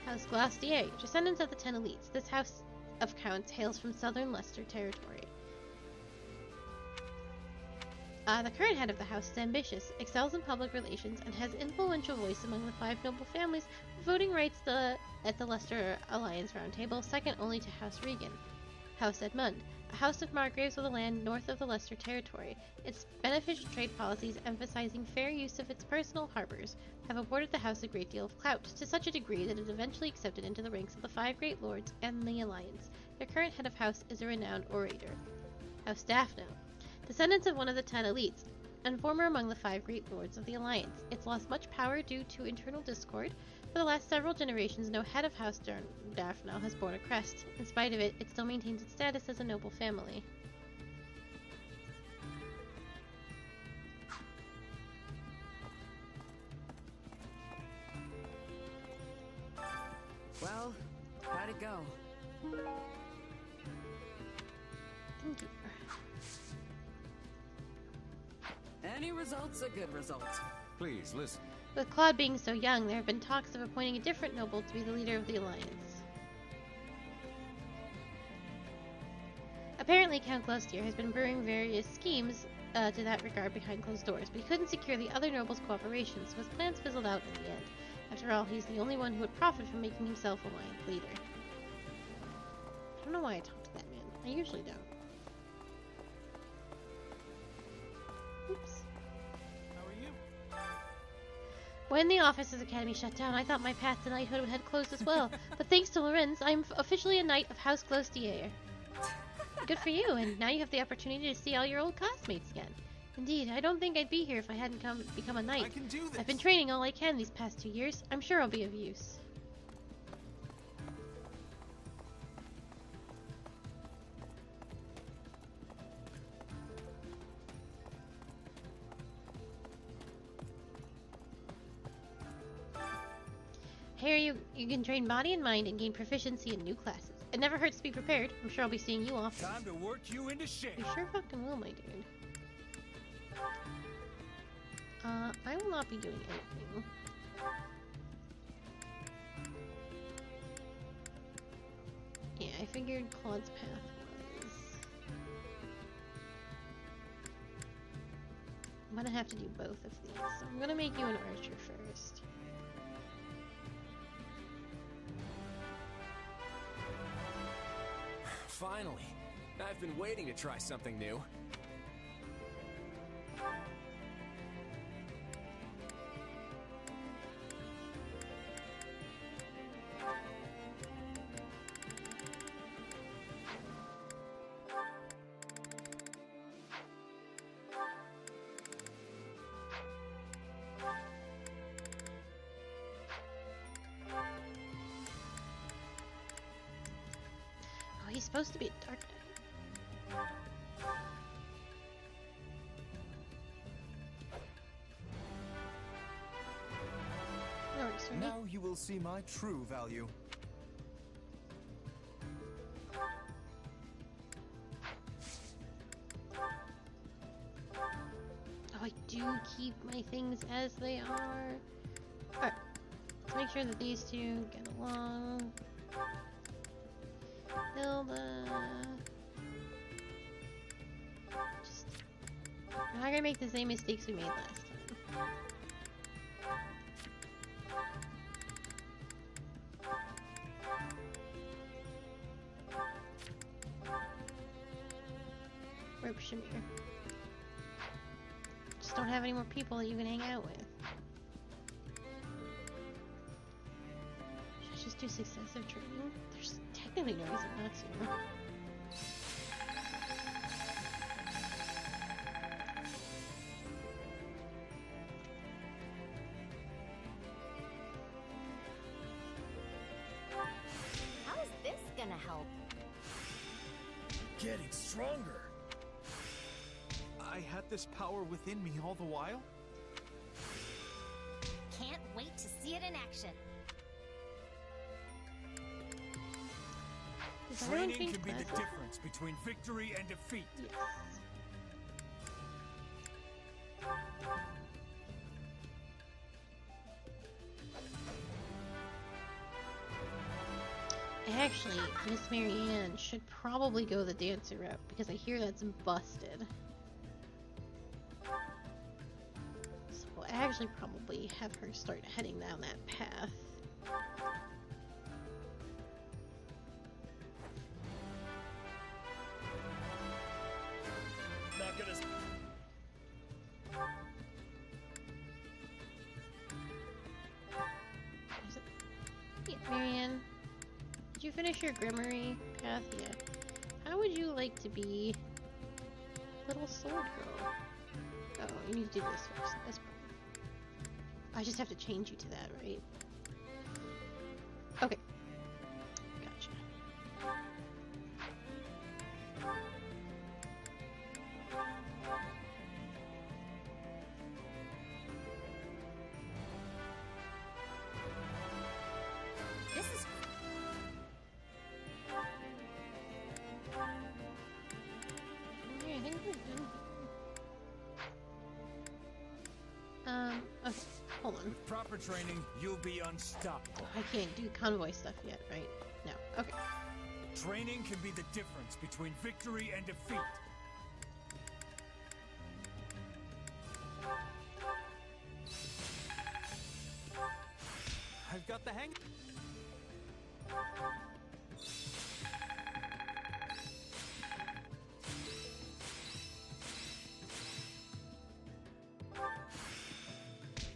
House Glastier, descendants of the 10 elites. This house of counts hails from southern Leicester territory. The current head of the house is ambitious, excels in public relations, and has influential voice among the 5 noble families with voting rights at the Leicester Alliance Roundtable, second only to House Regan. House Edmund, a house of margraves of the land north of the Leicester territory. Its beneficial trade policies, emphasizing fair use of its personal harbors, have afforded the house a great deal of clout, to such a degree that it eventually accepted into the ranks of the 5 great lords and the Alliance. Their current head of house is a renowned orator. House Daphne, descendants of one of the 10 elites, and former among the 5 great lords of the Alliance. It's lost much power due to internal discord. For the last several generations, no head of House Daphne has borne a crest. In spite of it, it still maintains its status as a noble family. Well, how'd it go? Thank you. Any result's a good result. Please, listen. With Claude being so young, there have been talks of appointing a different noble to be the leader of the Alliance. Apparently, Count Glostier has been brewing various schemes to that regard behind closed doors, but he couldn't secure the other nobles' cooperation, so his plans fizzled out in the end. After all, he's the only one who would profit from making himself Alliance leader. I don't know why I talk to that man. I usually don't. Oops. When the Officers Academy shut down, I thought my path to knighthood had closed as well. But thanks to Lorenz, I'm officially a knight of House Glostier. Good for you, and now you have the opportunity to see all your old classmates again. Indeed, I don't think I'd be here if I hadn't become a knight. I can do this. I've been training all I can these past 2 years. I'm sure I'll be of use. Here you can train body and mind and gain proficiency in new classes. It never hurts to be prepared. I'm sure I'll be seeing you often. Time to work you into shape. You sure fucking will, my dude. I will not be doing anything. Yeah, I figured Claude's path was... I'm gonna have to do both of these. So I'm gonna make you an archer first. Finally! I've been waiting to try something new. Oh, he's supposed to be a dark knight. Now you will see my true value. Oh, I do keep my things as they are. Alright, let's make sure that these two get along. Hilda. Just, I'm not gonna make the same mistakes we made last time. Rope Shamir. Just don't have any more people that you can hang out with. Should I just do successive training? There's technically no reason not to. How is this gonna help? Getting stronger. I had this power within me all the while? Can't wait to see it in action. Training can be the difference between victory and defeat. Yes. Actually, Miss Marianne should probably go the dancer route because I hear that's busted. So we'll actually probably have her start heading down that path. Not gonna. Yeah, Marianne, did you finish your Grimory path? Yeah. How would you like to be little sword girl? Oh, you need to do this first. That's problem. I just have to change you to that, right? Okay. Gotcha. This is Okay, I think we're done. Okay, hold on. With proper training, you'll be unstoppable. I can't do convoy stuff yet, right? No. Okay. Training can be the difference between victory and defeat. I've got the hang.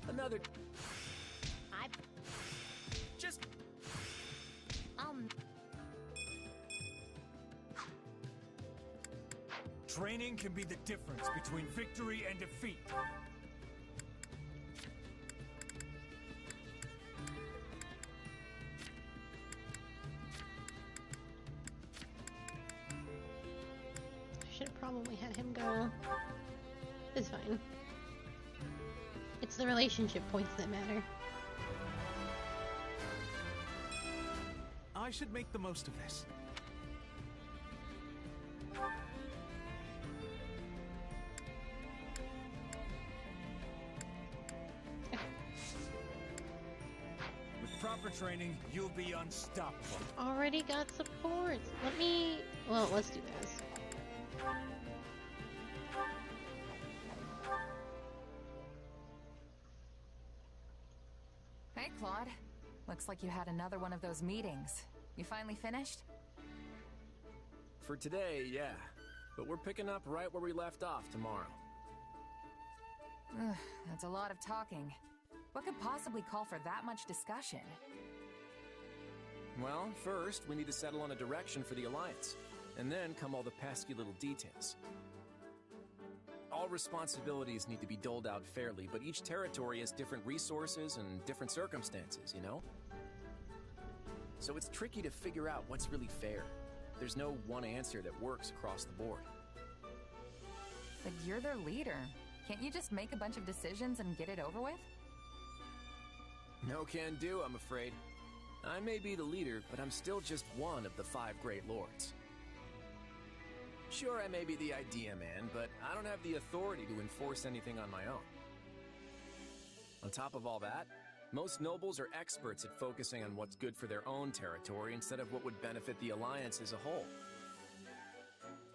Another. I Just. Training can be the difference between victory and defeat. I should have probably had him go. It's fine. It's the relationship points that matter. I should make the most of this. With proper training, you'll be unstoppable. Already got supports. Let me. Well, let's do this. Hey, Claude. Looks like you had another one of those meetings. You finally finished? For today, yeah. But we're picking up right where we left off tomorrow. Ugh, that's a lot of talking. What could possibly call for that much discussion? Well, first, we need to settle on a direction for the Alliance. And then come all the pesky little details. All responsibilities need to be doled out fairly, but each territory has different resources and different circumstances, you know? So it's tricky to figure out what's really fair. There's no one answer that works across the board. But you're their leader. Can't you just make a bunch of decisions and get it over with? No can do, I'm afraid. I may be the leader, but I'm still just one of the 5 Great Lords. Sure, I may be the idea man, but I don't have the authority to enforce anything on my own. On top of all that, most nobles are experts at focusing on what's good for their own territory instead of what would benefit the Alliance as a whole.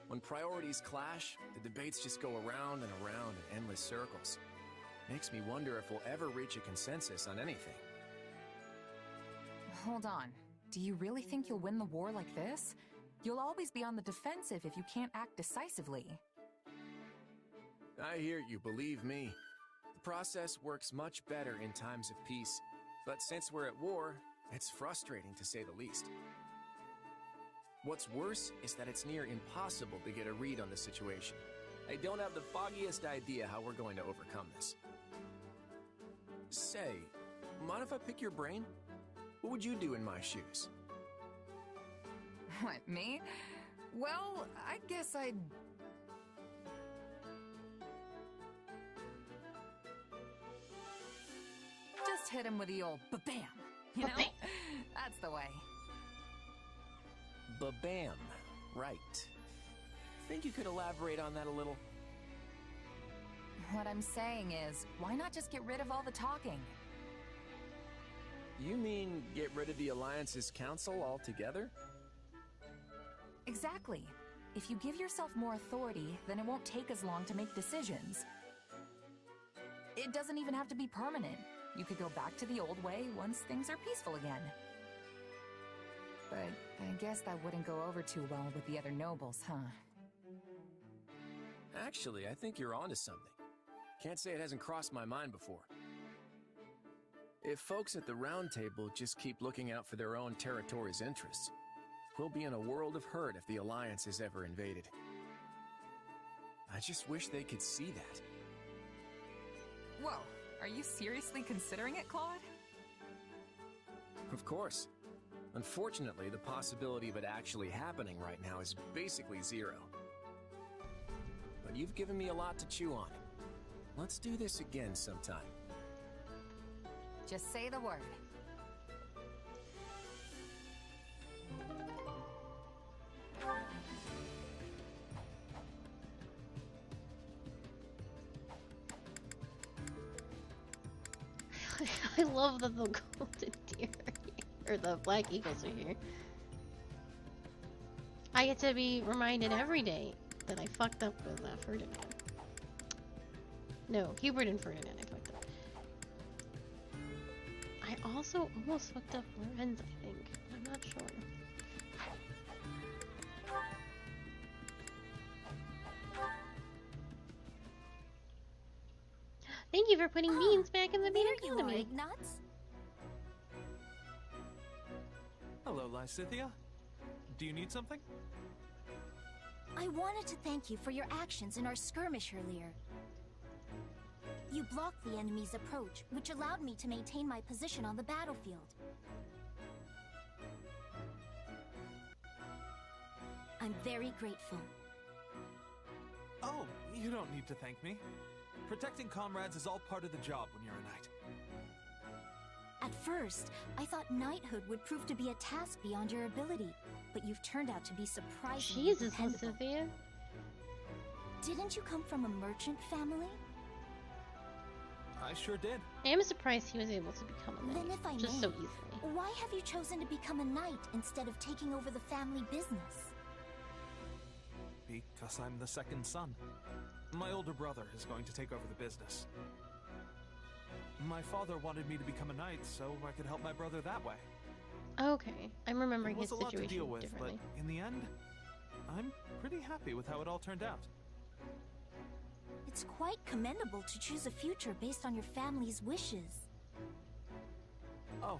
When priorities clash, the debates just go around and around in endless circles. Makes me wonder if we'll ever reach a consensus on anything. Hold on. Do you really think you'll win the war like this? You'll always be on the defensive if you can't act decisively. I hear you, believe me. The process works much better in times of peace, but since we're at war, it's frustrating to say the least. What's worse is that it's near impossible to get a read on the situation. I don't have the foggiest idea how we're going to overcome this. Say, mind if I pick your brain? What would you do in my shoes? What, me? Well, I guess I'd... just hit him with the old ba-bam, you know? That's the way. Ba-bam, right. Think you could elaborate on that a little? What I'm saying is, why not just get rid of all the talking? You mean get rid of the Alliance's council altogether? Exactly. If you give yourself more authority, then it won't take as long to make decisions. It doesn't even have to be permanent. You could go back to the old way once things are peaceful again. But I guess that wouldn't go over too well with the other nobles, huh? Actually, I think you're onto something. Can't say it hasn't crossed my mind before. If folks at the Round Table just keep looking out for their own territory's interests, we'll be in a world of hurt if the Alliance is ever invaded. I just wish they could see that. Whoa, are you seriously considering it, Claude? Of course. Unfortunately, the possibility of it actually happening right now is basically zero. But you've given me a lot to chew on. Let's do this again sometime. Just say the word. I love that the golden deer or the black eagles are here. I get to be reminded every day that I fucked up with Ferdinand. No, Hubert and Ferdinand I fucked up. I also almost fucked up Lorenz, I think. I'm not sure. Thank you for putting beans back in the bean economy. Nuts? Hello, Lysithia. Do you need something? I wanted to thank you for your actions in our skirmish earlier. You blocked the enemy's approach, which allowed me to maintain my position on the battlefield. I'm very grateful. Oh, you don't need to thank me. Protecting comrades is all part of the job when you're a knight. At first, I thought knighthood would prove to be a task beyond your ability, but you've turned out to be surprisingly dependable. Sophia. Didn't you come from a merchant family? I sure did. I am surprised he was able to become a knight Then if I just may, so easily. Why have you chosen to become a knight instead of taking over the family business? Because I'm the second son. My older brother is going to take over the business. My father wanted me to become a knight so I could help my brother that way. Okay, I'm remembering his It was a lot to situation deal with, differently. but in the end, I'm pretty happy with how it all turned out. It's quite commendable to choose a future based on your family's wishes. Oh,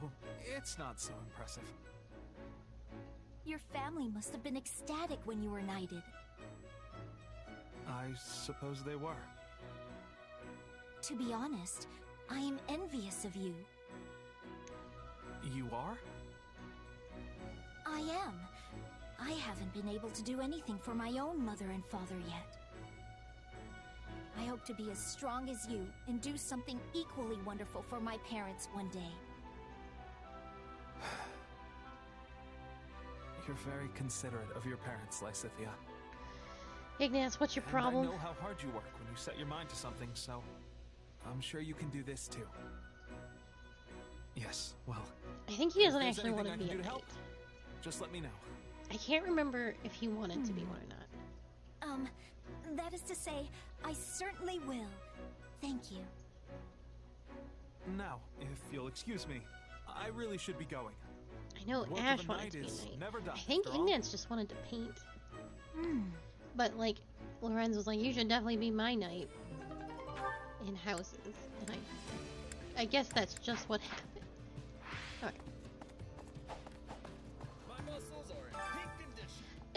it's not so impressive. Your family must have been ecstatic when you were knighted. I suppose they were. To be honest, I am envious of you. You are? I am. I haven't been able to do anything for my own mother and father yet. I hope to be as strong as you and do something equally wonderful for my parents one day. You're very considerate of your parents, Lysithia. Ignace, what's your problem? I know how hard you work when you set your mind to something, so I'm sure you can do this too. Yes, well, I think he doesn't actually want to be a knight. Just let me know. I can't remember if he wanted to be one or not. That is to say, I certainly will. Thank you. Now, if you'll excuse me, I really should be going. I know Ash wanted to be a knight. I think Ignace just wanted to paint. But, like, Lorenz was like, you should definitely be my knight in houses. And I guess that's just what happened. Alright.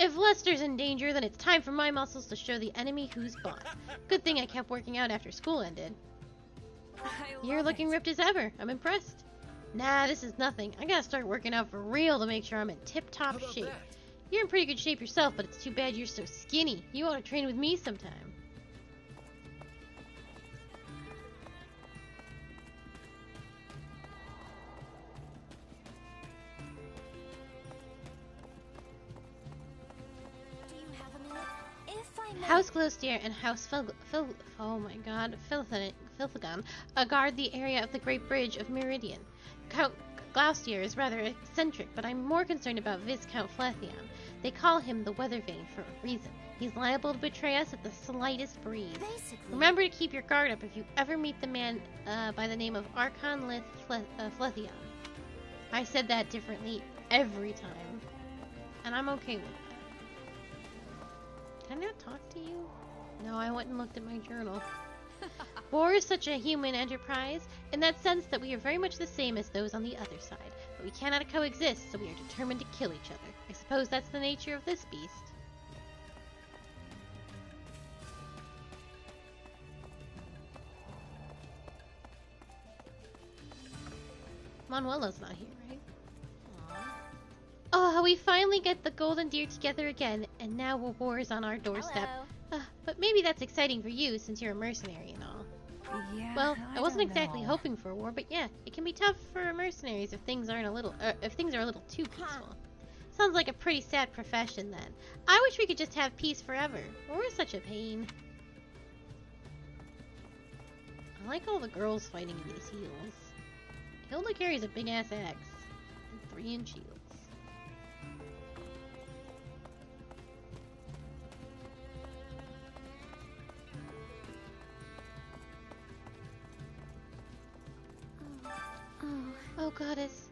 If Lester's in danger, then it's time for my muscles to show the enemy who's boss. Good thing I kept working out after school ended. You're looking ripped as ever. I'm impressed. Nah, this is nothing. I gotta start working out for real to make sure I'm in tip-top shape. You're in pretty good shape yourself, but it's too bad you're so skinny. You ought to train with me sometime. House Glowsteer and House Filthagon guard the area of the Great Bridge of Meridian. Count Gloucester is rather eccentric, but I'm more concerned about Viscount Flethion. They call him the Weather Vane for a reason. He's liable to betray us at the slightest breeze. Remember to keep your guard up if you ever meet the man by the name of Archon Flethion. I said that differently every time, and I'm okay with that. Can I not talk to you? No, I went and looked at my journal. War is such a human enterprise, in that sense that we are very much the same as those on the other side, but we cannot coexist, so we are determined to kill each other. I suppose that's the nature of this beast. Manuela's not here, right? Oh, we finally get the Golden Deer together again, and now war is on our doorstep. But maybe that's exciting for you, since you're a mercenary and all. Yeah, well, I wasn't exactly hoping for a war, but yeah, it can be tough for mercenaries if things are a little too peaceful. Sounds like a pretty sad profession then. I wish we could just have peace forever. War is such a pain. I like all the girls fighting in these heels. Hilda carries a big ass axe and 3-inch shields. Oh, goddess.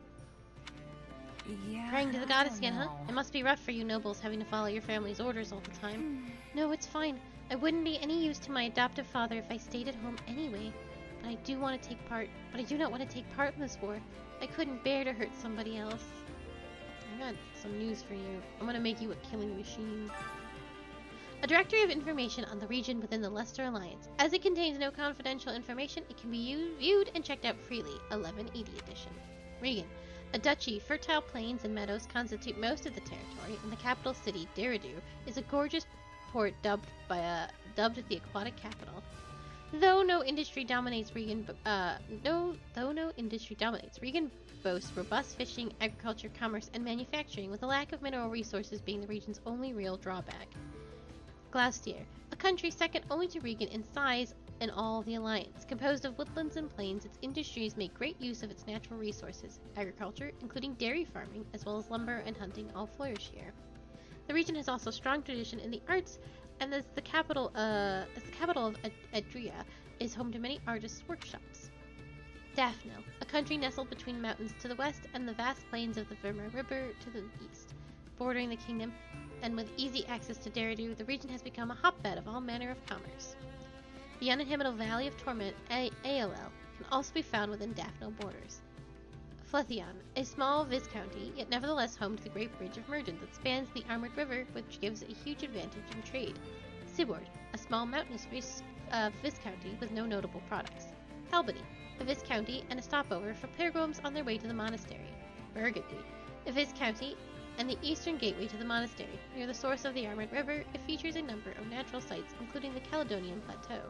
Yeah. Praying to the goddess again, huh? It must be rough for you nobles having to follow your family's orders all the time. No, it's fine. I wouldn't be any use to my adoptive father if I stayed at home anyway. But I do want to take part. But I do not want to take part in this war. I couldn't bear to hurt somebody else. I got some news for you. I'm gonna make you a killing machine. A directory of information on the region within the Leicester Alliance. As it contains no confidential information, it can be viewed and checked out freely. 1180 edition. Regan. A duchy, fertile plains and meadows constitute most of the territory, and the capital city, Deridu, is a gorgeous port dubbed the aquatic capital. Though no industry dominates, Regan boasts robust fishing, agriculture, commerce, and manufacturing, with a lack of mineral resources being the region's only real drawback. Gloucester, a country second only to Regan in size in all the Alliance. Composed of woodlands and plains, its industries make great use of its natural resources. Agriculture, including dairy farming, as well as lumber and hunting, all flourish here. The region has also strong tradition in the arts, and as the capital of Adria, is home to many artists' workshops. Daphne, a country nestled between mountains to the west and the vast plains of the Verma River to the east. Bordering the kingdom, and with easy access to Deridu, the region has become a hotbed of all manner of commerce. The uninhabitable Valley of Torment, AOL, can also be found within Daphne borders. Flethion, a small viscounty, yet nevertheless home to the Great Bridge of Mergent that spans the Armored River, which gives a huge advantage in trade. Sibord, a small mountainous viscounty with no notable products. Albany, a viscounty and a stopover for pilgrims on their way to the monastery. Burgundy, a viscounty and the eastern gateway to the monastery. Near the source of the Armored River, it features a number of natural sites, including the Caledonian Plateau.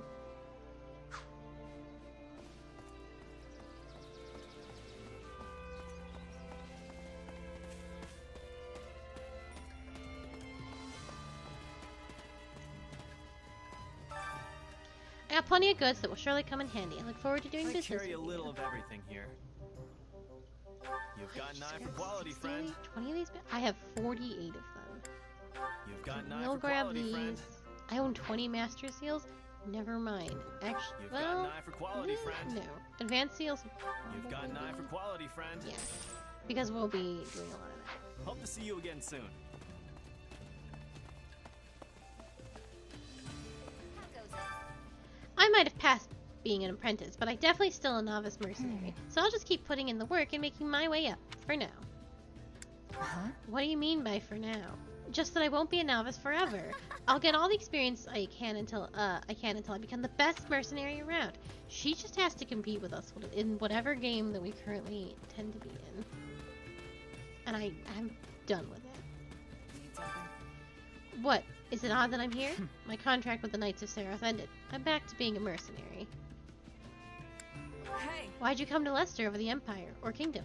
I got plenty of goods that will surely come in handy. I look forward to doing business with you. I carry a little of everything here. You've got an eye for quality, friend. 20 of these? I have 48 of them. You've got an eye We'll for grab quality, these. friend. I own 20 master seals. Never mind. Actually, You've well, got an eye for quality, friend. no. Advanced seals. You've got an eye for quality, friend. Yeah, because we'll be doing a lot of that. Hope to see you again soon. I might have passed being an apprentice, but I definitely still a novice mercenary. So I'll just keep putting in the work and making my way up, for now. Huh? What do you mean by for now? Just that I won't be a novice forever. I'll get all the experience I can until I become the best mercenary around. She just has to compete with us in whatever game that we currently tend to be in. And I'm done with it. What? Is it odd that I'm here? My contract with the Knights of Seros ended. I'm back to being a mercenary. Hey! Why'd you come to Leicester over the Empire, or Kingdom?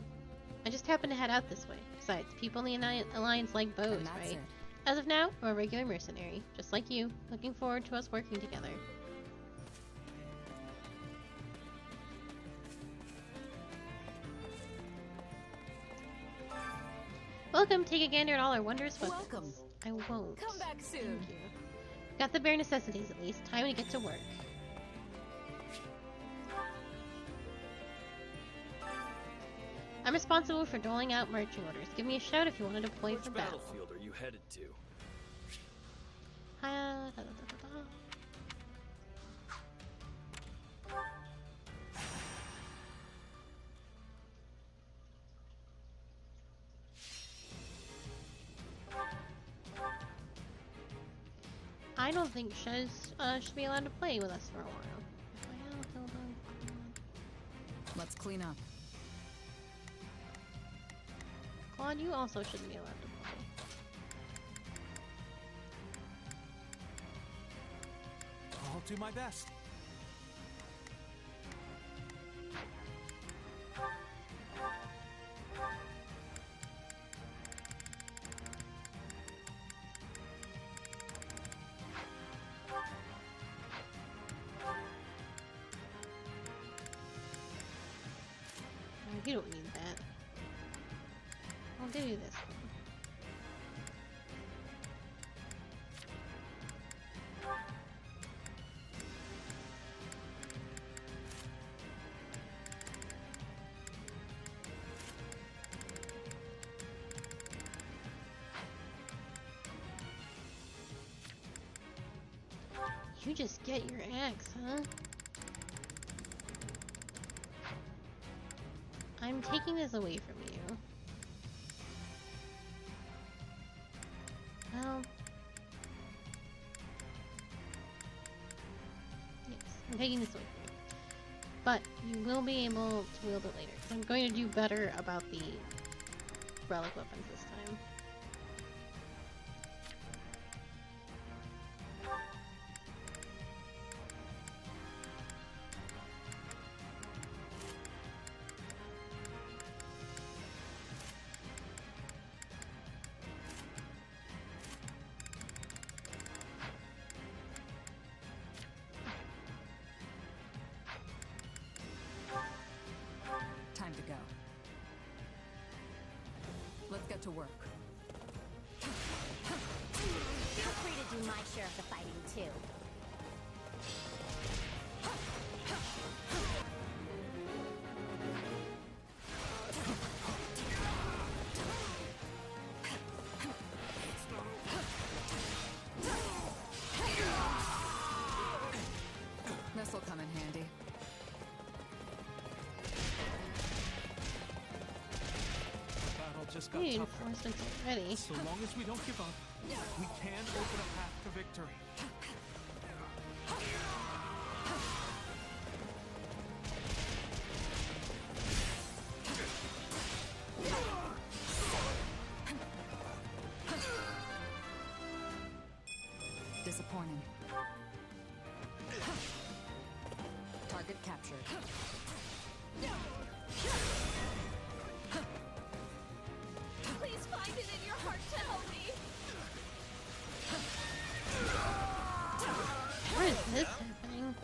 I just happened to head out this way. Besides, people in the Alliance like bows, right? As of now, I'm a regular mercenary, just like you. Looking forward to us working together. Welcome, take a gander at all our wondrous weapons. Welcome. I won't. Come back soon. Thank you. Got the bare necessities at least. Time to get to work. I'm responsible for doling out marching orders. Give me a shout if you want to deploy for battle. Which battlefield are you headed to? I don't think Shez should be allowed to play with us for a while. Let's clean up. Claude, you also shouldn't be allowed to play. I'll do my best. You don't need that. I'll give you this one. You just get your axe, huh? I'm taking this away from you. Well... yes, I'm taking this away from you. But you will be able to wield it later. I'm going to do better about the relic weapons this time. Time to go. Let's get to work. Feel free to do my share of the fighting, too. handy. Battle just got tougher. Reinforcements already. So long as we don't give up, we can open a path to victory. Disappointing. Target captured. Please find it in your heart to help me. Where is this happening?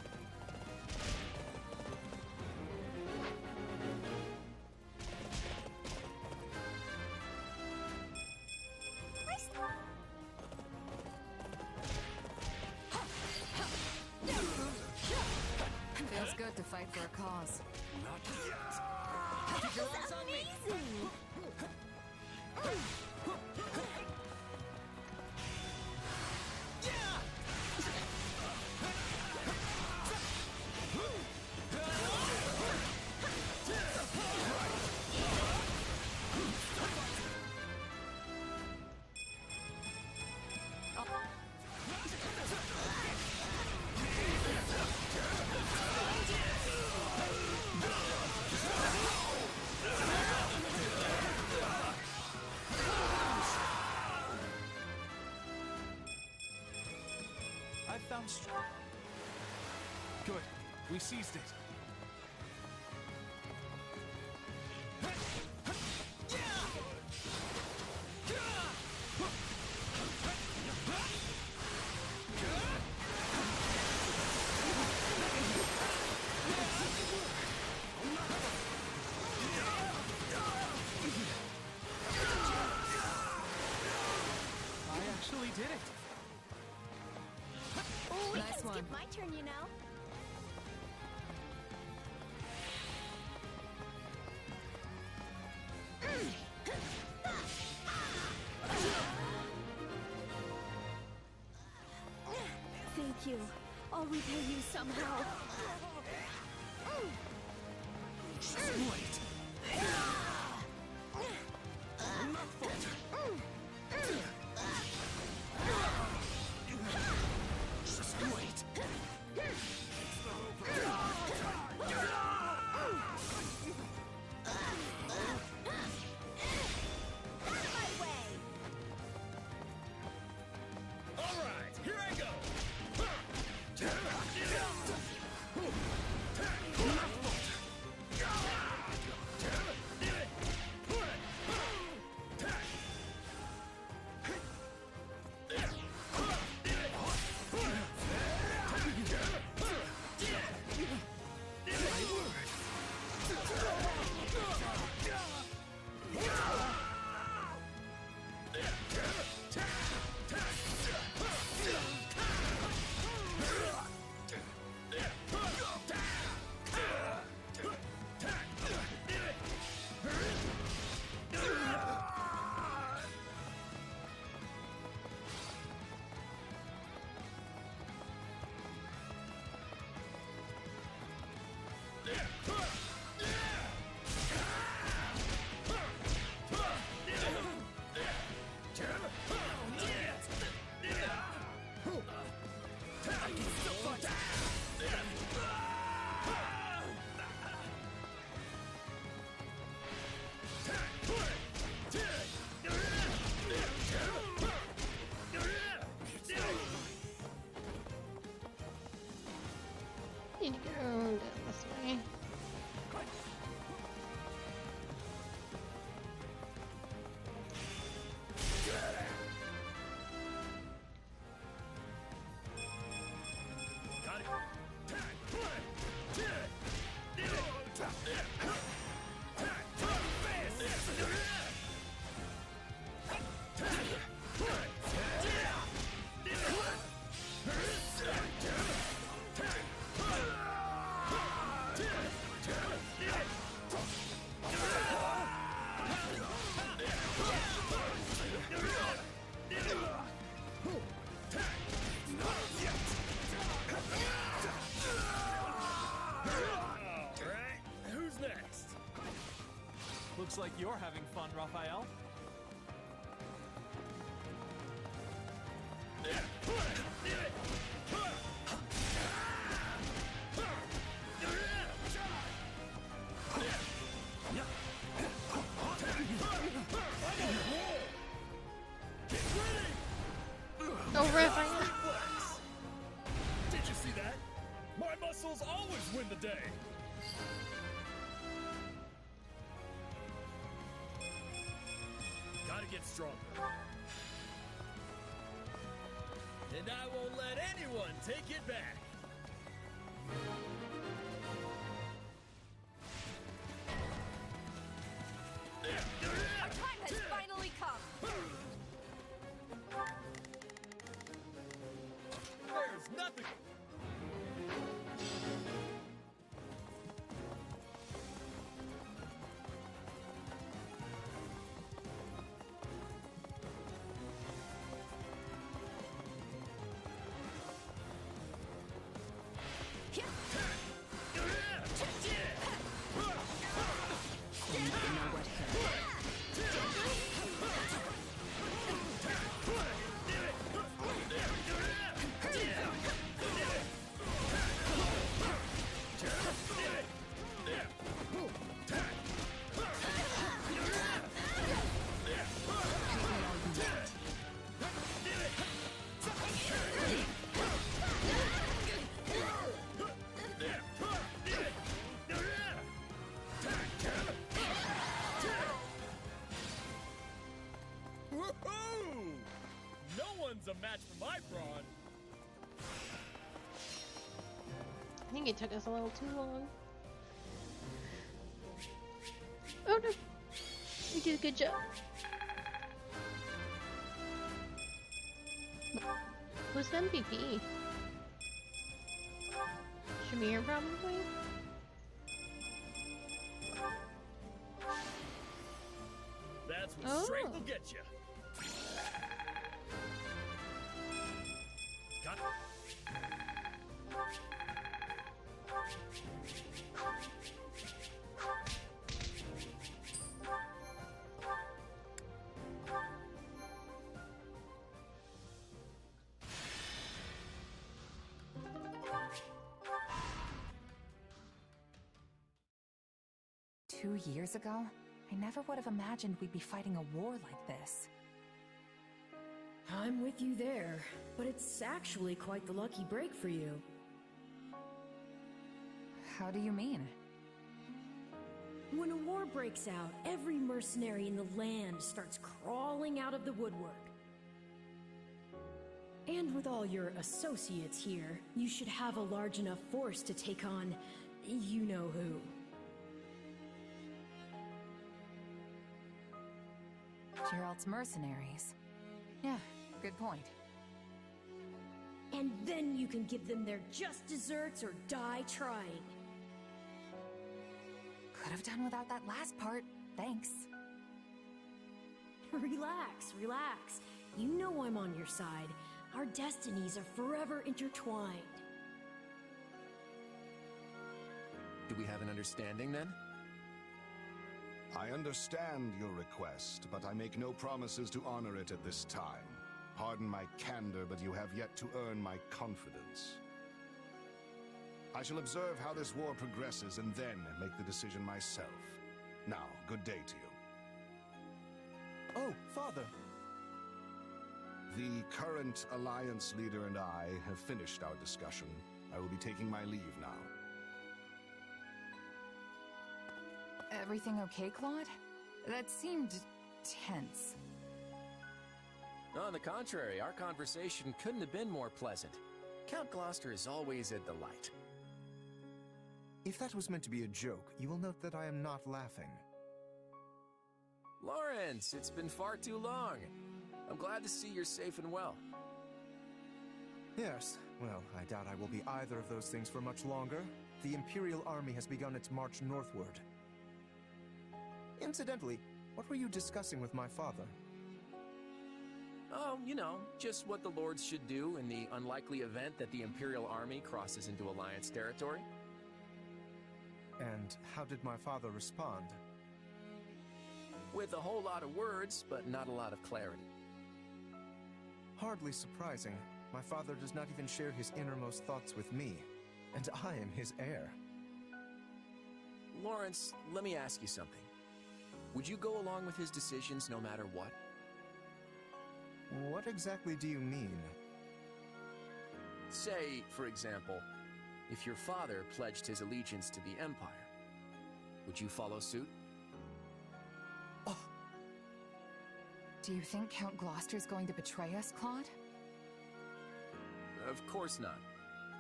Feels good to fight for a cause. Not yet. That's amazing. I found Good. We seized it. I actually did it. Oh, we Nice can one. skip my turn, you know. Thank you. I'll repay you somehow. Just wait. Just wait. All right, here I go. Need to go down this way. Looks like you're having fun, Raphael. Oh, Raphael. Did you see that? My muscles always win the day. Gotta get stronger. And I won't let anyone take it back. Our time has finally come. There's nothing. A match for my brawn. I think it took us a little too long. Oh no! We did a good job. Who's the MVP? Shamir, probably? That's what strength will get you. Got it. 2 years ago, I never would have imagined we'd be fighting a war like this. I'm with you there, but it's actually quite the lucky break for you. How do you mean? When a war breaks out, every mercenary in the land starts crawling out of the woodwork. And with all your associates here, you should have a large enough force to take on you-know-who. Gerald's mercenaries. Yeah, good point. And then you can give them their just desserts or die trying. Could have done without that last part. Thanks. Relax, relax. You know I'm on your side. Our destinies are forever intertwined. Do we have an understanding then? I understand your request, but I make no promises to honor it at this time. Pardon my candor, but you have yet to earn my confidence. I shall observe how this war progresses and then make the decision myself. Now, good day to you. Oh, Father! The current Alliance leader and I have finished our discussion. I will be taking my leave now. Everything okay, Claude? That seemed tense. On the contrary, our conversation couldn't have been more pleasant. Count Gloucester is always a delight. If that was meant to be a joke, you will note that I am not laughing. Lawrence, it's been far too long. I'm glad to see you're safe and well. Yes, well, I doubt I will be either of those things for much longer. The Imperial Army has begun its march northward. Incidentally, what were you discussing with my father? Oh, you know, just what the Lords should do in the unlikely event that the Imperial Army crosses into Alliance territory. And how did my father respond? With a whole lot of words, but not a lot of clarity. Hardly surprising. My father does not even share his innermost thoughts with me, and I am his heir. Lawrence, let me ask you something. Would you go along with his decisions no matter what? What exactly do you mean? Say, for example, if your father pledged his allegiance to the Empire, would you follow suit? Do you think Count Gloucester's going to betray us, Claude? Of course not.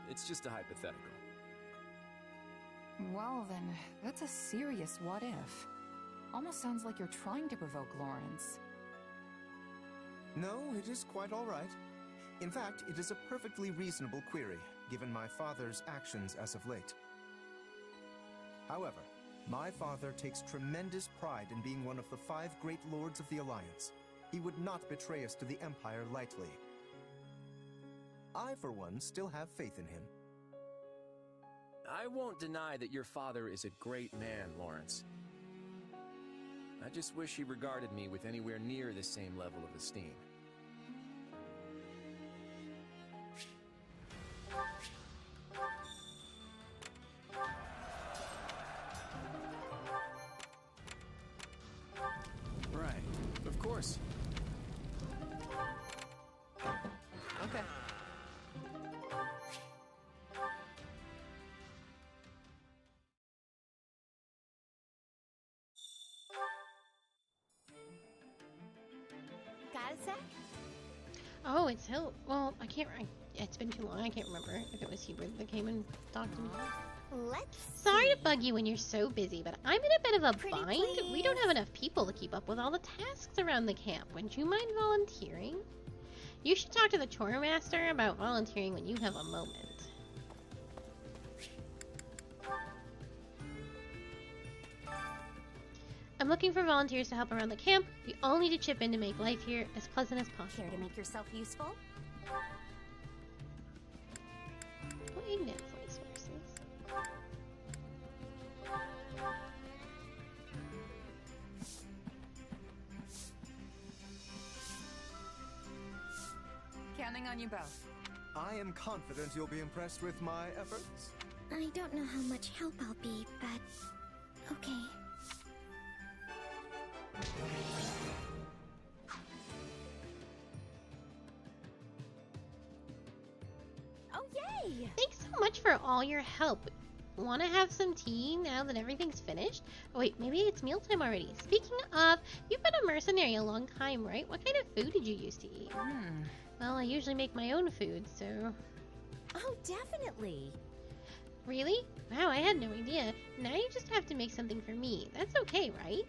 It's just a hypothetical. Well then, that's a serious what if. Almost sounds like you're trying to provoke Lawrence. No, it is quite all right. In fact, it is a perfectly reasonable query, given my father's actions as of late. However, my father takes tremendous pride in being one of the 5 great lords of the Alliance. He would not betray us to the Empire lightly. I, for one, still have faith in him. I won't deny that your father is a great man, Lawrence. I just wish he regarded me with anywhere near the same level of esteem. Right, of course. Okay. Got a sec? Oh, it's Hill. Well, I can't. It's been too long. I can't remember if it was Hubert that came and talked to me. Let's. Sorry to bug you when you're so busy, but I'm in a bit of a Pretty bind. please. We don't have enough people to keep up with all the tasks around the camp. Wouldn't you mind volunteering? You should talk to the chore master about volunteering when you have a moment. I'm looking for volunteers to help around the camp. You all need to chip in to make life here as pleasant as possible. Care to make yourself useful? Play Netflix versus. Counting on you both. I am confident you'll be impressed with my efforts. I don't know how much help I'll be, but okay. Oh, yay! Thanks so much for all your help. Want to have some tea now that everything's finished? Oh wait, maybe it's mealtime already. Speaking of, you've been a mercenary a long time, right? What kind of food did you used to eat? Well, I usually make my own food, so... Oh, definitely. Really? Wow, I had no idea. Now you just have to make something for me. That's okay, right?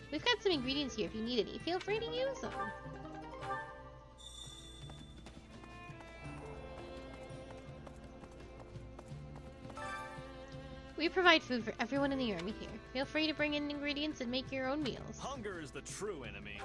We've got some ingredients here if you need any. Feel free to use them. We provide food for everyone in the army here. Feel free to bring in ingredients and make your own meals. Hunger is the true enemy.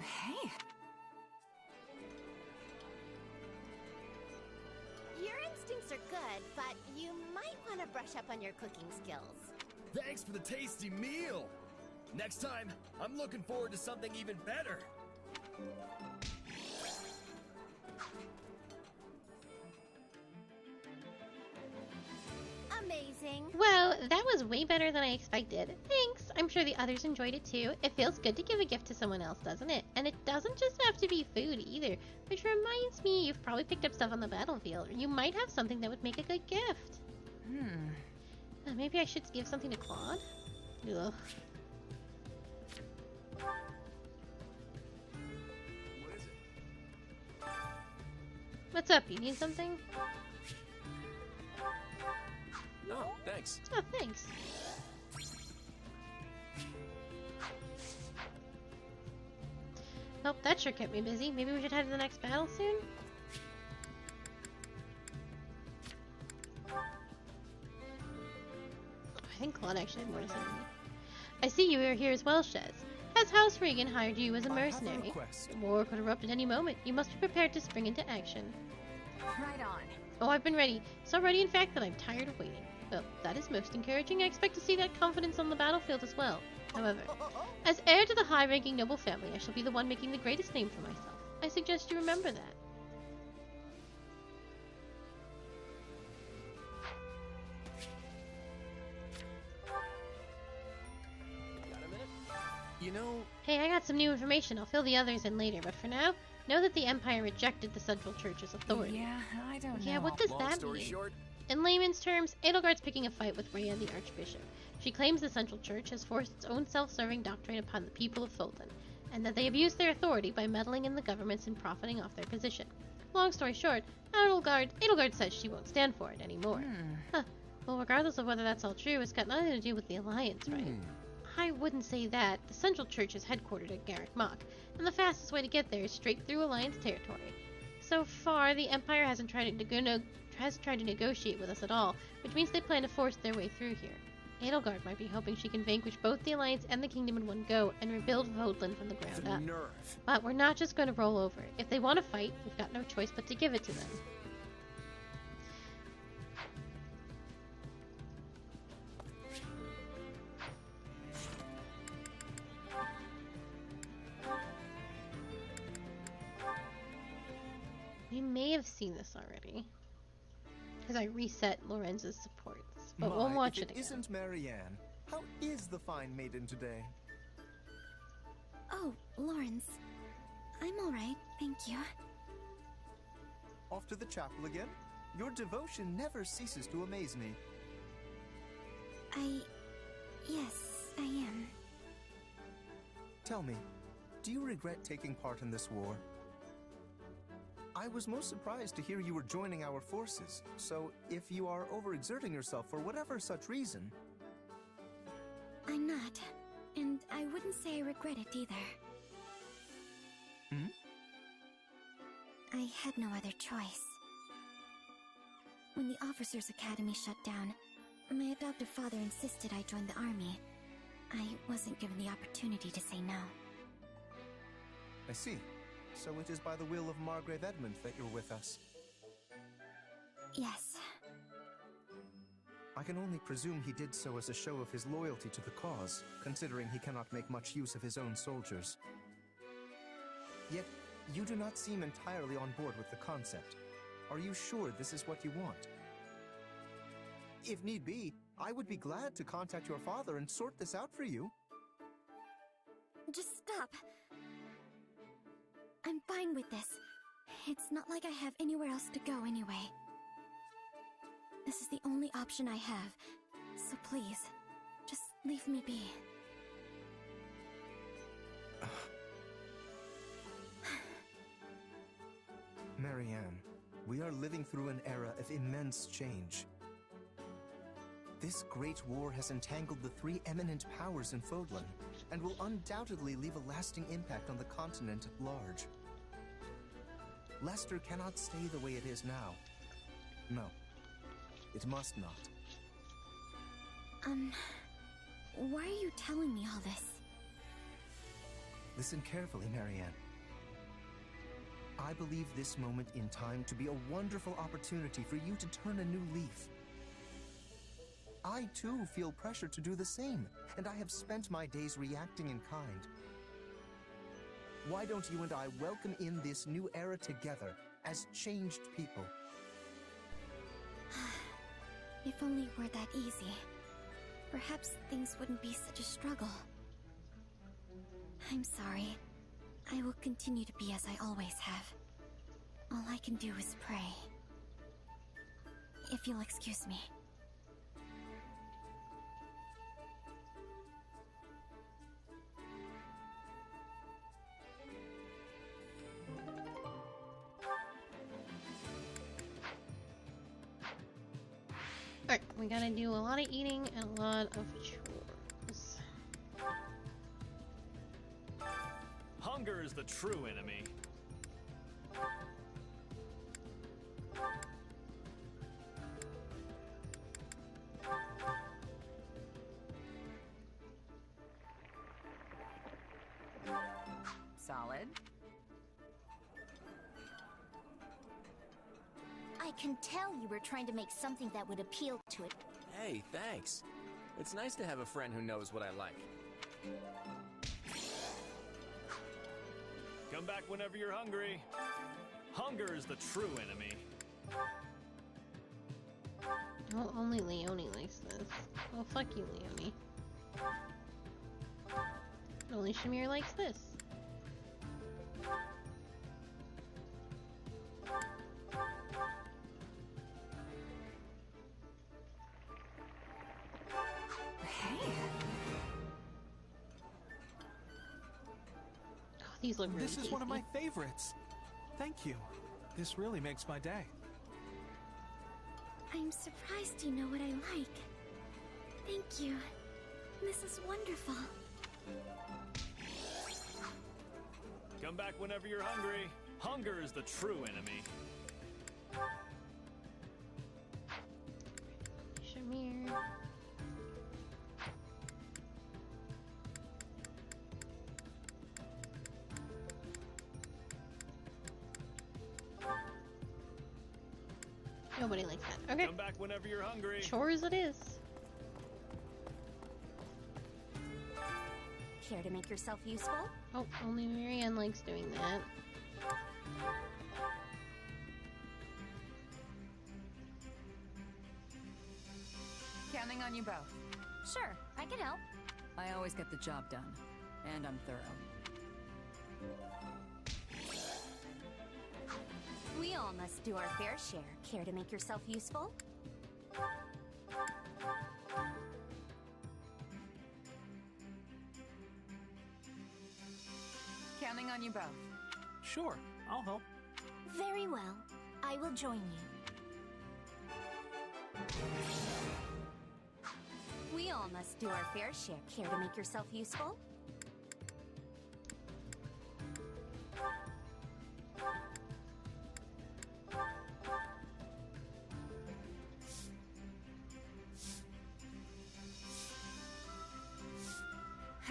Hey, Your instincts are good, but you might want to brush up on your cooking skills. Thanks for the tasty meal! Next time, I'm looking forward to something even better! Amazing. Well, that was way better than I expected. Thanks. I'm sure the others enjoyed it too. It feels good to give a gift to someone else, doesn't it? And it doesn't just have to be food either. Which reminds me, you've probably picked up stuff on the battlefield. You might have something that would make a good gift. Maybe I should give something to Claude? Ugh. What is it? What's up? You need something? No, thanks. Oh, thanks. Well, that sure kept me busy. Maybe we should head to the next battle soon? I think Claude actually had more to say to me. I see you are here as well, Shez. Has House Regan hired you as a mercenary? The war could erupt at any moment. You must be prepared to spring into action. Right on. Oh, I've been ready. So ready, in fact, that I'm tired of waiting. Well, that is most encouraging. I expect to see that confidence on the battlefield as well. However, as heir to the high-ranking noble family, I shall be the one making the greatest name for myself. I suggest you remember that. You know... Hey, I got some new information. I'll fill the others in later, but for now, know that the Empire rejected the Central Church's authority. Yeah, I don't know. Yeah, what does that story mean? short, In layman's terms, Edelgard's picking a fight with Rhea, the Archbishop. She claims the Central Church has forced its own self-serving doctrine upon the people of Fodlan, and that they abuse their authority by meddling in the governments and profiting off their position. Long story short, Edelgard says she won't stand for it anymore. Huh. Well, regardless of whether that's all true, it's got nothing to do with the Alliance, right? I wouldn't say that. The Central Church is headquartered at Garrick Mach, and the fastest way to get there is straight through Alliance territory. So far, the Empire hasn't tried to negotiate with us at all, which means they plan to force their way through here. Edelgard might be hoping she can vanquish both the Alliance and the Kingdom in one go and rebuild Vodland from the ground up. nerve. But we're not just going to roll over. If they want to fight, we've got no choice but to give it to them. We may have seen this already, because I reset Lorenz's supports, but we'll watch it again. Isn't Marianne? How is the fine maiden today? Oh, Lawrence. I'm all right, thank you. Off to the chapel again? Your devotion never ceases to amaze me. Yes, I am. Tell me, do you regret taking part in this war? I was most surprised to hear you were joining our forces, so if you are overexerting yourself for whatever such reason... I'm not, and I wouldn't say I regret it either. I had no other choice. When the Officers' Academy shut down, my adoptive father insisted I join the army. I wasn't given the opportunity to say no. I see. So it is by the will of Margrave Edmund that you're with us? Yes. I can only presume he did so as a show of his loyalty to the cause, considering he cannot make much use of his own soldiers. Yet, you do not seem entirely on board with the concept. Are you sure this is what you want? If need be, I would be glad to contact your father and sort this out for you. Just stop. I'm fine with this. It's not like I have anywhere else to go anyway. This is the only option I have, so please, just leave me be. Marianne, we are living through an era of immense change. This great war has entangled the three eminent powers in Fodlan, and will undoubtedly leave a lasting impact on the continent at large. Leicester cannot stay the way it is now. No, it must not. Why are you telling me all this? Listen carefully, Marianne. I believe this moment in time to be a wonderful opportunity for you to turn a new leaf. I too feel pressure to do the same, and I have spent my days reacting in kind. Why don't you and I welcome in this new era together as changed people? If only it were that easy. Perhaps things wouldn't be such a struggle. I'm sorry. I will continue to be as I always have. All I can do is pray. If you'll excuse me. Alright, we gotta do a lot of eating and a lot of chores. Hunger is the true enemy. Solid. I can tell you were trying to make something that would appeal to it. Hey, thanks. It's nice to have a friend who knows what I like. Come back whenever you're hungry. Hunger is the true enemy. Oh, only Leonie likes this. Oh, fuck you, Leonie. Only Shamir likes this. These look really This is tasty. one of my favorites. Thank you. This really makes my day. I'm surprised you know what I like. Thank you. This is wonderful. Come back whenever you're hungry. Hunger is the true enemy. Shamir. Nobody likes that. Okay. Come back whenever you're hungry. Chores it is. Care to make yourself useful? Oh, only Marianne likes doing that. Counting on you both. Sure, I can help. I always get the job done, and I'm thorough. We all must do our fair share. Care to make yourself useful? Counting on you both. Sure, I'll help. Very well. I will join you. We all must do our fair share. Care to make yourself useful?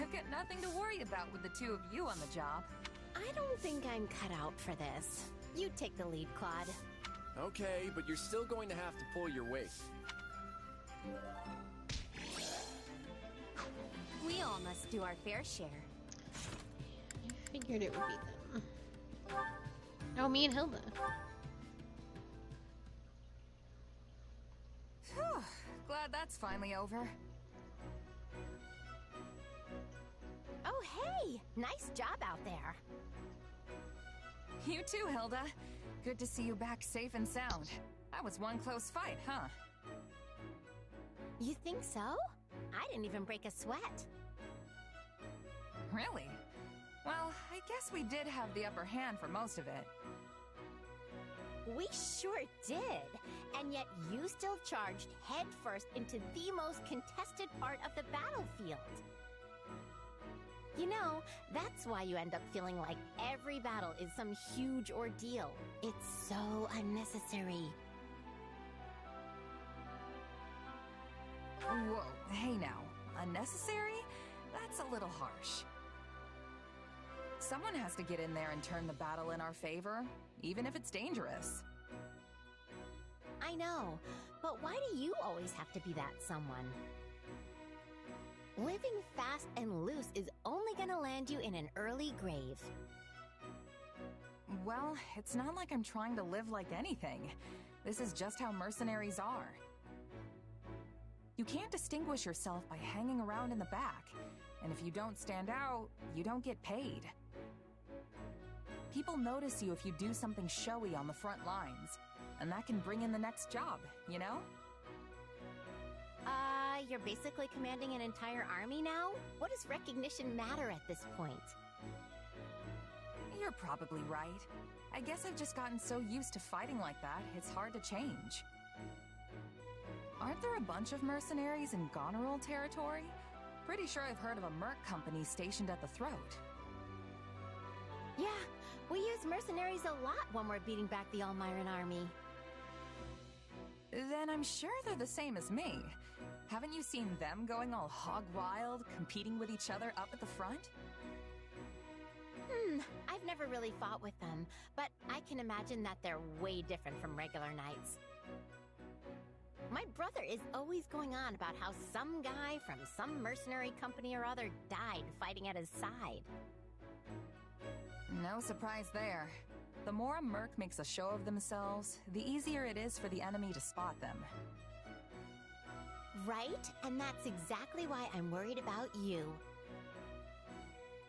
I've got nothing to worry about with the two of you on the job. I don't think I'm cut out for this. You take the lead, Claude. Okay, but you're still going to have to pull your weight. We all must do our fair share. I figured it would be them. Oh, me and Hilda. Whew, glad that's finally over. Oh, hey! Nice job out there. You too, Hilda. Good to see you back safe and sound. That was one close fight, huh? You think so? I didn't even break a sweat. Really? Well, I guess we did have the upper hand for most of it. We sure did. And yet you still charged headfirst into the most contested part of the battlefield. You know, that's why you end up feeling like every battle is some huge ordeal. It's so unnecessary. Whoa, hey now. Unnecessary? That's a little harsh. Someone has to get in there and turn the battle in our favor, even if it's dangerous. I know, but why do you always have to be that someone? Living fast and loose is only gonna land you in an early grave. Well, it's not like I'm trying to live like anything. This is just how mercenaries are. You can't distinguish yourself by hanging around in the back, and if you don't stand out, you don't get paid. People notice you if you do something showy on the front lines, and that can bring in the next job, you know? You're basically commanding an entire army now? What does recognition matter at this point? You're probably right. I guess I've just gotten so used to fighting like that, it's hard to change. Aren't there a bunch of mercenaries in Goneril territory? Pretty sure I've heard of a merc company stationed at the throat. Yeah, we use mercenaries a lot when we're beating back the Almiran army. Then I'm sure they're the same as me. Haven't you seen them going all hog wild, competing with each other up at the front? I've never really fought with them, but I can imagine that they're way different from regular knights. My brother is always going on about how some guy from some mercenary company or other died fighting at his side. No surprise there. The more a merc makes a show of themselves, the easier it is for the enemy to spot them. Right? And that's exactly why I'm worried about you.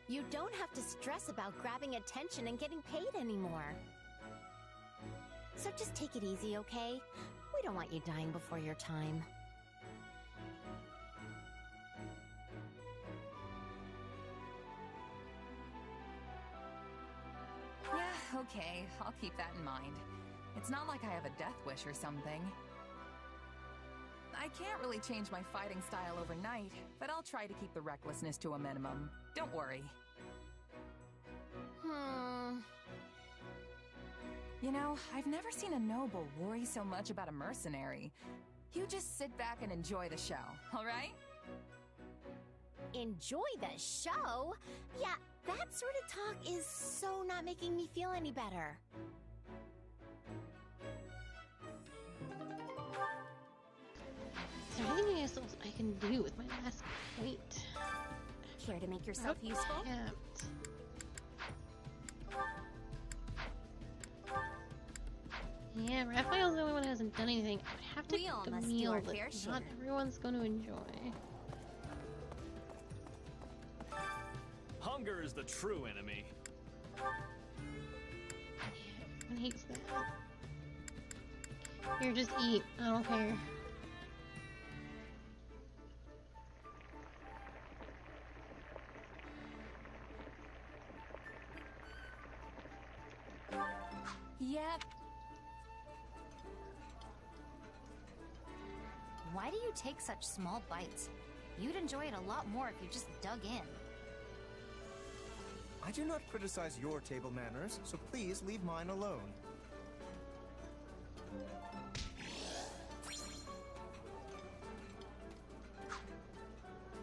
You don't have to stress about grabbing attention and getting paid anymore. So just take it easy, okay? We don't want you dying before your time. Yeah, okay, I'll keep that in mind. It's not like I have a death wish or something. I can't really change my fighting style overnight, but I'll try to keep the recklessness to a minimum. Don't worry. You know, I've never seen a noble worry so much about a mercenary. You just sit back and enjoy the show, all right? Enjoy the show? Yeah, that sort of talk is so not making me feel any better. Is there anything else I can do with my last point? Care to make yourself useful? Yeah. Yeah, Raphael's the only one who hasn't done anything. I have to cook a meal that not everyone's going to enjoy. Hunger is the true enemy. Yeah, everyone hates that. Here, just eat. I don't care. Yep. Why do you take such small bites? You'd enjoy it a lot more if you just dug in. I do not criticize your table manners, so please leave mine alone.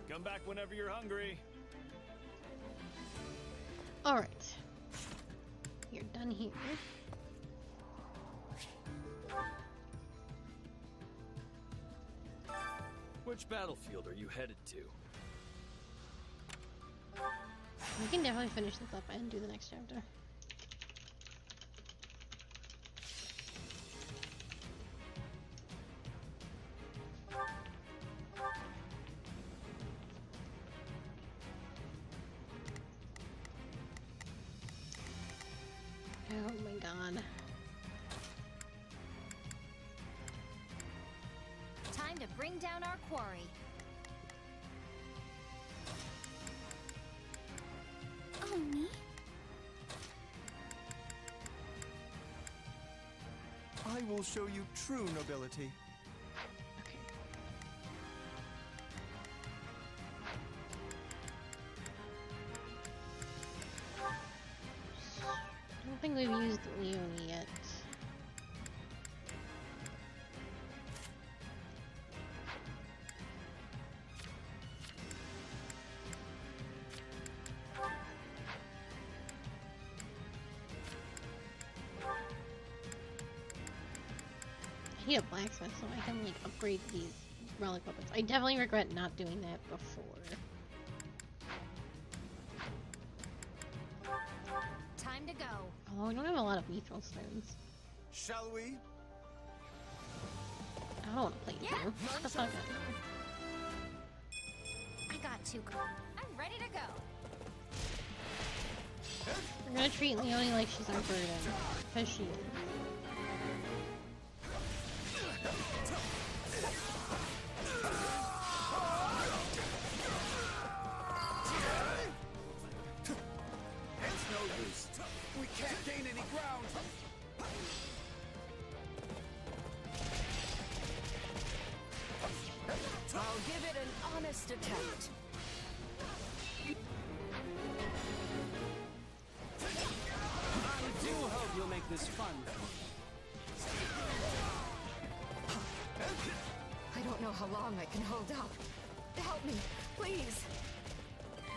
Come back whenever you're hungry. Alright. You're done here. Which battlefield are you headed to? We can definitely finish this up and do the next chapter. Oh my god. Time to bring down our quarry. Oh, me? I will show you true nobility. I don't think we've used Leone yet. I need a blacksmith so I can like upgrade these relic weapons. I definitely regret not doing that before. Time to go. Oh, we don't have a lot of mithril stones. Shall we? I don't want to play through. That's not good. I got two. I'm ready to go. We're gonna treat Leone like she's our burden. Because she is. It's no use. We can't gain any ground. I'll give it an honest attempt. this fun. I don't know how long I can hold out. Help me, please.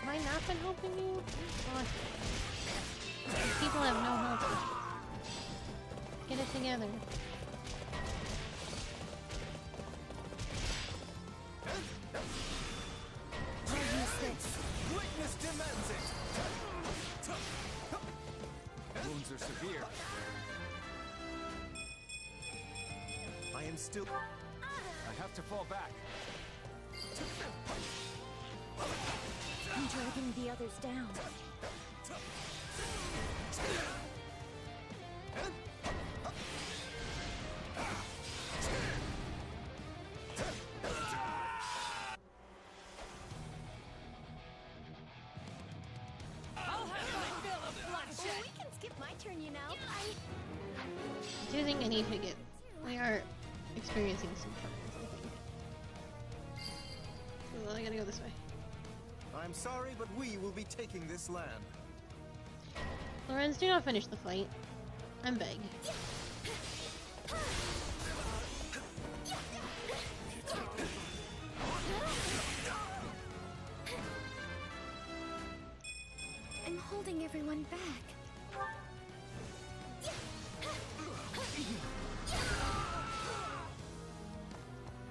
Have I not been helping you? God. People have no help. Get it together. Witness demands it! Wounds are severe. I am still... I have to fall back. I'm dragging the others down. We can skip my turn, you know. I do think I need to get... We are experiencing some troubles, I think. Well, I gotta go this way. I'm sorry, but we will be taking this land. Lorenz, do not finish the fight. I'm beg. I'm holding everyone back.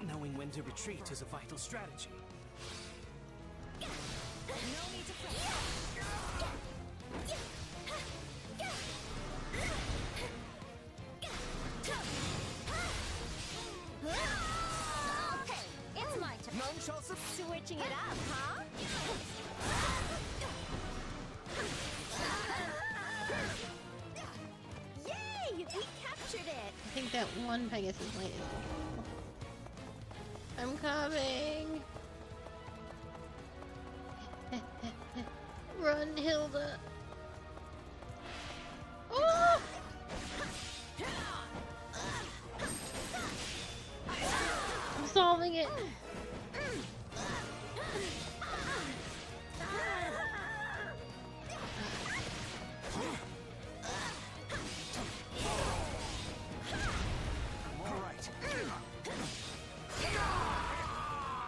Knowing when to retreat is a vital strategy. Okay, it's my turn. None shall switching it up, huh? Yay! We captured it! I think that one Pegasus light is... I'm coming! Run, Hilda! Oh! I'm solving it!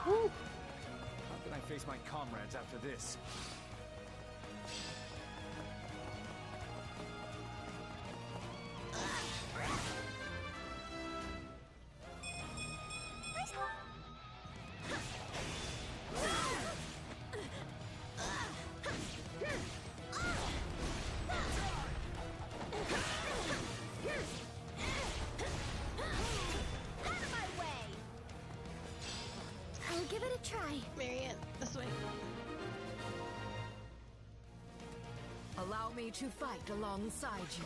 How can I face my comrades after this? I'll give it a try. Marianne, this way. Allow me to fight alongside you.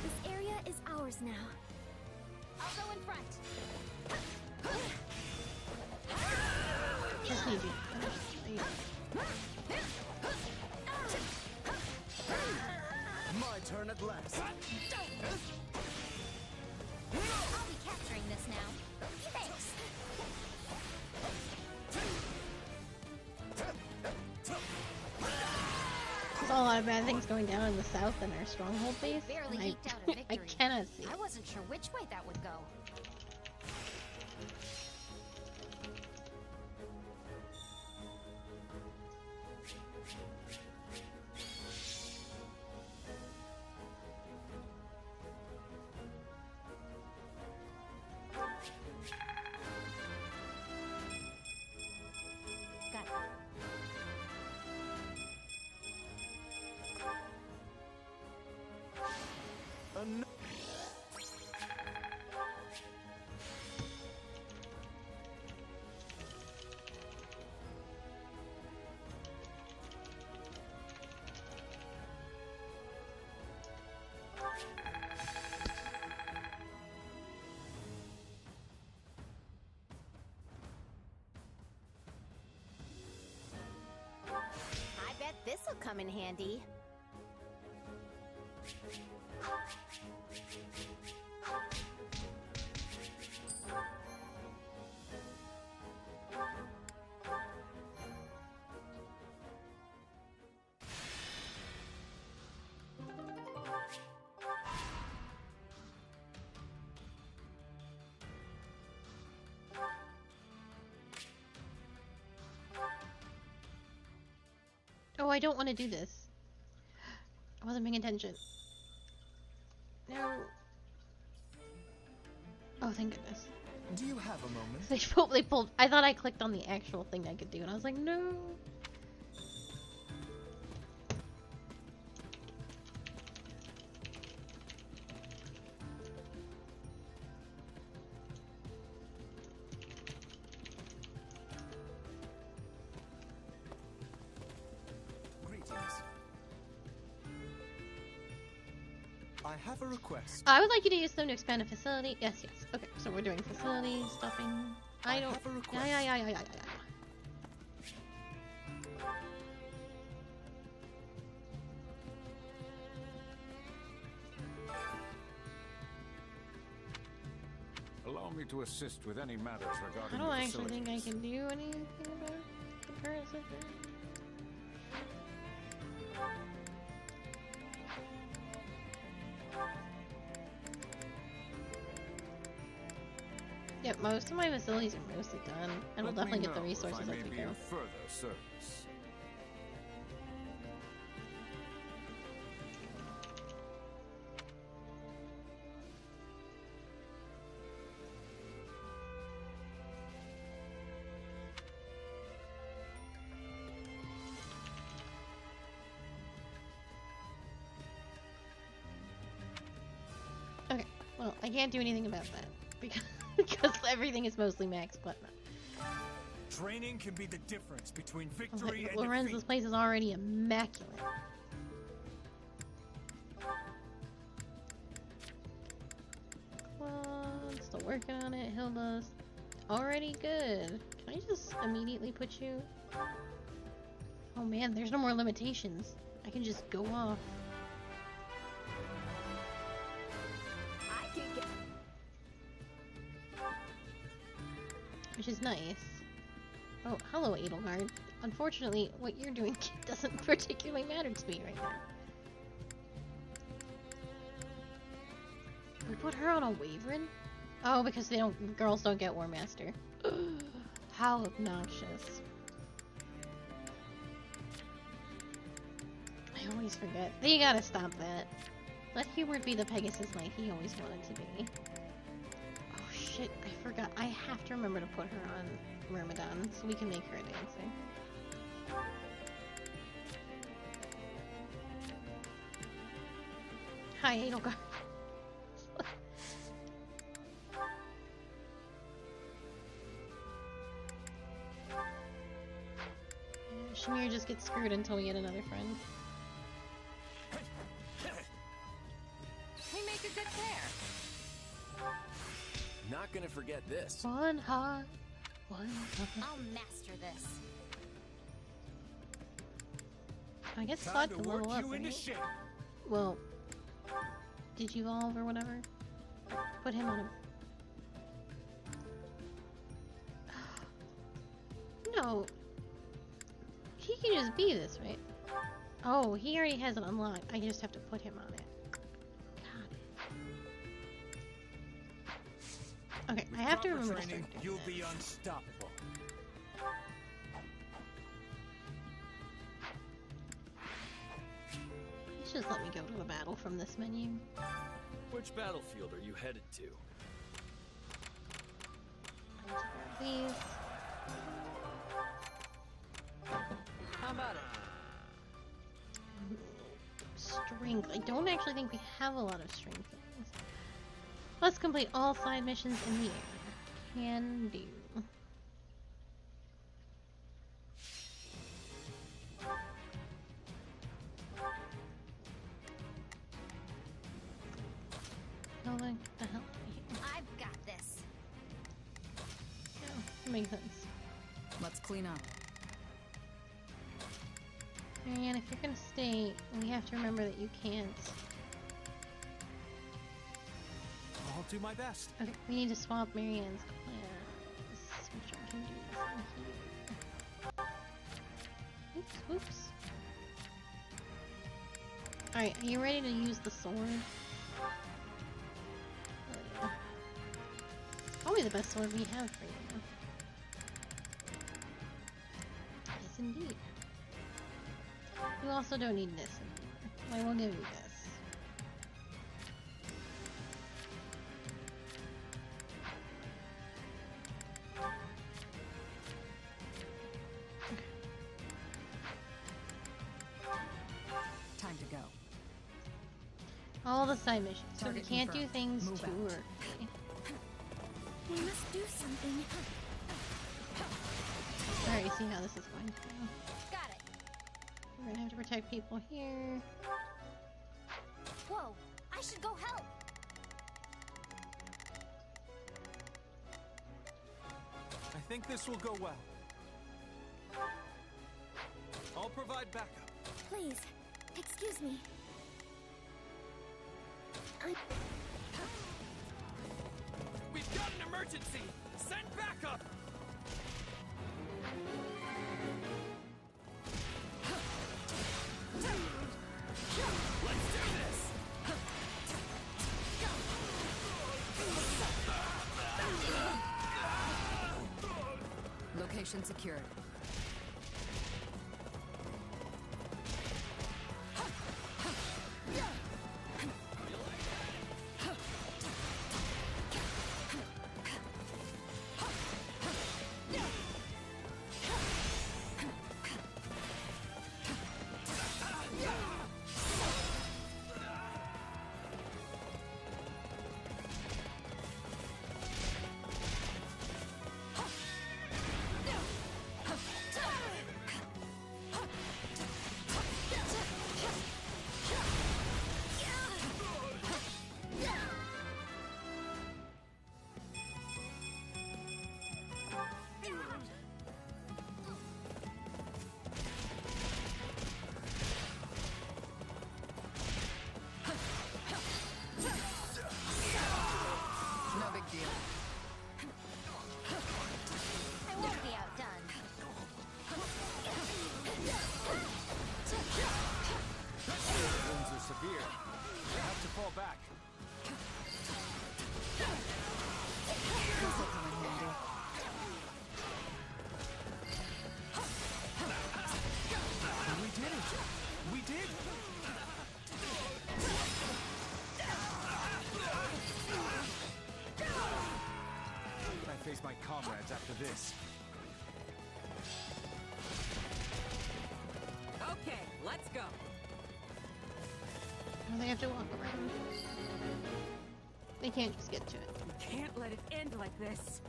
This area is ours now. I'll go in front. Just need you. My turn at last. I'll be capturing this now. Thanks. There's a lot of bad things going down in the south in our stronghold base. Barely and eked out a I victory. cannot see I it. wasn't sure which way that would go. Got it. I bet this'll come in handy. Oh, I don't want to do this. I wasn't paying attention. No. Oh, thank goodness. Do you have a moment? They pulled. I thought I clicked on the actual thing I could do, and I was like, no. I have a request. I would like you to use them to expand a facility. Yes, yes. Okay, so we're doing facility stuffing. I don't. have a request. Yeah. Allow me to assist with any matters regarding I don't the actually think I facilities. can do anything about the current situation. Yep, most of my facilities are mostly done, and we'll Let me definitely get the know if resources I as may we be go. of further service. Okay, well, I can't do anything about that because everything is mostly max platinum. Training can be the difference between victory and Lorenz, defeat. this place is already immaculate. Well, still working on it. Hilda's already good. Can I just immediately put you? Oh man, there's no more limitations. I can just go off. Which is nice. Oh, hello, Edelgard. Unfortunately, what you're doing doesn't particularly matter to me right now. We put her on a Wyvern? Oh, because girls don't get War Master. How obnoxious. I always forget. You gotta stop that. Let Hubert be the Pegasus Knight he always wanted to be. Oh shit, I forgot. I have to remember to put her on Myrmidon so we can make her a dancer. Hi, Edelgard. Shamir just gets screwed until we get another friend. We make a good pair. Not gonna forget this. One heart. One heart. I'll master this. I guess Time Spot to can work level up, you into right? shape. Well, did you evolve or whatever? Put him on a... No. He can just be this, right? Oh, he already has it unlocked. I just have to put him on it. God. Okay, I have to remember to Training, start doing you'll that. be unstoppable. Just let me go to the battle from this menu. Which battlefield are you headed to? Please. How about it? Strength. I don't actually think we have a lot of strength. Let's complete all side missions in the air. Can do. Oh, what the hell? I've got this. No, that makes sense. Let's clean up. And if you're gonna stay, we have to remember that you can't do my best. Okay, we need to swap Marianne's class. Which one can do this in here? Oops, whoops. Alright, are you ready to use the sword? Oh, yeah. It's probably the best sword we have for you. Yes, indeed. You also don't need this anymore. I will give you this. Time to go. All the side missions, so we Target can't do confirmed. things Move too out. early. We must do something. Alright, see how this is going to go. Got it. We're gonna have to protect people here. Whoa, I should go help. I think this will go well. I'll provide backup. Please, excuse me. We've got an emergency! Send backup! Let's do this! Location secured. No big deal. I won't be outdone. Wounds are severe. You have to fall back. This will come in handy. We did it! We did! I face my comrades after this. Okay, let's go. Oh, they have to walk around. They can't just get to it. We can't let it end like this.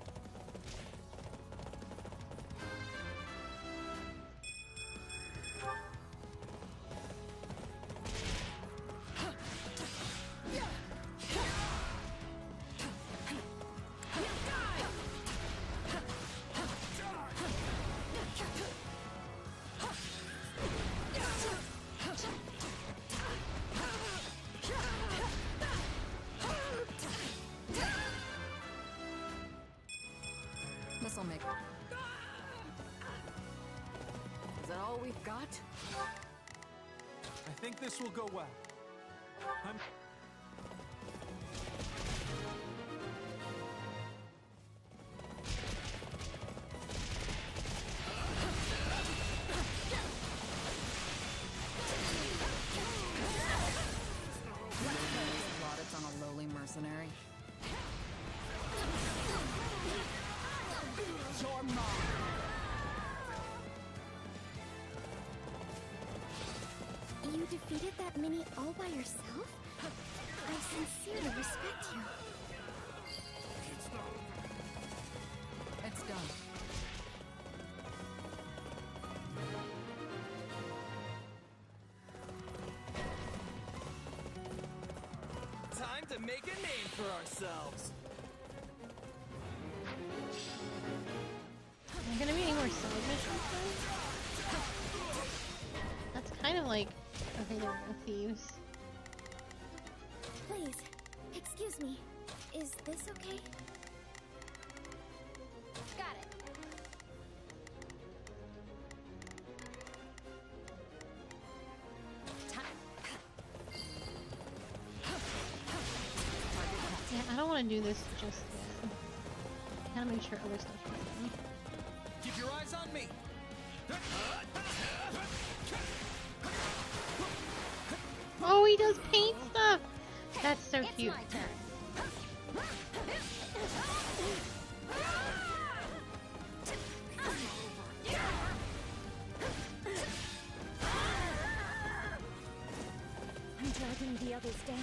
This'll make. Is that all we've got? I think this will go well. I'm... Plaudits on a lowly mercenary. Your mom. You defeated that mini all by yourself? I sincerely respect you. It's done. Time to make a name for ourselves. Are there gonna be any more side missions then? That's kind of like... Okay, there are no thieves. Please, excuse me. Is this okay? Got it. Yeah, I don't want to do this just yet. I gotta make sure other stuff is done. Keep your eyes on me. Oh, he does paint stuff! That's so cute. My turn. I'm dragging the others down.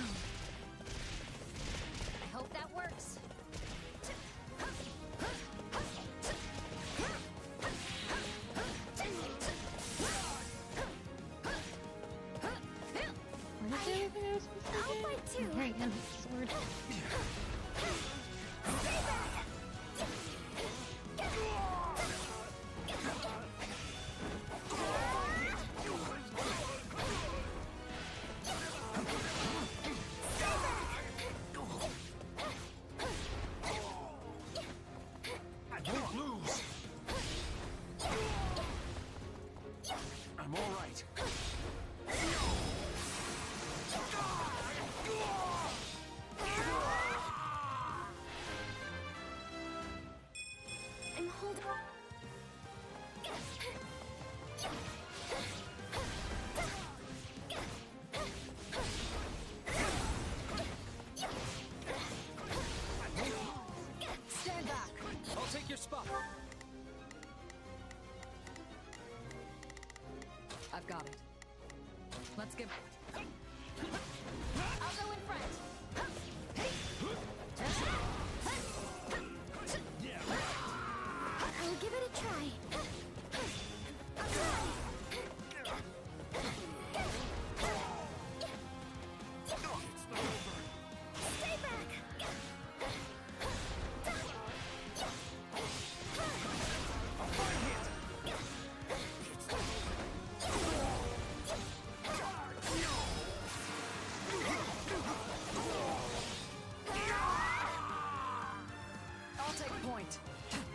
I hope that works. Where's the other thing I was supposed to do? I'll fight too. Here again, sword. I won't lose. I'm all right. I'm holding. Stand back. I'll take your spot. I've got it. Let's give. I'll go in front. I'll give it a try. Stay back. I'll take point.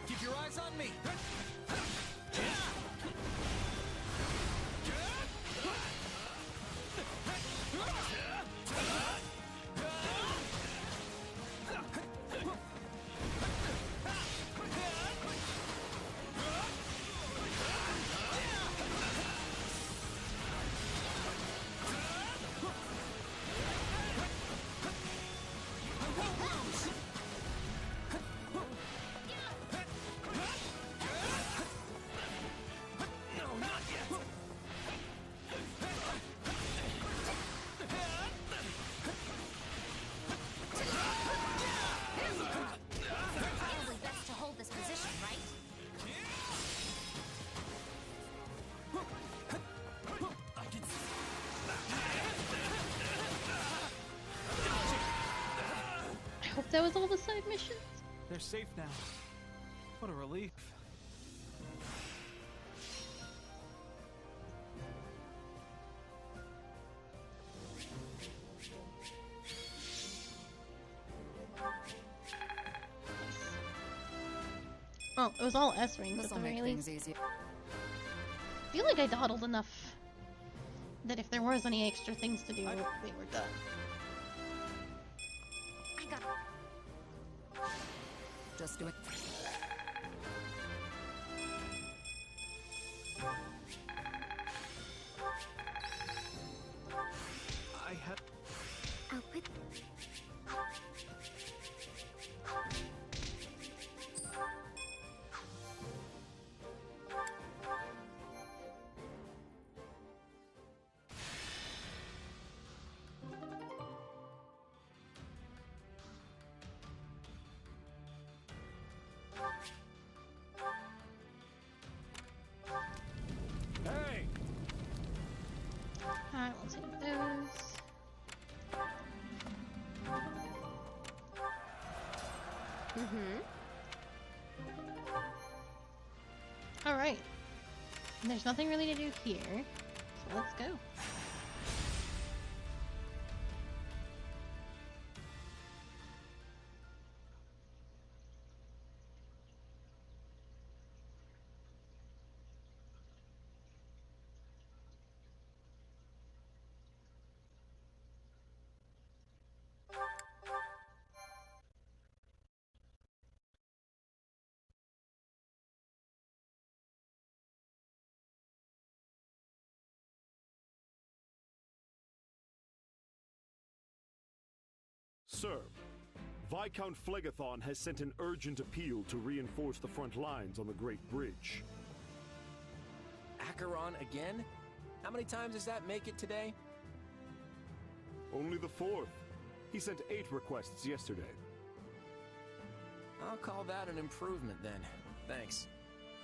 Keep your eyes on me. Probably best to hold this position, right? I hope that was all the side missions. They're safe now. What a relief. Well, it was all S rings at This'll the very make least. things easier. I feel like I dawdled enough that if there was any extra things to do, they were done. I got Just do it. I have. I'll put. Hey! I will take those. Alright. There's nothing really to do here, so let's go. sir. Viscount Phlegathon has sent an urgent appeal to reinforce the front lines on the Great Bridge. Acheron again? How many times does that make it today? Only the 4th. He sent 8 requests yesterday. I'll call that an improvement then. Thanks.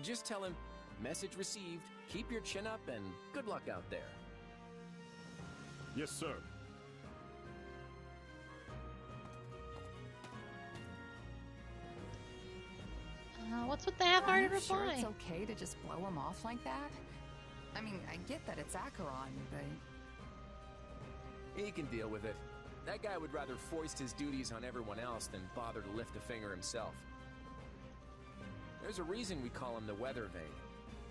Just tell him, message received, keep your chin up, and good luck out there. Yes, sir. What's with the half-hearted Are you sure reply? it's okay to just blow him off like that? I mean, I get that it's Acheron, but... He can deal with it. That guy would rather foist his duties on everyone else than bother to lift a finger himself. There's a reason we call him the Weather Vane.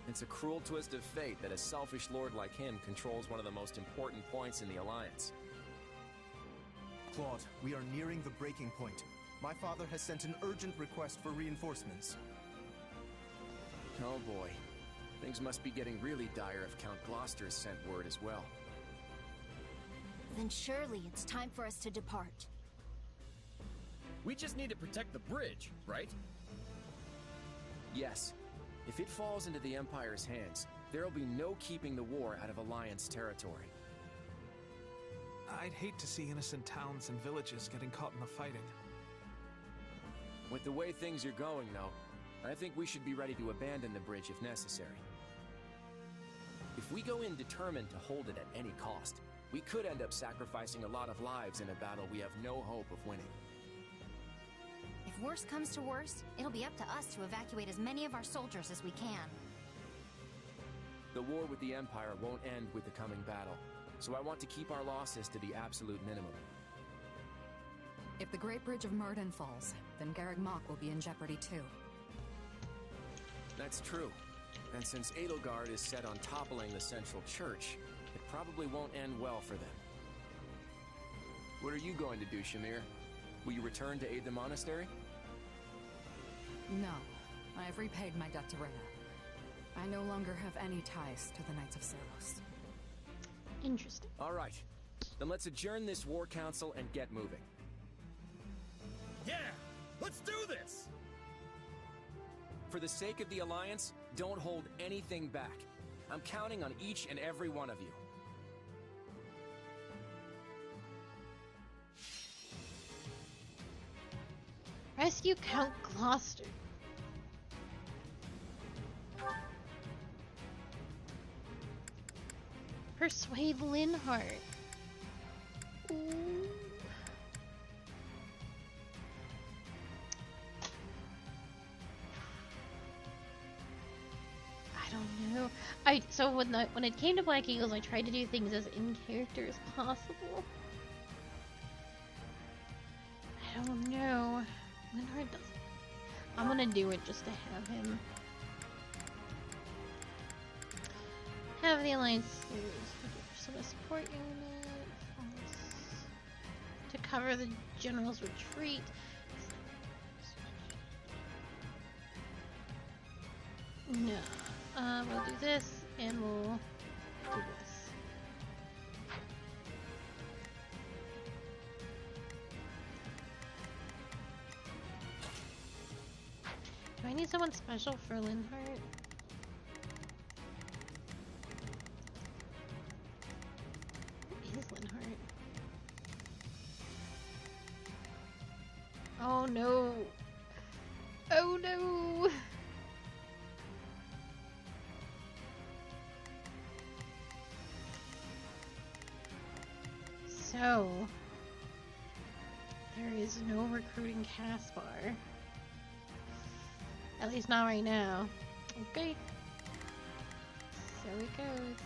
It's a cruel twist of fate that a selfish lord like him controls one of the most important points in the Alliance. Claude, we are nearing the breaking point. My father has sent an urgent request for reinforcements. Oh boy. Things must be getting really dire if Count Gloucester has sent word as well. Then surely it's time for us to depart. We just need to protect the bridge, right? Yes. If it falls into the Empire's hands, there'll be no keeping the war out of Alliance territory. I'd hate to see innocent towns and villages getting caught in the fighting. With the way things are going, though, I think we should be ready to abandon the bridge if necessary. If we go in determined to hold it at any cost, we could end up sacrificing a lot of lives in a battle we have no hope of winning. If worse comes to worse, it'll be up to us to evacuate as many of our soldiers as we can. The war with the Empire won't end with the coming battle, so I want to keep our losses to the absolute minimum. If the Great Bridge of Myrden falls, then Garreg Mach will be in jeopardy too. That's true. And since Edelgard is set on toppling the central church, it probably won't end well for them. What are you going to do, Shamir? Will you return to aid the monastery? No, I have repaid my debt to Rhea. I no longer have any ties to the Knights of Seros. Interesting. All right. Then let's adjourn this war council and get moving. Yeah! Let's do this! For the sake of the Alliance, don't hold anything back. I'm counting on each and every one of you. Rescue Count Gloucester. Persuade Linhardt. Ooh. I don't know. So when it came to Black Eagles, I tried to do things as in character as possible. I don't know. Linhardt doesn't. I'm gonna do it just to have him. Have the Alliance so a support unit to cover the General's retreat. No. We'll do this, and we'll do this. Do I need someone special for Linhardt? Who is Linhardt? Oh no! Oh no! So, there is no recruiting Caspar. At least not right now. Okay. So it goes.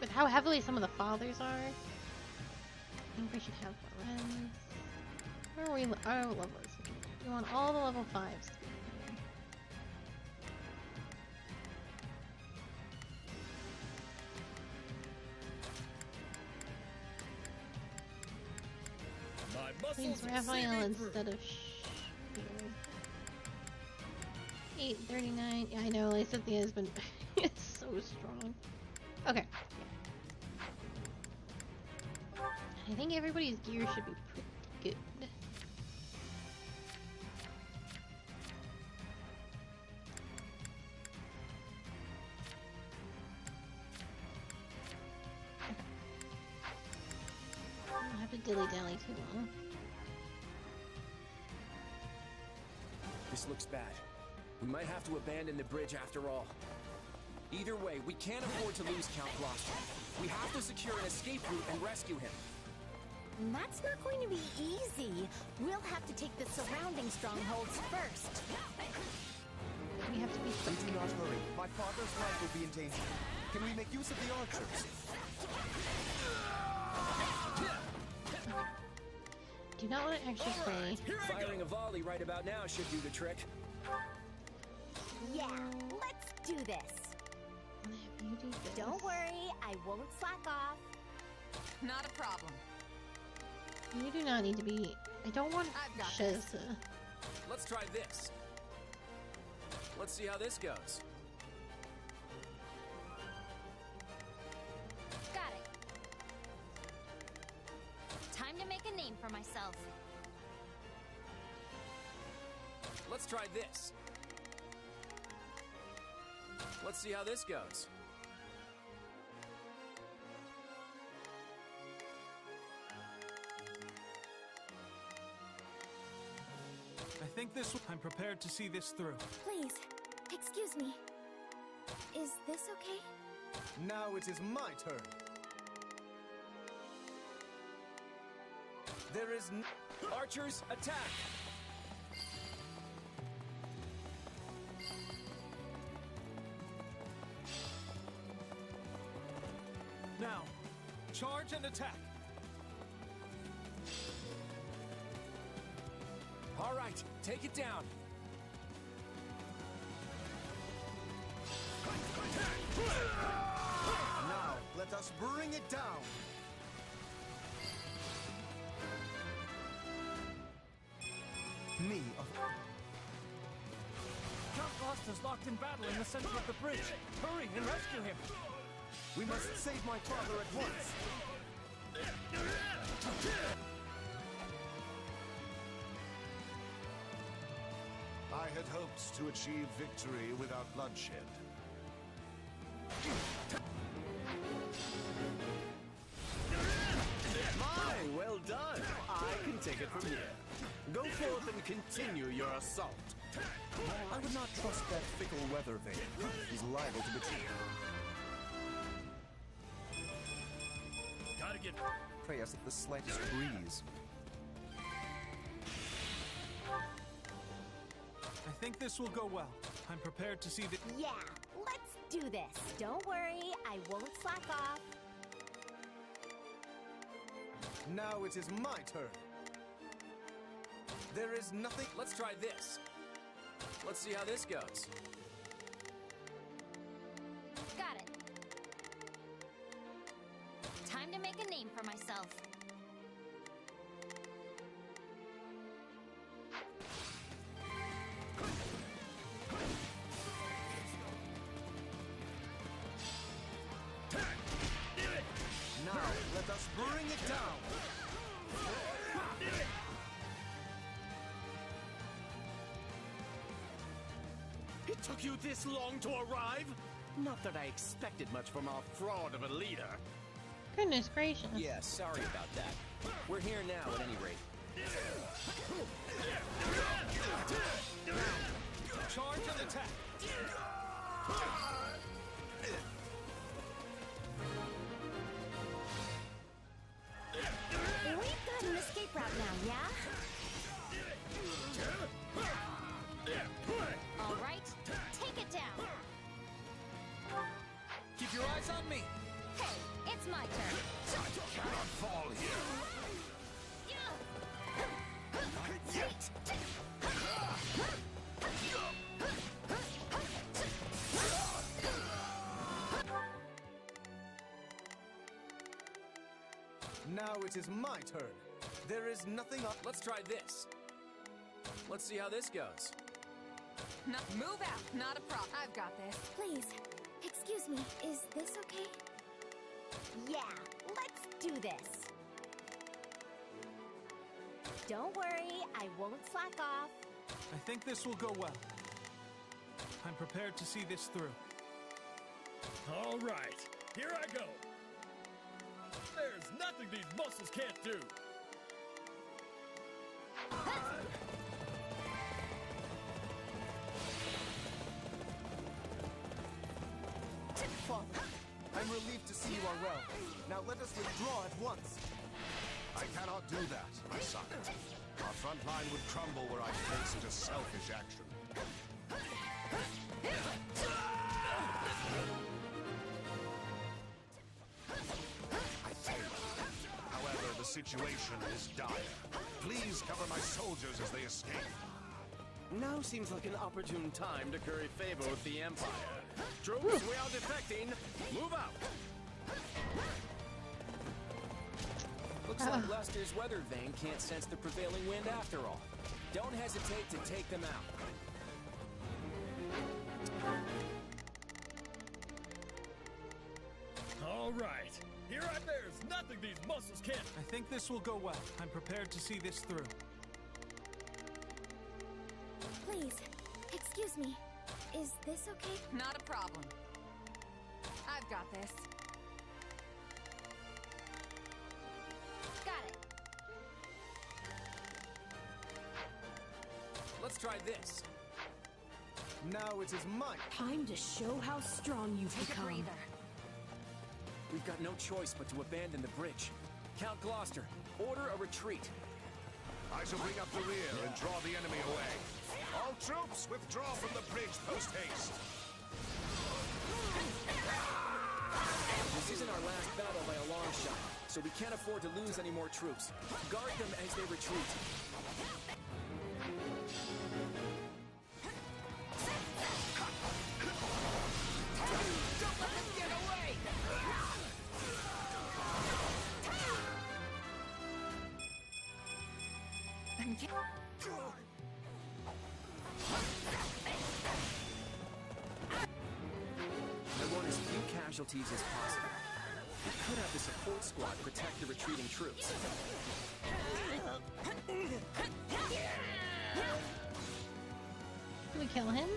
With how heavily some of the fathers are, I think we should have Lorenz. Where are we? Oh, levels. We want all the level 5s to be here. Please Raphael instead of Spear. 839. Yeah, I know. Lysithea has been it's so strong. Okay. I think everybody's gear should be pretty have to dilly-dally too long. This looks bad. We might have to abandon the bridge after all. Either way, we can't afford to lose Count Gloucester. We have to secure an escape route and rescue him. That's not going to be easy. We'll have to take the surrounding strongholds first. We have to be quick. Do not hurry. My father's life will be in danger. Can we make use of the archers? Do not want to actually play. Firing a volley right about now should do the trick. Yeah, let's do this. You do this. Don't worry, I won't slack off. Not a problem. You do not need to be. I don't want Shiz to. Let's try this. Let's see how this goes. Got it. Time to make a name for myself. Let's try this. Let's see how this goes. I think this. I'm prepared to see this through. Please, excuse me. Is this okay? Now it is my turn. There is Archers, attack! Now, charge and attack. All right, take it down. Now, let us bring it down. Me of Count Gloucester's locked in battle in the center of the bridge. Hurry and rescue him. We must save my father at once. I had hopes to achieve victory without bloodshed. My, well done. I can take it from here. Go forth and continue your assault. I would not trust that fickle weather vane. He's liable to betray. Gotta get. Pray us at the slightest breeze. I think this will go well. I'm prepared to see the. Yeah, let's do this. Don't worry, I won't slack off. Now it is my turn. There is nothing. Let's try this. Let's see how this goes. Got it. Time to make a name for myself. Now, let us bring it down. It took you this long to arrive? Not that I expected much from our fraud of a leader. Goodness gracious. Yeah, sorry about that. We're here now, at any rate. Charge and attack. We've got an escape route now, yeah? All right, take it down. Keep your eyes on me. Hey, it's my turn. I cannot fall here. Now it is my turn. There is nothing up. Let's try this. Let's see how this goes. No, move out. Not a problem. I've got this. Please, excuse me. Is this okay? Yeah, let's do this. Don't worry, I won't slack off. I think this will go well. I'm prepared to see this through. All right, here I go. There's nothing these muscles muscles can't do. Father, I'm relieved to see you are well. Now let us withdraw at once. I cannot do that, my son. Our front line would crumble were I to take such a selfish action. I failed. However, the situation is dire. Please cover my soldiers as they escape. Now seems like an opportune time to curry favor with the Empire. Troops, we are defecting. Move out. Looks like Lester's weather vane can't sense the prevailing wind after all. Don't hesitate to take them out. All right. There's nothing these muscles can't. I think this will go well. I'm prepared to see this through. Please, excuse me. Is this okay? Not a problem. I've got this. Got it. Let's try this. Now it is mine. Time to show how strong you've Take become. a breather. We've got no choice but to abandon the bridge. Count Gloucester, order a retreat. I shall bring up the rear and draw the enemy away. All troops, withdraw from the bridge post-haste. This isn't our last battle by a long shot, so we can't afford to lose any more troops. Guard them as they retreat. Don't let them get away! I want as few casualties as possible. We could have the support squad protect the retreating troops. Do we kill him?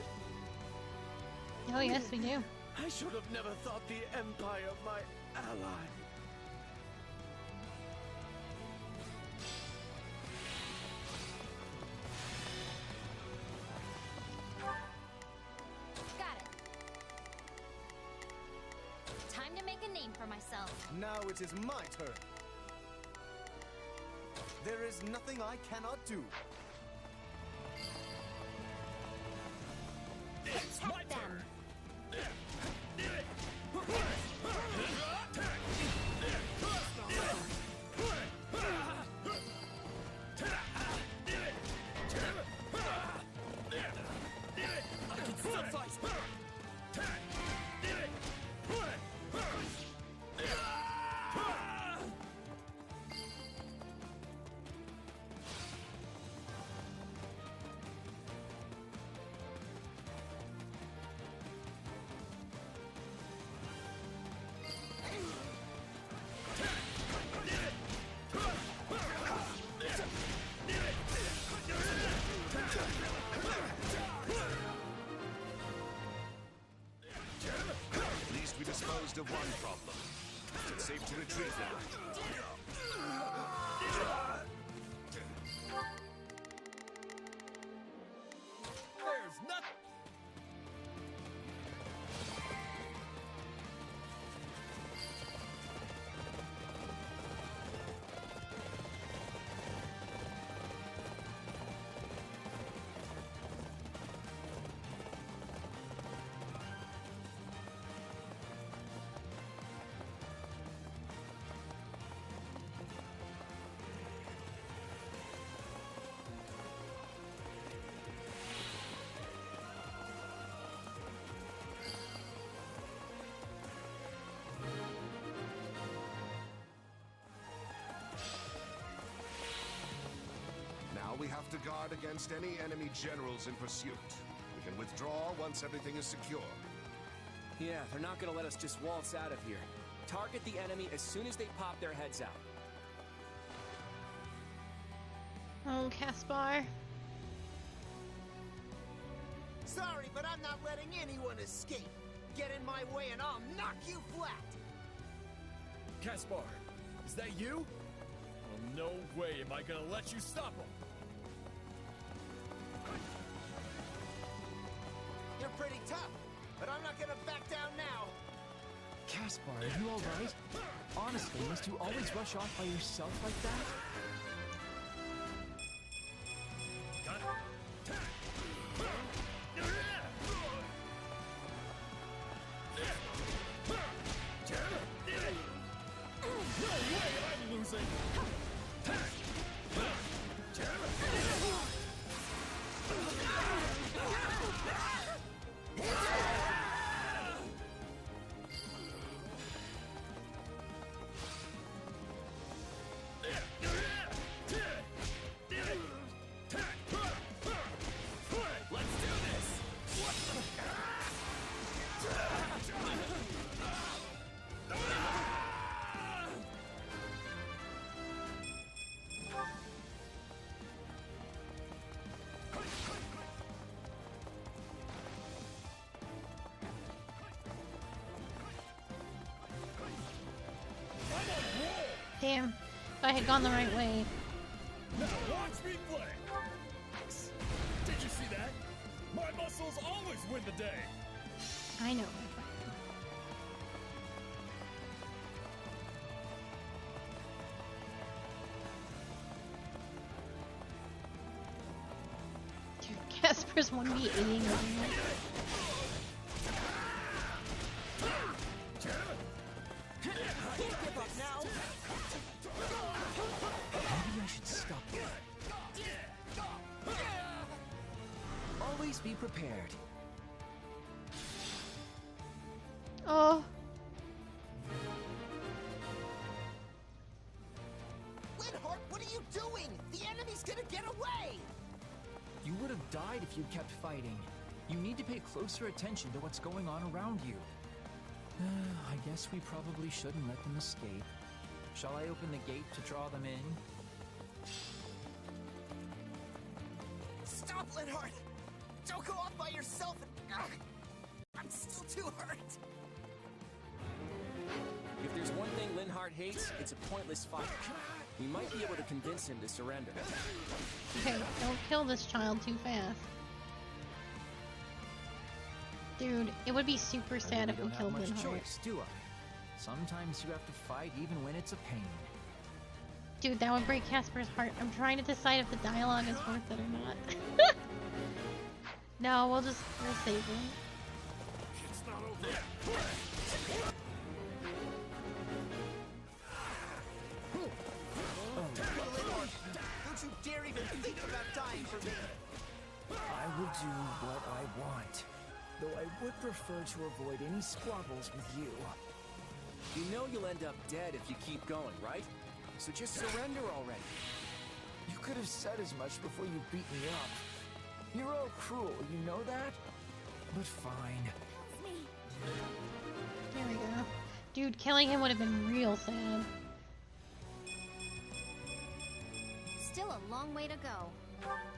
Oh yes, we do. I should have never thought the Empire my ally. Got it. Time to make a name for myself. Now it is my turn. There is nothing I cannot do. It's my turn. I can still fight. At least we disposed of one problem. It's safe to retreat now. There's nothing. Now we have to guard against any enemy generals in pursuit. We can withdraw once everything is secure. Yeah, they're not gonna let us just waltz out of here. Target the enemy as soon as they pop their heads out. Oh, Caspar. Sorry, but I'm not letting anyone escape. Get in my way and I'll knock you flat. Caspar, is that you? Well, no way am I gonna let you stop him! You're pretty tough, but I'm not gonna back down now. Caspar, are you alright? Honestly, must you always rush off by yourself like that? Damn. If I had gone the right way. Now watch me play! Did you see that? My muscles always win the day! I know. Dude, Casper's 1v8ing everyone. Maybe I should stop there. Always be prepared. Oh. Linhardt, what are you doing? The enemy's gonna get away! You would have died if you kept fighting. You need to pay closer attention to what's going on around you. I guess we probably shouldn't let them escape. Shall I open the gate to draw them in? Stop, Linhardt! Don't go off by yourself and... I'm still too hurt! If there's one thing Linhardt hates, it's a pointless fight. We might be able to convince him to surrender. Okay, don't kill this child too fast. Dude, it would be super sad if we killed Linhardt. Linhardt. Choice, do I? Sometimes you have to fight even when it's a pain. Dude, that would break Casper's heart. I'm trying to decide if the dialogue is worth it or not. No, we'll save him. It's not over. Don't you dare even think about dying for me! I will do what I want, though I would prefer to avoid any squabbles with you. You know you'll end up dead if you keep going, right? So just surrender already. You could have said as much before you beat me up. You're all cruel, you know that? But fine. There we go. Dude, killing him would have been real sad. Still a long way to go.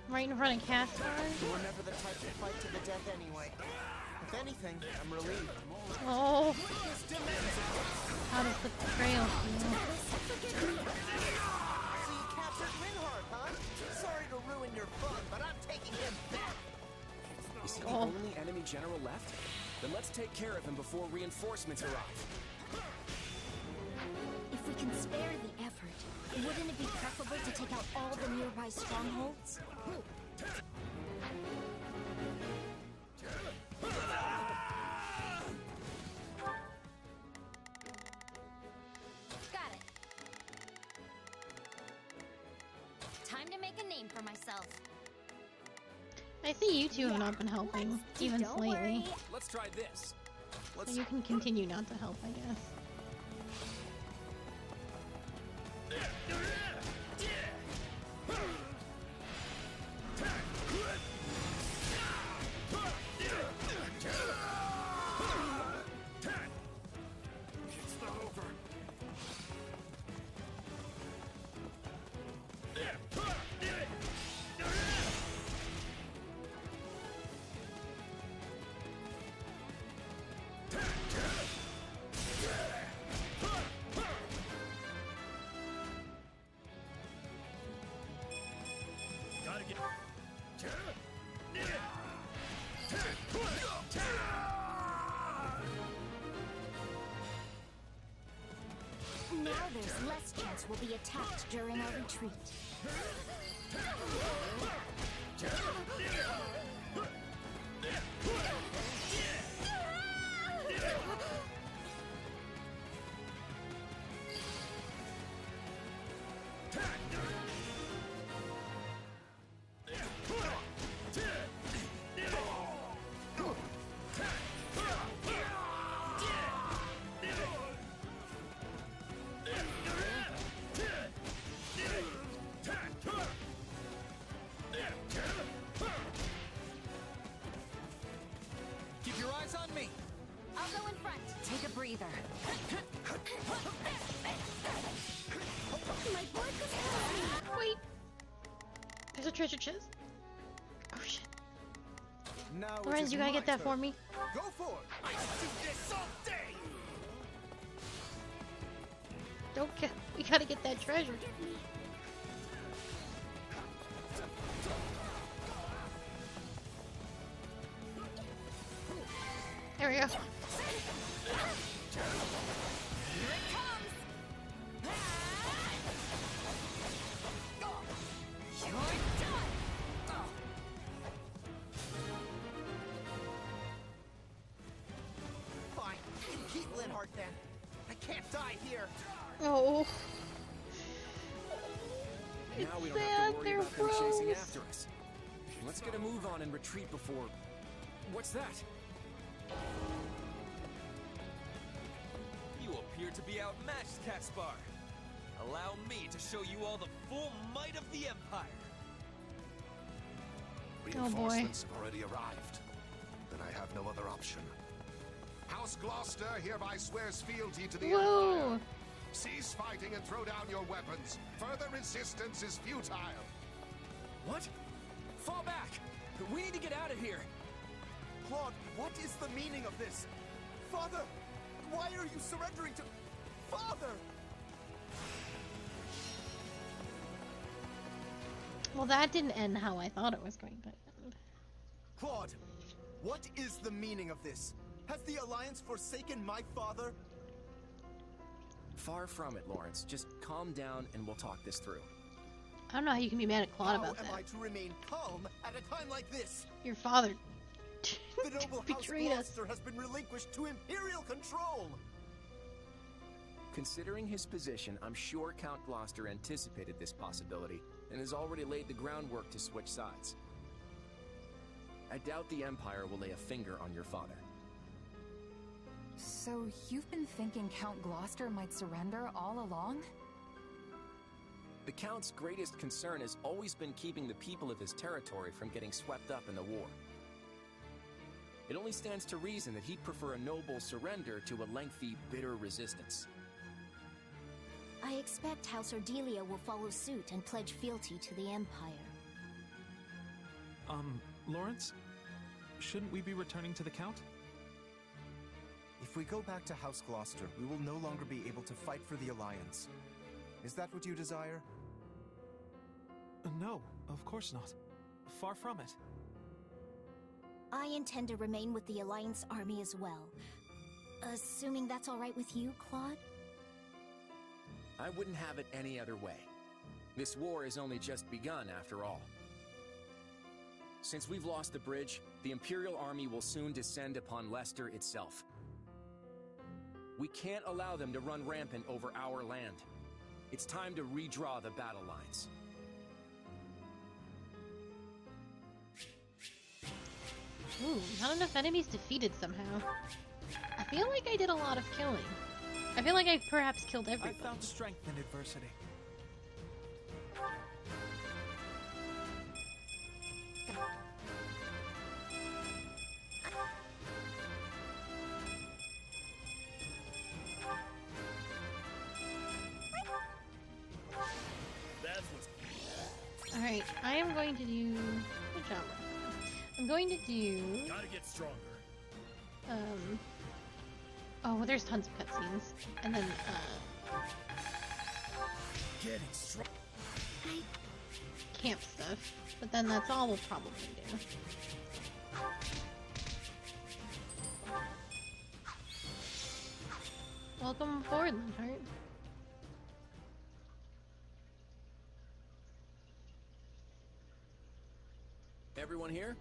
Right in front of Casper? You were never the type to fight to the death anyway. If anything, I'm relieved. Oh. How does the betrayal feel? So you captured Linhardt, huh? Sorry to ruin your fun, but I'm taking him back. Is he the only enemy general left? Then let's take care of him before reinforcements arrive. If we can spare the effort, wouldn't it be preferable to take out all the nearby strongholds? Got it. Time to make a name for myself. I see you two have not been helping, even slightly. Let's try this. So you can continue not to help, I guess. It's not over. Now there's less chance we'll be attacked during our retreat. Keep your eyes on me. I'll go in front. Take a breather. My blood was flowing. Wait. There's a treasure chest. Oh shit. Now Lorenz, you gotta get that for me. Go for it. I do this all day. Don't get. We gotta get that treasure. There we go. Here it comes. You're done. Fine. Keep Linhart then. I can't die here. Oh. Now we don't have to worry about them chasing after us. Let's get a move on and retreat before... What's that? You appear to be outmatched, Caspar. Allow me to show you all the full might of the Empire. Reinforcements have already arrived. Then I have no other option. House Gloucester hereby swears fealty to the Empire. Cease fighting and throw down your weapons. Further resistance is futile. What? Fall back! We need to get out of here! Claude, what is the meaning of this? Father! Why are you surrendering to... Father! Well, that didn't end how I thought it was going to end. Claude, what is the meaning of this? Has the Alliance forsaken my father? Far from it, Lawrence. Just calm down and we'll talk this through. I don't know how you can be mad at Claude about How am that. I to remain calm at a time like this? Your father The noble House betrayed us. Gloucester has been relinquished to Imperial control! Considering his position, I'm sure Count Gloucester anticipated this possibility and has already laid the groundwork to switch sides. I doubt the Empire will lay a finger on your father. So you've been thinking Count Gloucester might surrender all along? The Count's greatest concern has always been keeping the people of his territory from getting swept up in the war. It only stands to reason that he'd prefer a noble surrender to a lengthy, bitter resistance. I expect House Ordelia will follow suit and pledge fealty to the Empire. Lawrence? Shouldn't we be returning to the Count? If we go back to House Gloucester, we will no longer be able to fight for the Alliance. Is that what you desire? No, of course not. Far from it. I intend to remain with the Alliance army as well. Assuming that's all right with you, Claude? I wouldn't have it any other way. This war has only just begun, after all. Since we've lost the bridge, the Imperial Army will soon descend upon Leicester itself. We can't allow them to run rampant over our land. It's time to redraw the battle lines. Ooh, not enough enemies defeated somehow. I feel like I did a lot of killing. I feel like I perhaps killed everybody. I found strength in adversity. Alright, I am going to do... Good job. I'm going to do... Gotta get stronger. Oh, well, there's tons of cutscenes. And then, Getting strong. camp stuff, but then that's all we'll probably do. Welcome aboard, Linhart. Everyone here?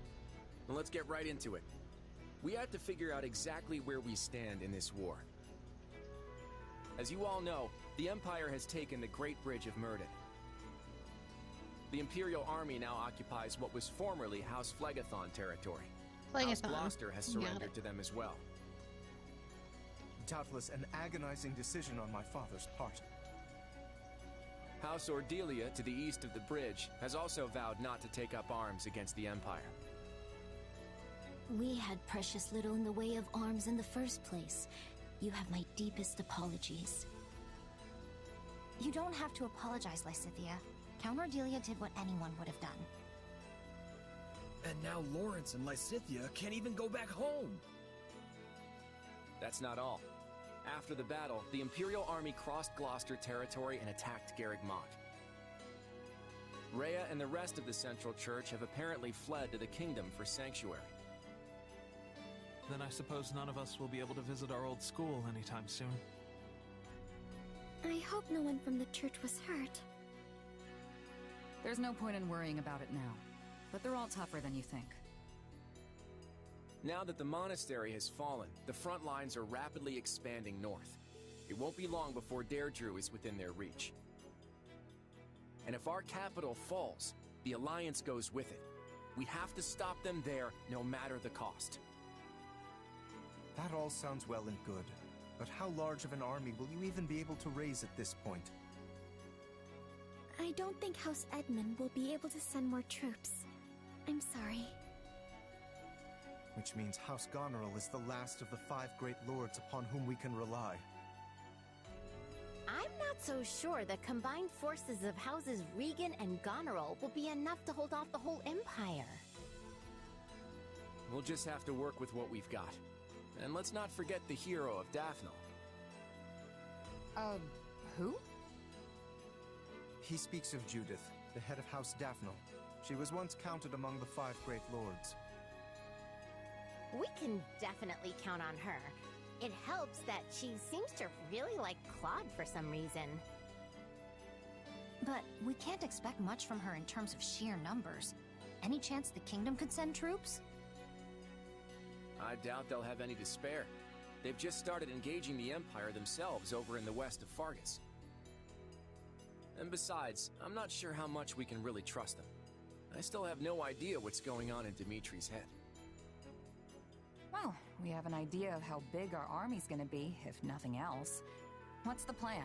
Well, let's get right into it. We have to figure out exactly where we stand in this war. As you all know, the Empire has taken the Great Bridge of Myrddin. The Imperial Army now occupies what was formerly House Phlegethon territory. House Gloucester has surrendered to them as well. Doubtless an agonizing decision on my father's part. House Ordelia, to the east of the bridge, has also vowed not to take up arms against the Empire. We had precious little in the way of arms in the first place. You have my deepest apologies. You don't have to apologize, Lysithea. Count Ordelia did what anyone would have done. And now Lawrence and Lysithea can't even go back home. That's not all. After the battle, the Imperial Army crossed Gloucester territory and attacked Garreg Mach. Rhea and the rest of the Central Church have apparently fled to the Kingdom for sanctuary. Then I suppose none of us will be able to visit our old school anytime soon. I hope no one from the church was hurt. There's no point in worrying about it now, but they're all tougher than you think. Now that the monastery has fallen, the front lines are rapidly expanding north. It won't be long before Deirdre is within their reach. And if our capital falls, the Alliance goes with it. We have to stop them there, no matter the cost. That all sounds well and good, but how large of an army will you even be able to raise at this point? I don't think House Edmund will be able to send more troops. I'm sorry. Which means House Goneril is the last of the 5 great lords upon whom we can rely. I'm not so sure the combined forces of Houses Regan and Goneril will be enough to hold off the whole Empire. We'll just have to work with what we've got. And let's not forget the hero of Daphnel. Who? He speaks of Judith, the head of House Daphnel. She was once counted among the 5 great lords. We can definitely count on her. It helps that she seems to really like Claude for some reason. But we can't expect much from her in terms of sheer numbers. Any chance the kingdom could send troops? I doubt they'll have any to spare. They've just started engaging the Empire themselves over in the west of Fargus. And besides, I'm not sure how much we can really trust them. I still have no idea what's going on in Dimitri's head. Well, we have an idea of how big our army's gonna be, if nothing else. What's the plan?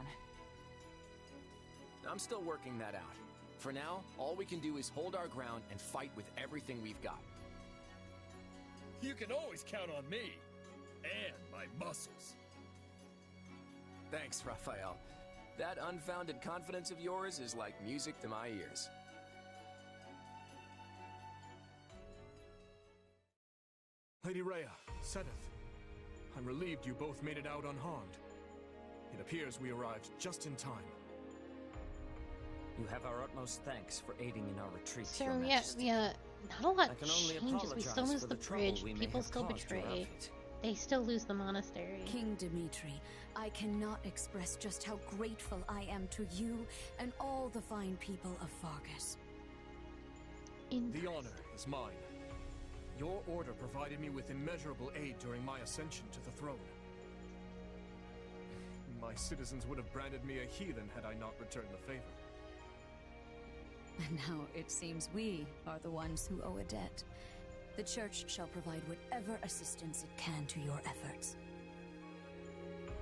I'm still working that out. For now, all we can do is hold our ground and fight with everything we've got. You can always count on me. And my muscles. Thanks, Raphael. That unfounded confidence of yours is like music to my ears. Lady Rhea, Sedith, I'm relieved you both made it out unharmed. It appears we arrived just in time. You have our utmost thanks for aiding in our retreat, So Your yeah, Majesty. not a lot I can only changes. We still apologize lose for the the trouble bridge. we may People have still caused your betray. outfit. They still lose the monastery. King Dimitri, I cannot express just how grateful I am to you and all the fine people of Fargus. The honor is mine. Your order provided me with immeasurable aid during my ascension to the throne. My citizens would have branded me a heathen had I not returned the favor. And now it seems we are the ones who owe a debt. The Church shall provide whatever assistance it can to your efforts.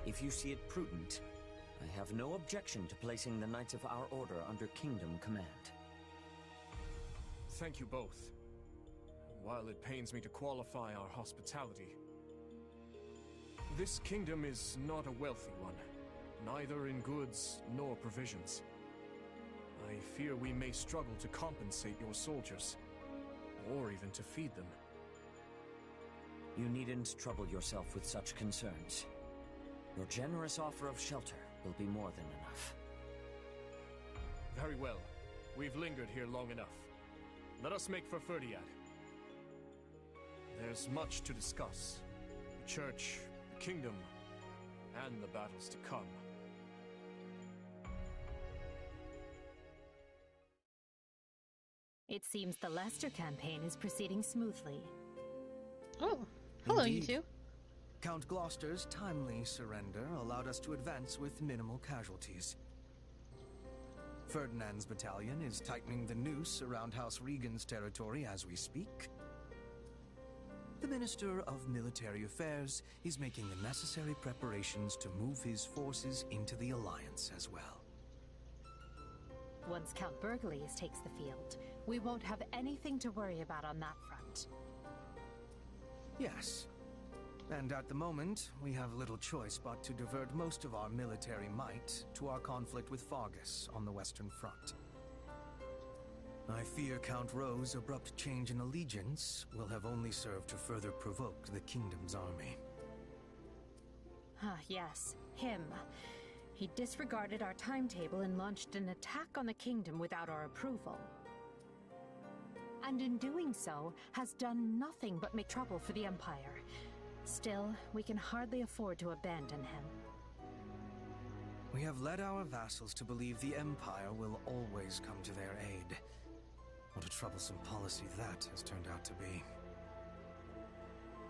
If you see it prudent, I have no objection to placing the Knights of our Order under Kingdom command. Thank you both. While it pains me to qualify our hospitality, this kingdom is not a wealthy one, neither in goods nor provisions. I fear we may struggle to compensate your soldiers, or even to feed them. You needn't trouble yourself with such concerns. Your generous offer of shelter will be more than enough. Very well. We've lingered here long enough. Let us make for Ferdiad. There's much to discuss. The Church, the Kingdom, and the battles to come. It seems the Leicester campaign is proceeding smoothly. Oh, hello, Indeed. you two. Count Gloucester's timely surrender allowed us to advance with minimal casualties. Ferdinand's battalion is tightening the noose around House Regan's territory as we speak. The Minister of Military Affairs is making the necessary preparations to move his forces into the Alliance as well. Once Count Burgles takes the field, we won't have anything to worry about on that front. Yes. And at the moment, we have little choice but to divert most of our military might to our conflict with Fargus on the Western Front. I fear Count Rowe's abrupt change in allegiance will have only served to further provoke the Kingdom's army. Ah, yes, him. He disregarded our timetable and launched an attack on the Kingdom without our approval. And in doing so, has done nothing but make trouble for the Empire. Still, we can hardly afford to abandon him. We have led our vassals to believe the Empire will always come to their aid. What a troublesome policy that has turned out to be.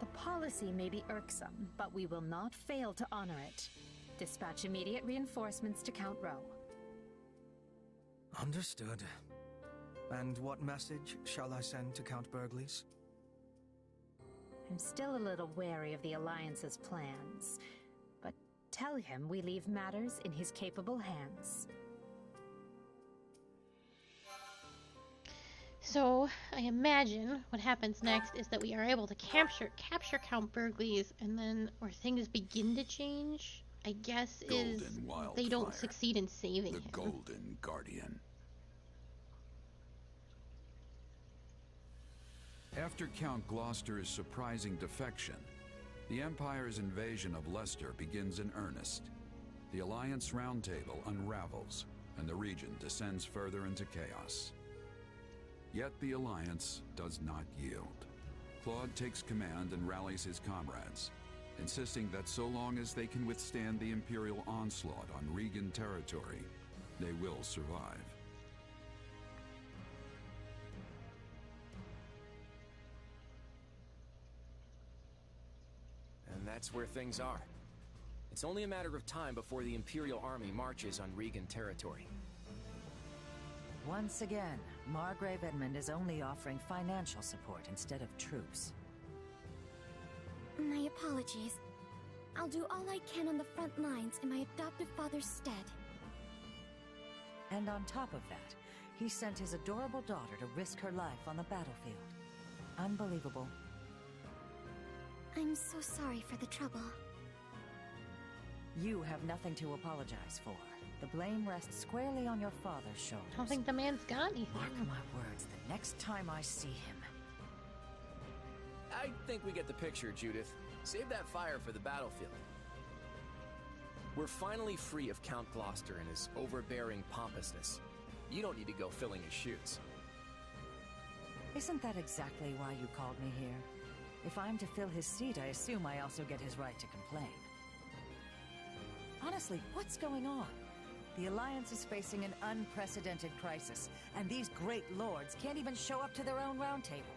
The policy may be irksome, but we will not fail to honor it. Dispatch immediate reinforcements to Count Rowe. Understood. And what message shall I send to Count Burgles? I'm still a little wary of the Alliance's plans, but tell him we leave matters in his capable hands. So, I imagine what happens next is that we are able to capture Count Burgles, and then where things begin to change, I guess, is they don't succeed in saving him. The Golden Guardian. After Count Gloucester's surprising defection, the Empire's invasion of Leicester begins in earnest. The Alliance Roundtable unravels, and the region descends further into chaos. Yet the Alliance does not yield. Claude takes command and rallies his comrades, insisting that so long as they can withstand the Imperial onslaught on Regan territory, they will survive. And that's where things are. It's only a matter of time before the Imperial army marches on Regan territory. Once again, Margrave Edmund is only offering financial support instead of troops. My apologies. I'll do all I can on the front lines in my adoptive father's stead. And on top of that, he sent his adorable daughter to risk her life on the battlefield. Unbelievable. I'm so sorry for the trouble. You have nothing to apologize for. The blame rests squarely on your father's shoulders. I don't think the man's got anything. Mark my words, the next time I see him... I think we get the picture, Judith. Save that fire for the battlefield. We're finally free of Count Gloucester and his overbearing pompousness. You don't need to go filling his shoes. Isn't that exactly why you called me here? If I'm to fill his seat, I assume I also get his right to complain. Honestly, what's going on? The Alliance is facing an unprecedented crisis, and these great lords can't even show up to their own roundtable.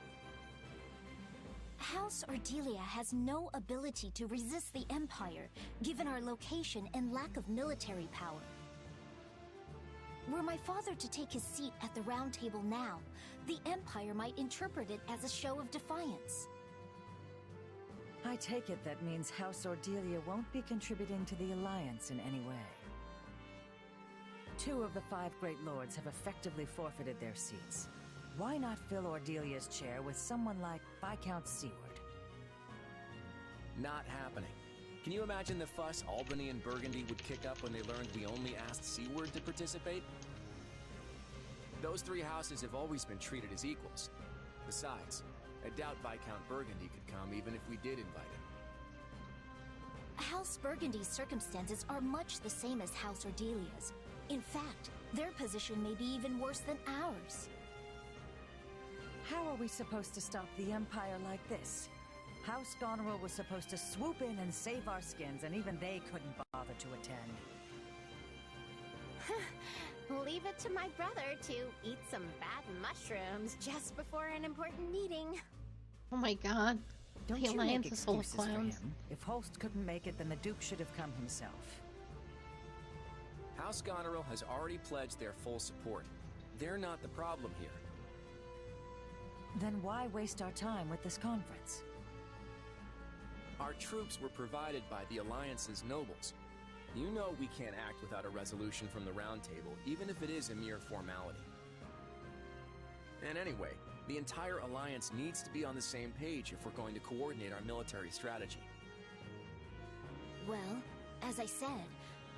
House Ordelia has no ability to resist the Empire, given our location and lack of military power. Were my father to take his seat at the Round Table now, the Empire might interpret it as a show of defiance. I take it that means House Ordelia won't be contributing to the Alliance in any way. 2 of the 5 great lords have effectively forfeited their seats. Why not fill Ordelia's chair with someone like Viscount Seward? Not happening. Can you imagine the fuss Albany and Burgundy would kick up when they learned we only asked Seward to participate? Those 3 houses have always been treated as equals. Besides, I doubt Viscount Burgundy could come even if we did invite him. House Burgundy's circumstances are much the same as House Ordelia's. In fact, Their position may be even worse than ours. How are we supposed to stop the Empire like this? House Goneril was supposed to swoop in and save our skins, and even they couldn't bother to attend. Leave it to my brother to eat some bad mushrooms just before an important meeting. Oh my god. Don't The you Alliance make is full of excuses for clowns. him. If Holst couldn't make it, then the Duke should have come himself. House Goneril has already pledged their full support. They're not the problem here. Then why waste our time with this conference? Our troops were provided by the Alliance's nobles. You know we can't act without a resolution from the Round Table, even if it is a mere formality. And anyway, the entire Alliance needs to be on the same page if we're going to coordinate our military strategy. Well, as I said,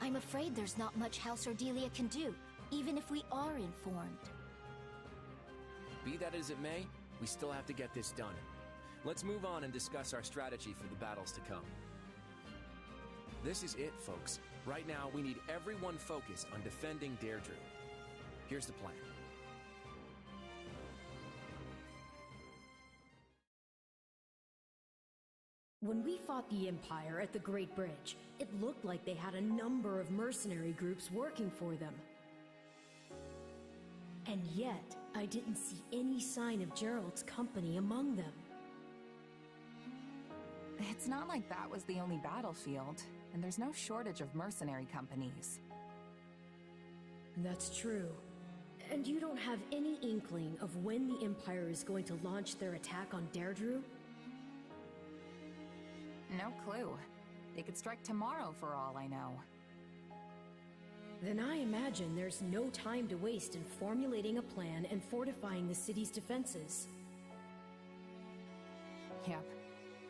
I'm afraid there's not much House Ordelia can do, even if we are informed. Be that as it may, we still have to get this done. Let's move on and discuss our strategy for the battles to come. This is it, folks. Right now, we need everyone focused on defending Deirdre. Here's the plan. When we fought the Empire at the Great Bridge, it looked like they had a number of mercenary groups working for them. And yet, I didn't see any sign of Gerald's company among them. It's not like that was the only battlefield, and there's no shortage of mercenary companies. That's true. And you don't have any inkling of when the Empire is going to launch their attack on Deirdre? No clue. They could strike tomorrow for all I know. Then I imagine there's no time to waste in formulating a plan and fortifying the city's defenses. Yep.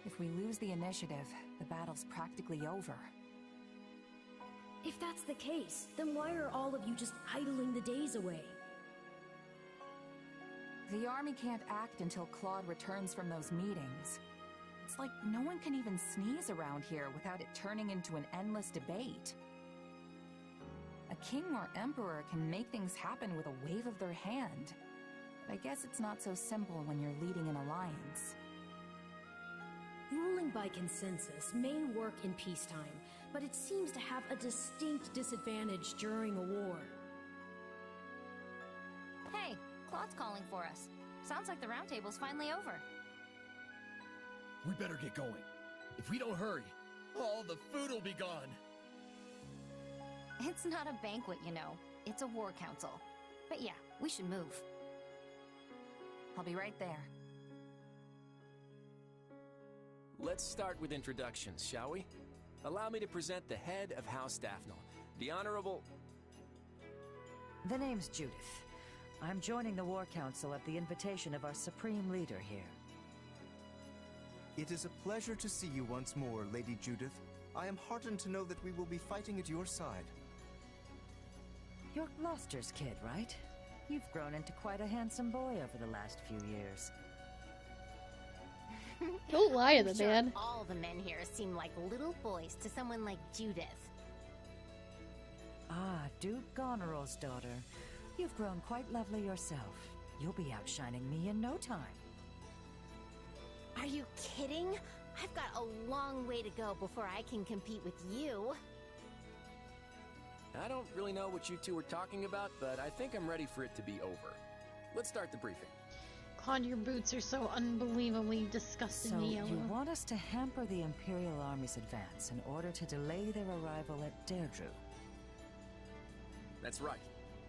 If we lose the initiative, the battle's practically over. If that's the case, then why are all of you just idling the days away? The army can't act until Claude returns from those meetings. It's like no one can even sneeze around here without it turning into an endless debate. A king or emperor can make things happen with a wave of their hand. But I guess it's not so simple when you're leading an alliance. Ruling by consensus may work in peacetime, but it seems to have a distinct disadvantage during a war. Hey, Claude's calling for us. Sounds like the round table's finally over. We better get going. If we don't hurry, all the food will be gone. It's not a banquet, you know. It's a war council. But yeah, we should move. I'll be right there. Let's start with introductions, shall we? Allow me to present the head of House Daphne, the Honorable... The name's Judith. I'm joining the War Council at the invitation of our Supreme Leader here. It is a pleasure to see you once more, Lady Judith. I am heartened to know that we will be fighting at your side. You're Gloucester's kid, right? You've grown into quite a handsome boy over the last few years. Don't lie to the I'm sure man. All the men here seem like little boys to someone like Judith. Ah, Duke Goneril's daughter. You've grown quite lovely yourself. You'll be outshining me in no time. Are you kidding? I've got a long way to go before I can compete with you. I don't really know what you two were talking about, but I think I'm ready for it to be over. Let's start the briefing. Claude, your boots are so unbelievably disgustingly So yellow. you want us to hamper the Imperial Army's advance in order to delay their arrival at Deirdre? That's right.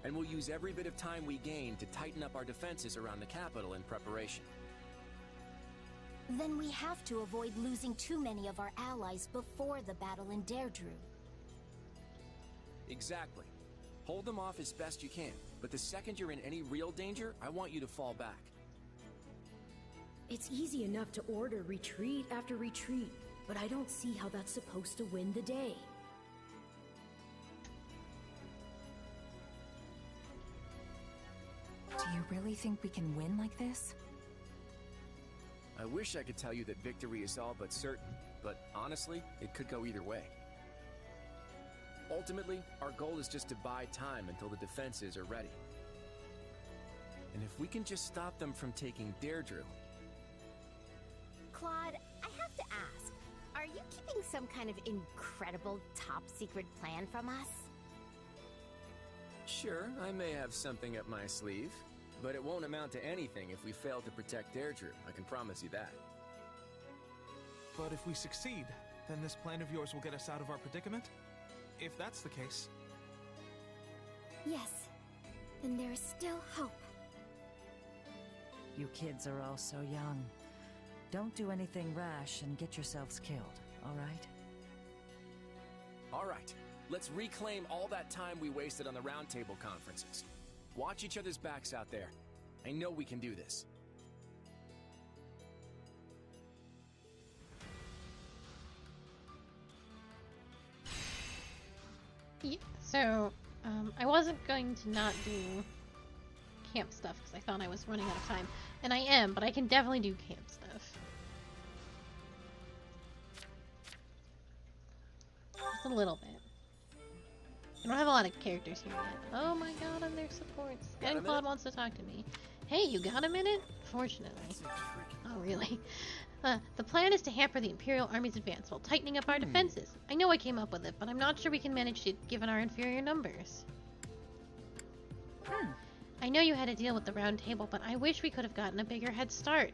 And we'll use every bit of time we gain to tighten up our defenses around the capital in preparation. Then we have to avoid losing too many of our allies before the battle in Deirdre. Exactly. Hold them off as best you can, but the second you're in any real danger, I want you to fall back. It's easy enough to order retreat after retreat, but I don't see how that's supposed to win the day. Do you really think we can win like this? I wish I could tell you that victory is all but certain, but honestly, it could go either way. Ultimately, our goal is just to buy time until the defenses are ready. And if we can just stop them from taking Deirdre... Claude, I have to ask, are you keeping some kind of incredible top-secret plan from us? Sure, I may have something up my sleeve, but it won't amount to anything if we fail to protect Deirdre, I can promise you that. But if we succeed, then this plan of yours will get us out of our predicament? If that's the case. Yes. Then there is still hope. You kids are all so young. Don't do anything rash and get yourselves killed, all right? All right, let's reclaim all that time we wasted on the roundtable conferences. Watch each other's backs out there. I know we can do this. Yeah, so, I wasn't going to not do camp stuff because I thought I was running out of time. And I am, but I can definitely do camp stuff. Just a little bit. I don't have a lot of characters here yet. Oh my god, and their supports. And Claude wants to talk to me. Hey, you got a minute? Fortunately. Oh, really? The plan is to hamper the Imperial Army's advance while tightening up our defenses. I know I came up with it, but I'm not sure we can manage it given our inferior numbers. I know you had to deal with the round table, but I wish we could have gotten a bigger head start.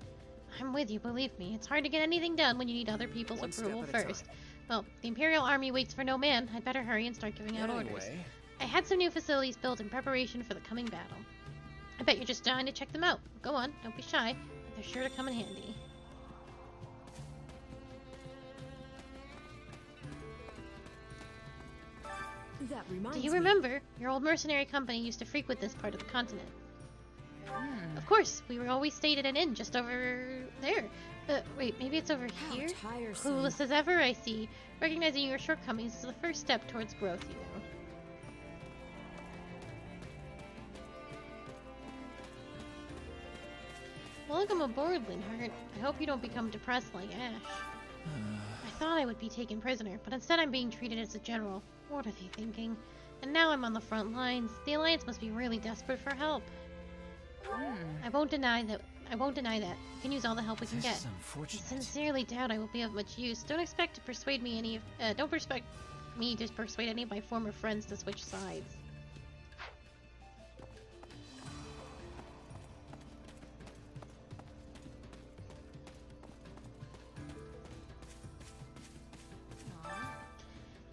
I'm with you, believe me. It's hard to get anything done when you need other people's approval first. Well, the Imperial Army waits for no man. I'd better hurry and start giving out orders. I had some new facilities built in preparation for the coming battle. I bet you're just dying to check them out. Go on, don't be shy. They're sure to come in handy. That reminds Do you me. remember? Your old mercenary company used to frequent this part of the continent. Of course, we were always stayed at an inn just over there. Wait, maybe it's over here? Tiresome. Clueless as ever, I see. Recognizing your shortcomings is the first step towards growth, you know. Welcome aboard, Linhart. I hope you don't become depressed like Ash. I thought I would be taken prisoner, but instead I'm being treated as a general. What are they thinking? And now I'm on the front lines. The Alliance must be really desperate for help. I won't deny that. We can use all the help we can get. I sincerely doubt I will be of much use. Don't expect me to persuade any of my former friends to switch sides.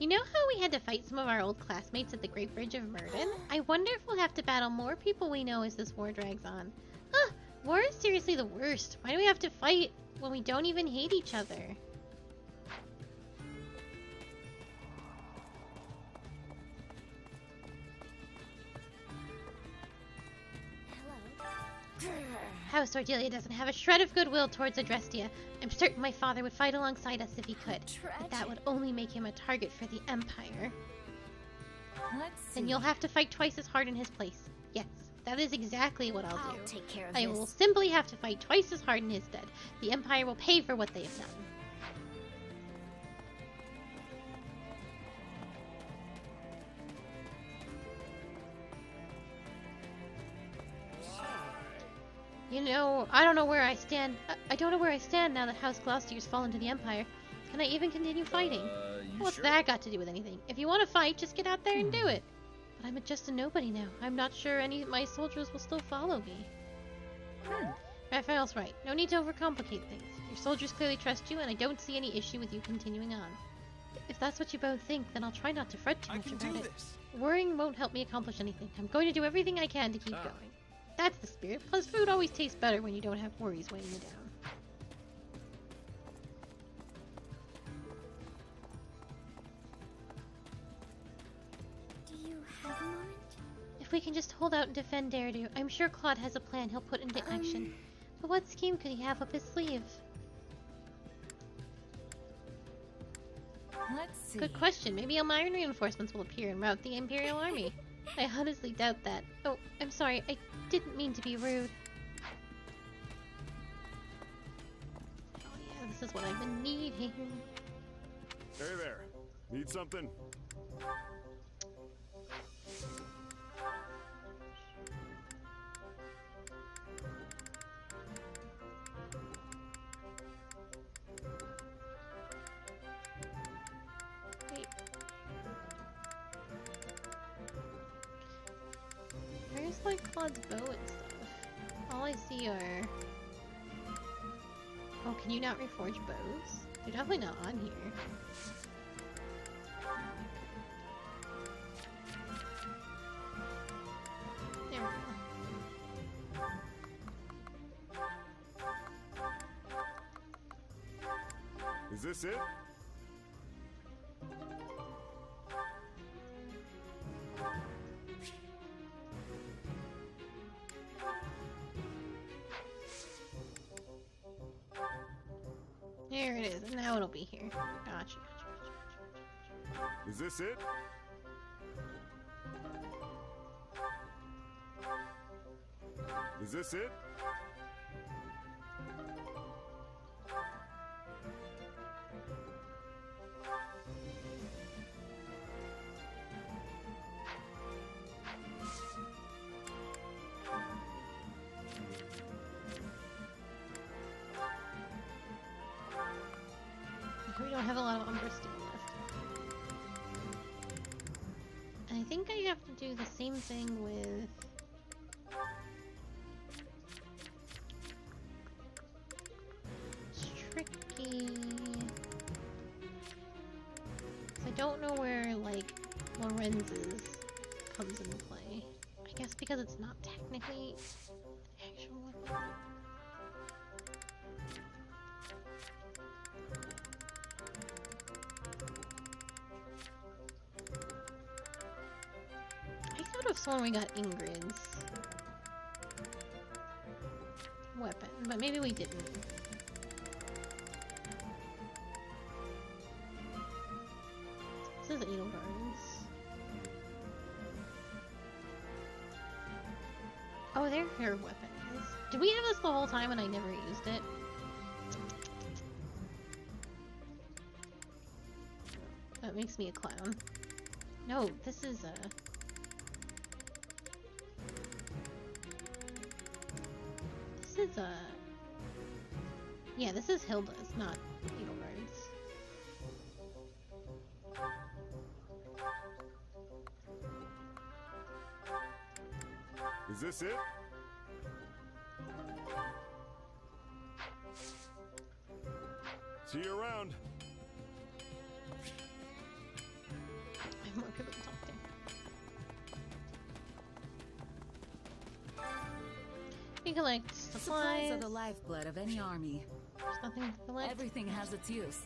You know how we had to fight some of our old classmates at the Great Bridge of Murden? I wonder if we'll have to battle more people we know as this war drags on. Huh, war is seriously the worst. Why do we have to fight when we don't even hate each other? House Ordelia doesn't have a shred of goodwill towards Adrestia. I'm certain my father would fight alongside us if he could. But that would only make him a target for the Empire. Then you'll have to fight twice as hard in his place. Yes, that is exactly what I'll do. I'll take care of I this. will simply have to fight twice as hard in his stead. The Empire will pay for what they have done. You know, I don't know where I stand. I don't know where I stand now that House Gloucester's fallen to the Empire. Can I even continue fighting? What's that got to do with anything? If you want to fight, just get out there and do it. But I'm just a nobody now. I'm not sure any of my soldiers will still follow me. Raphael's right. No need to overcomplicate things. Your soldiers clearly trust you, and I don't see any issue with you continuing on. If that's what you both think, then I'll try not to fret too much about it. Worrying won't help me accomplish anything. I'm going to do everything I can to keep going. That's the spirit. Plus, food always tastes better when you don't have worries weighing you down. Do you have a moment? If we can just hold out and defend Deirdre, I'm sure Claude has a plan he'll put into action. But what scheme could he have up his sleeve? Let's see. Good question. Maybe Elmyran reinforcements will appear and rout the Imperial Army. I honestly doubt that. Oh, I'm sorry. I didn't mean to be rude. Oh yeah, this is what I've been needing. Hey there. Need something? like Claude's bow and stuff. All I see are... Oh, can you not reforge bows? They're definitely not on here. There we go. Is this it? There it is, and now it'll be here. Gotcha. Is this it? Is this it? We don't have a lot of Umbra steel left. And I think I have to do the same thing with... It's tricky. 'Cause I don't know where, like, Lorenz's comes into play. I guess because it's not technically an actual weapon. One we got Ingrid's weapon, but maybe we didn't. This is Edelgard's. Oh, there her weapon is. Did we have this the whole time and I never used it? That makes me a clown. No, this is a... This is yeah, this is Hilda's, not Edelgard's. Is this it? See you around. I'm more good at talking. We collect supplies. Supplies are the lifeblood of any army. There's nothing to collect. Everything has its use.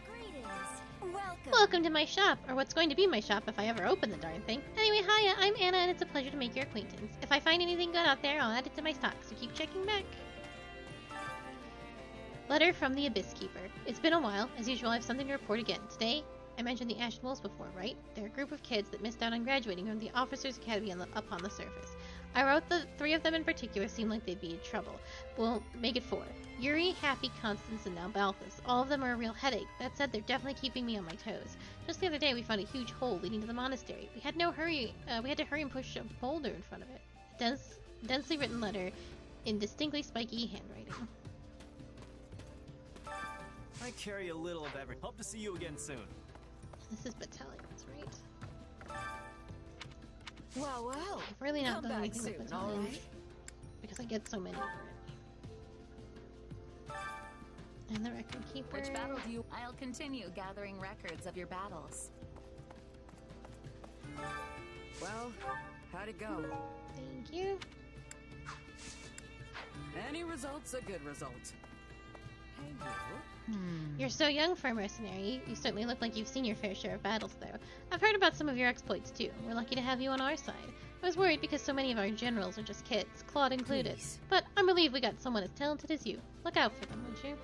Greetings. Welcome. Welcome to my shop, or what's going to be my shop if I ever open the darn thing. Anyway, hiya, I'm Anna, and it's a pleasure to make your acquaintance. If I find anything good out there, I'll add it to my stock, so keep checking back. Letter from the Abyss Keeper. It's been a while. As usual, I have something to report again. Today, I mentioned the Ashen Wolves before, right? They're a group of kids that missed out on graduating from the Officers' Academy up on the surface. I wrote the 3 of them in particular seemed like they'd be in trouble. We'll make it 4. Yuri, Happy, Constance, and now Balthus. All of them are a real headache. That said, they're definitely keeping me on my toes. Just the other day, we found a huge hole leading to the monastery. We had to hurry and push a boulder in front of it. A densely written letter in distinctly spiky handwriting. I carry a little of every. Hope to see you again soon. This is battalions, right? Well. I've really not done anything with battalions. Right? Because I get so many already. And the record keeper. Which battle do you... I'll continue gathering records of your battles. Well, how'd it go? Thank you. Any result's a good result. Hey, you. You're so young for a mercenary. You certainly look like you've seen your fair share of battles, though. I've heard about some of your exploits, too. We're lucky to have you on our side. I was worried because so many of our generals are just kids, Claude included. Please. But I'm relieved we got someone as talented as you. Look out for them, won't you?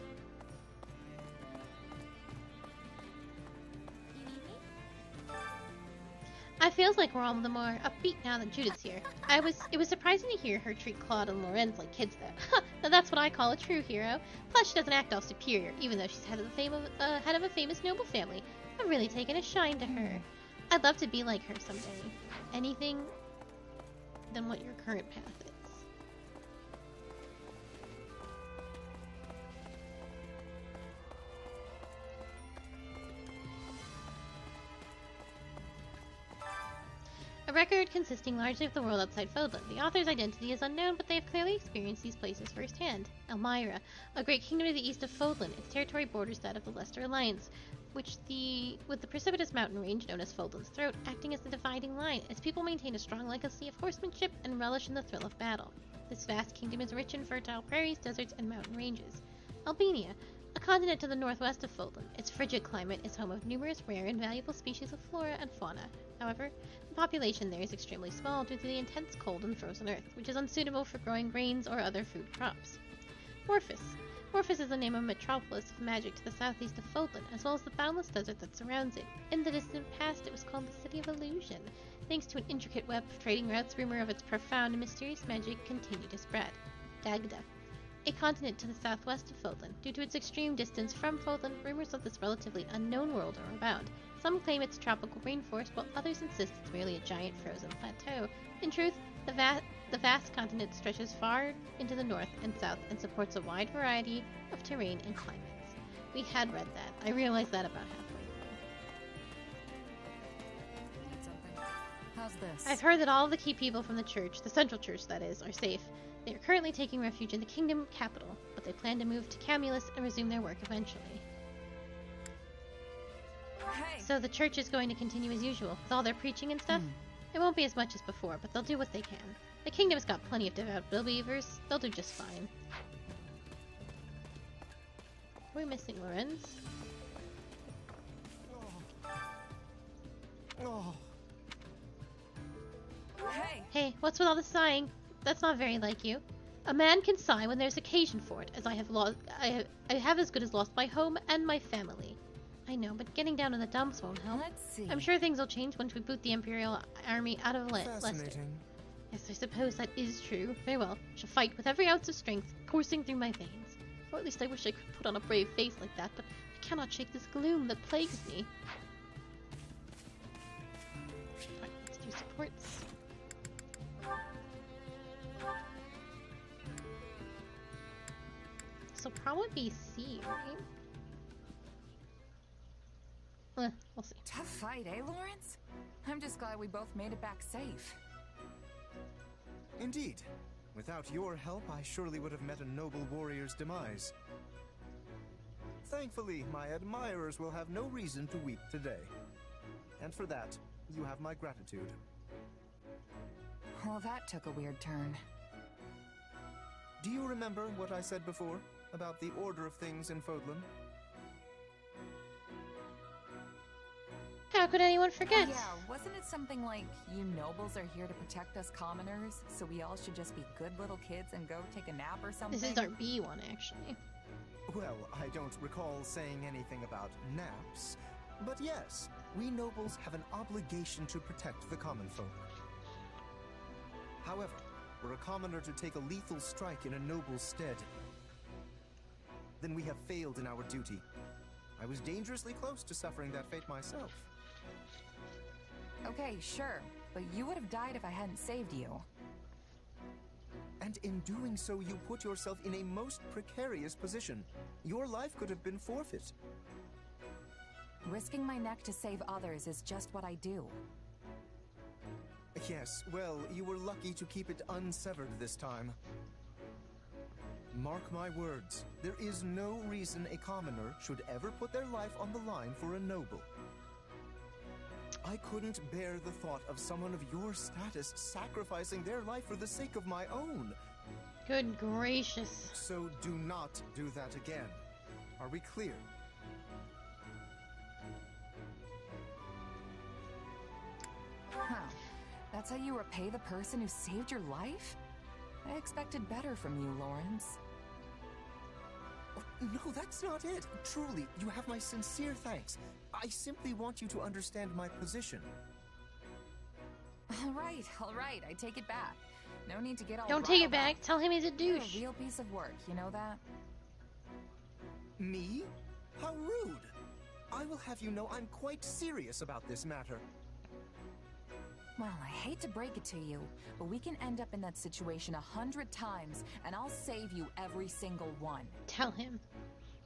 I feels like we're all the more upbeat now that Judith's here. It was surprising to hear her treat Claude and Lorenz like kids, though. Now that's what I call a true hero. Plus, she doesn't act all superior, even though she's head of a famous noble family. I've really taken a shine to her. I'd love to be like her someday. Anything than what your current path is. record consisting largely of the world outside Fodlan. The author's identity is unknown, but they have clearly experienced these places firsthand. Elmira, a great kingdom to the east of Fodlan. Its territory borders that of the Leicester Alliance, with the precipitous mountain range known as Fodlan's Throat acting as the dividing line. Its people maintain a strong legacy of horsemanship and relish in the thrill of battle. This vast kingdom is rich in fertile prairies, deserts, and mountain ranges. Albania, a continent to the northwest of Fodlan. Its frigid climate is home of numerous rare and valuable species of flora and fauna. However, the population there is extremely small due to the intense cold and frozen earth, which is unsuitable for growing grains or other food crops. Orphis. Orphis is the name of a metropolis of magic to the southeast of Fodlan, as well as the boundless desert that surrounds it. In the distant past, it was called the City of Illusion. Thanks to an intricate web of trading routes, rumor of its profound and mysterious magic continued to spread. Dagda, a continent to the southwest of Fodlan. Due to its extreme distance from Fodlan, rumors of this relatively unknown world are abound. Some claim it's a tropical rainforest, while others insist it's merely a giant frozen plateau. In truth, the vast continent stretches far into the north and south and supports a wide variety of terrain and climates. We had read that. I realized that about halfway through. How's this? I've heard that all of the key people from the church, the central church that is, are safe. They are currently taking refuge in the kingdom capital, but they plan to move to Camulus and resume their work eventually. Hey. So the church is going to continue as usual, with all their preaching and stuff? It won't be as much as before, but they'll do what they can. The kingdom's got plenty of devout believers. They'll do just fine. We're missing Lorenz. Oh. Hey, what's with all the sighing? That's not very like you. A man can sigh when there's occasion for it, as I have as good as lost my home and my family. I know, but getting down in the dumps won't help. Let's see. I'm sure things will change once we boot the Imperial army out of Leicester. Yes, I suppose that is true. Very well. I shall fight with every ounce of strength coursing through my veins. Or at least I wish I could put on a brave face like that, but I cannot shake this gloom that plagues me. Right, let's do supports. So probably BC, right? We'll see. Tough fight, eh, Lawrence? I'm just glad we both made it back safe. Indeed. Without your help, I surely would have met a noble warrior's demise. Thankfully, my admirers will have no reason to weep today. And for that, you have my gratitude. Well, that took a weird turn. Do you remember what I said before about the order of things in Fodlan? How could anyone forget? Yeah, wasn't it something like, you nobles are here to protect us commoners, so we all should just be good little kids and go take a nap or something? This is our B one, actually. Well, I don't recall saying anything about naps, but yes, we nobles have an obligation to protect the common folk. However, were a commoner to take a lethal strike in a noble's stead, then we have failed in our duty. I was dangerously close to suffering that fate myself. Okay, sure, but you would have died if I hadn't saved you. And in doing so, you put yourself in a most precarious position. Your life could have been forfeit. Risking my neck to save others is just what I do. Yes, well, you were lucky to keep it unsevered this time. Mark my words, there is no reason a commoner should ever put their life on the line for a noble. I couldn't bear the thought of someone of your status sacrificing their life for the sake of my own. Good gracious. So do not do that again. Are we clear? Huh. That's how you repay the person who saved your life? I expected better from you, Lawrence. Oh, no, that's not it. Truly, you have my sincere thanks. I simply want you to understand my position. All right, I take it back. No need to get all Don't take it back. Tell him he's a douche. You're a real piece of work, you know that? Me? How rude. I will have you know I'm quite serious about this matter. Well, I hate to break it to you, but we can end up in that situation 100 times, and I'll save you every single one. Tell him.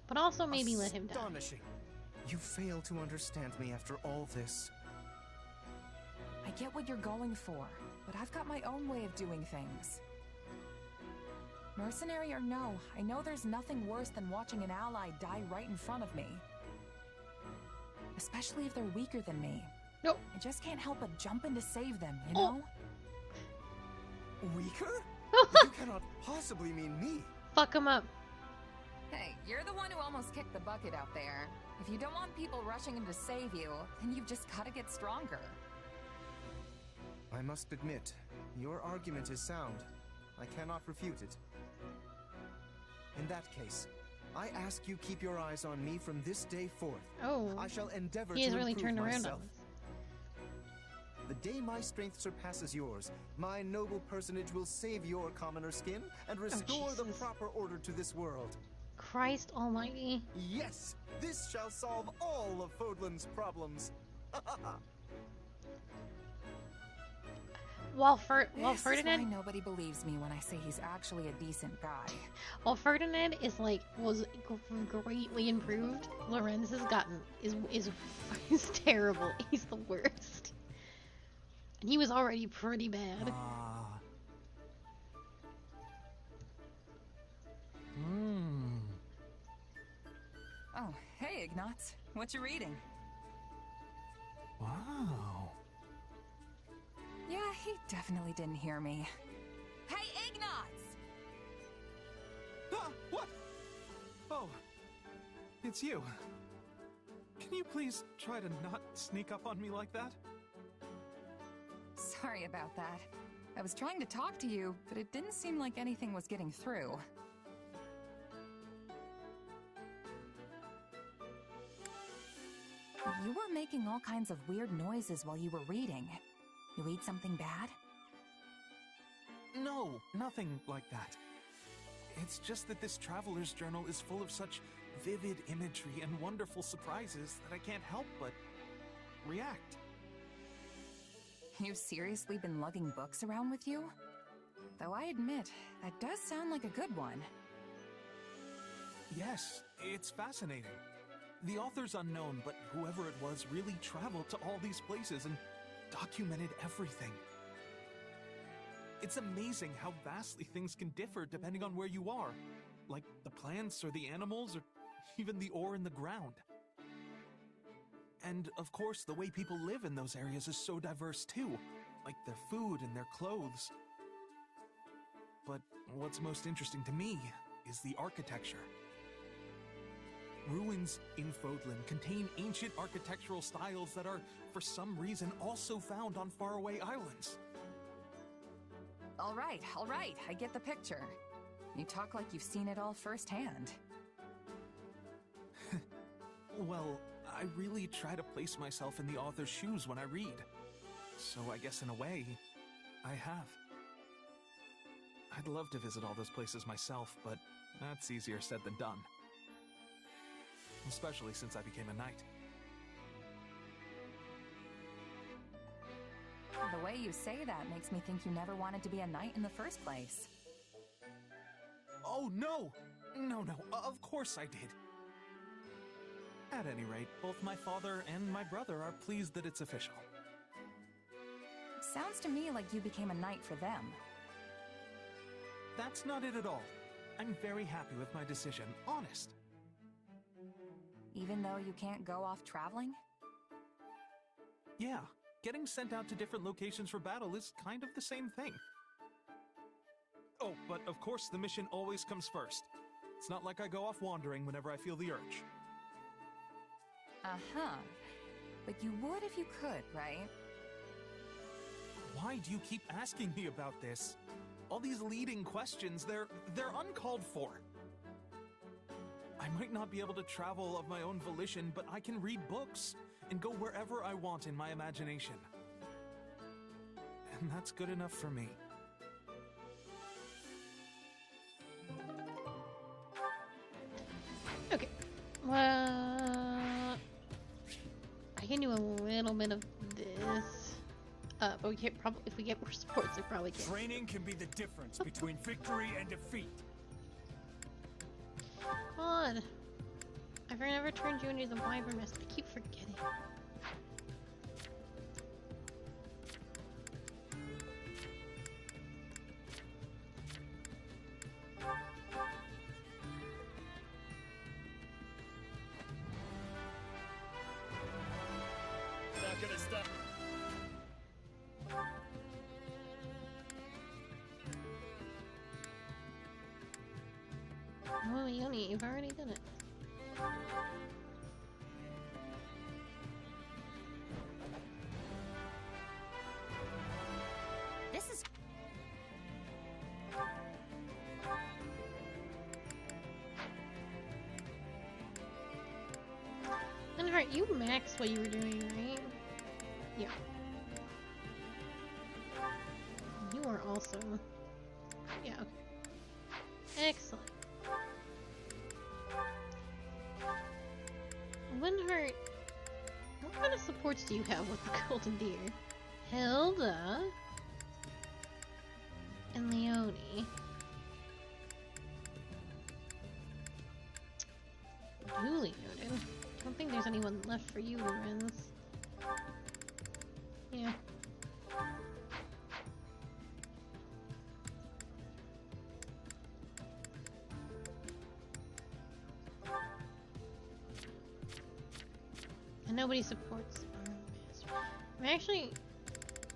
But also maybe let him die. Astonishing. You fail to understand me after all this. I get what you're going for, but I've got my own way of doing things. Mercenary or no, I know there's nothing worse than watching an ally die right in front of me. Especially if they're weaker than me. Nope. I just can't help but jump in to save them, you know? Weaker? You cannot possibly mean me. Fuck him up. Hey, you're the one who almost kicked the bucket out there. If you don't want people rushing in to save you, then you've just gotta get stronger. I must admit, your argument is sound. I cannot refute it. In that case, I ask you keep your eyes on me from this day forth. Oh, I shall endeavor he to has really improve turned around myself. on us. The day my strength surpasses yours, my noble personage will save your commoner skin and restore the proper order to this world. Christ almighty. Yes, this shall solve all of Fodlan's problems. While This Ferdinand, is why nobody believes me when I say he's actually a decent guy. while Ferdinand was greatly improved, Lorenz has gotten is terrible. He's the worst, and he was already pretty bad. Oh, hey, Ignatz. What you reading? Wow. Yeah, he definitely didn't hear me. Hey, Ignatz! Ah, what? Oh, it's you. Can you please try to not sneak up on me like that? Sorry about that. I was trying to talk to you, but it didn't seem like anything was getting through. You were making all kinds of weird noises while you were reading. You read something bad? No, nothing like that. It's just that this traveler's journal is full of such vivid imagery and wonderful surprises that I can't help but react. You've seriously been lugging books around with you? Though I admit, that does sound like a good one. Yes, it's fascinating. The author's unknown, but whoever it was really traveled to all these places and documented everything. It's amazing how vastly things can differ depending on where you are, like the plants or the animals or even the ore in the ground. And of course, the way people live in those areas is so diverse too, like their food and their clothes. But what's most interesting to me is the architecture. Ruins in Fodlan contain ancient architectural styles that are, for some reason, also found on faraway islands. All right, I get the picture. You talk like you've seen it all firsthand. Well, I really try to place myself in the author's shoes when I read. So I guess in a way, I have. I'd love to visit all those places myself, but that's easier said than done. Especially since I became a knight. The way you say that makes me think you never wanted to be a knight in the first place. Oh, no! No, of course I did. At any rate, both my father and my brother are pleased that it's official. Sounds to me like you became a knight for them. That's not it at all. I'm very happy with my decision, honest. Even though you can't go off traveling? Yeah, getting sent out to different locations for battle is kind of the same thing. Oh, but of course the mission always comes first. It's not like I go off wandering whenever I feel the urge. Uh-huh. But you would if you could, right? Why do you keep asking me about this? All these leading questions, they're uncalled for. I might not be able to travel of my own volition, but I can read books and go wherever I want in my imagination. And that's good enough for me. Okay. Well, I can do a little bit of this. But we can't probably, if we get more supports, we probably can't. Training can be the difference between victory and defeat. God, I've never turned you into the wyvern mist. I keep forgetting. Oh, Yoni, you've already done it. This is... Linhart, you maxed what you were doing, right? Yeah. You are also... Yeah, okay. Excellent. Linhart, what kind of supports do you have with the Golden Deer? Hilda and Leonie. Duly noted. I don't think there's anyone left for you, Lorenz. Yeah. And nobody supports I mean, actually,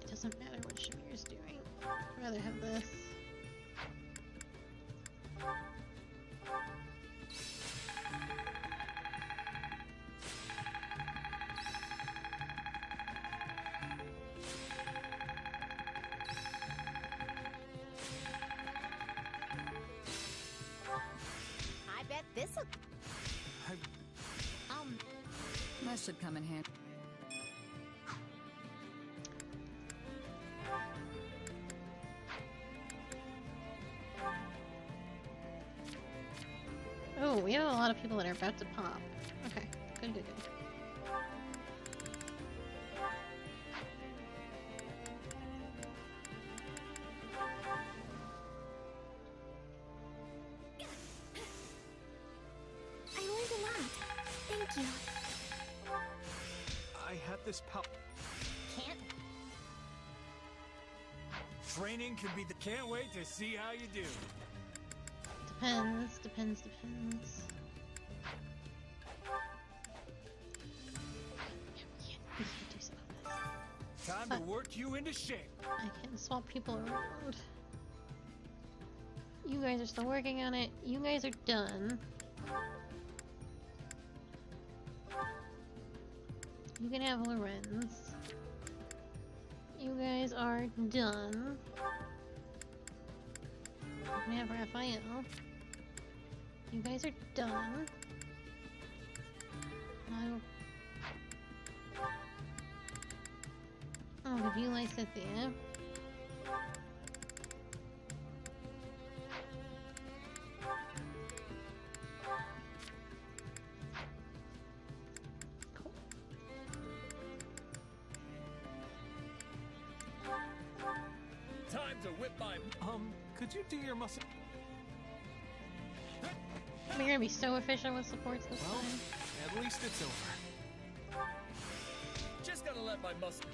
it doesn't matter what Shamir's doing. I'd rather have this. I bet this'll... That should come in handy. Oh, we have a lot of people that are about to pop. Okay, good, good, good. I learned a lot. Thank you. I had this Can't... Training can be the... Can't wait to see how you do. Depends, depends, depends. We can't do some of this. Time to work you into shape. I can swap people around. You guys are still working on it. You guys are done. You can have Lorenz. You guys are done. You can have Raphael. You guys are done. I'll give you Lysithia. Time to whip my... Could you do your muscle... We're gonna be so efficient with supports this time. At least it's over. Just gotta let my muscle...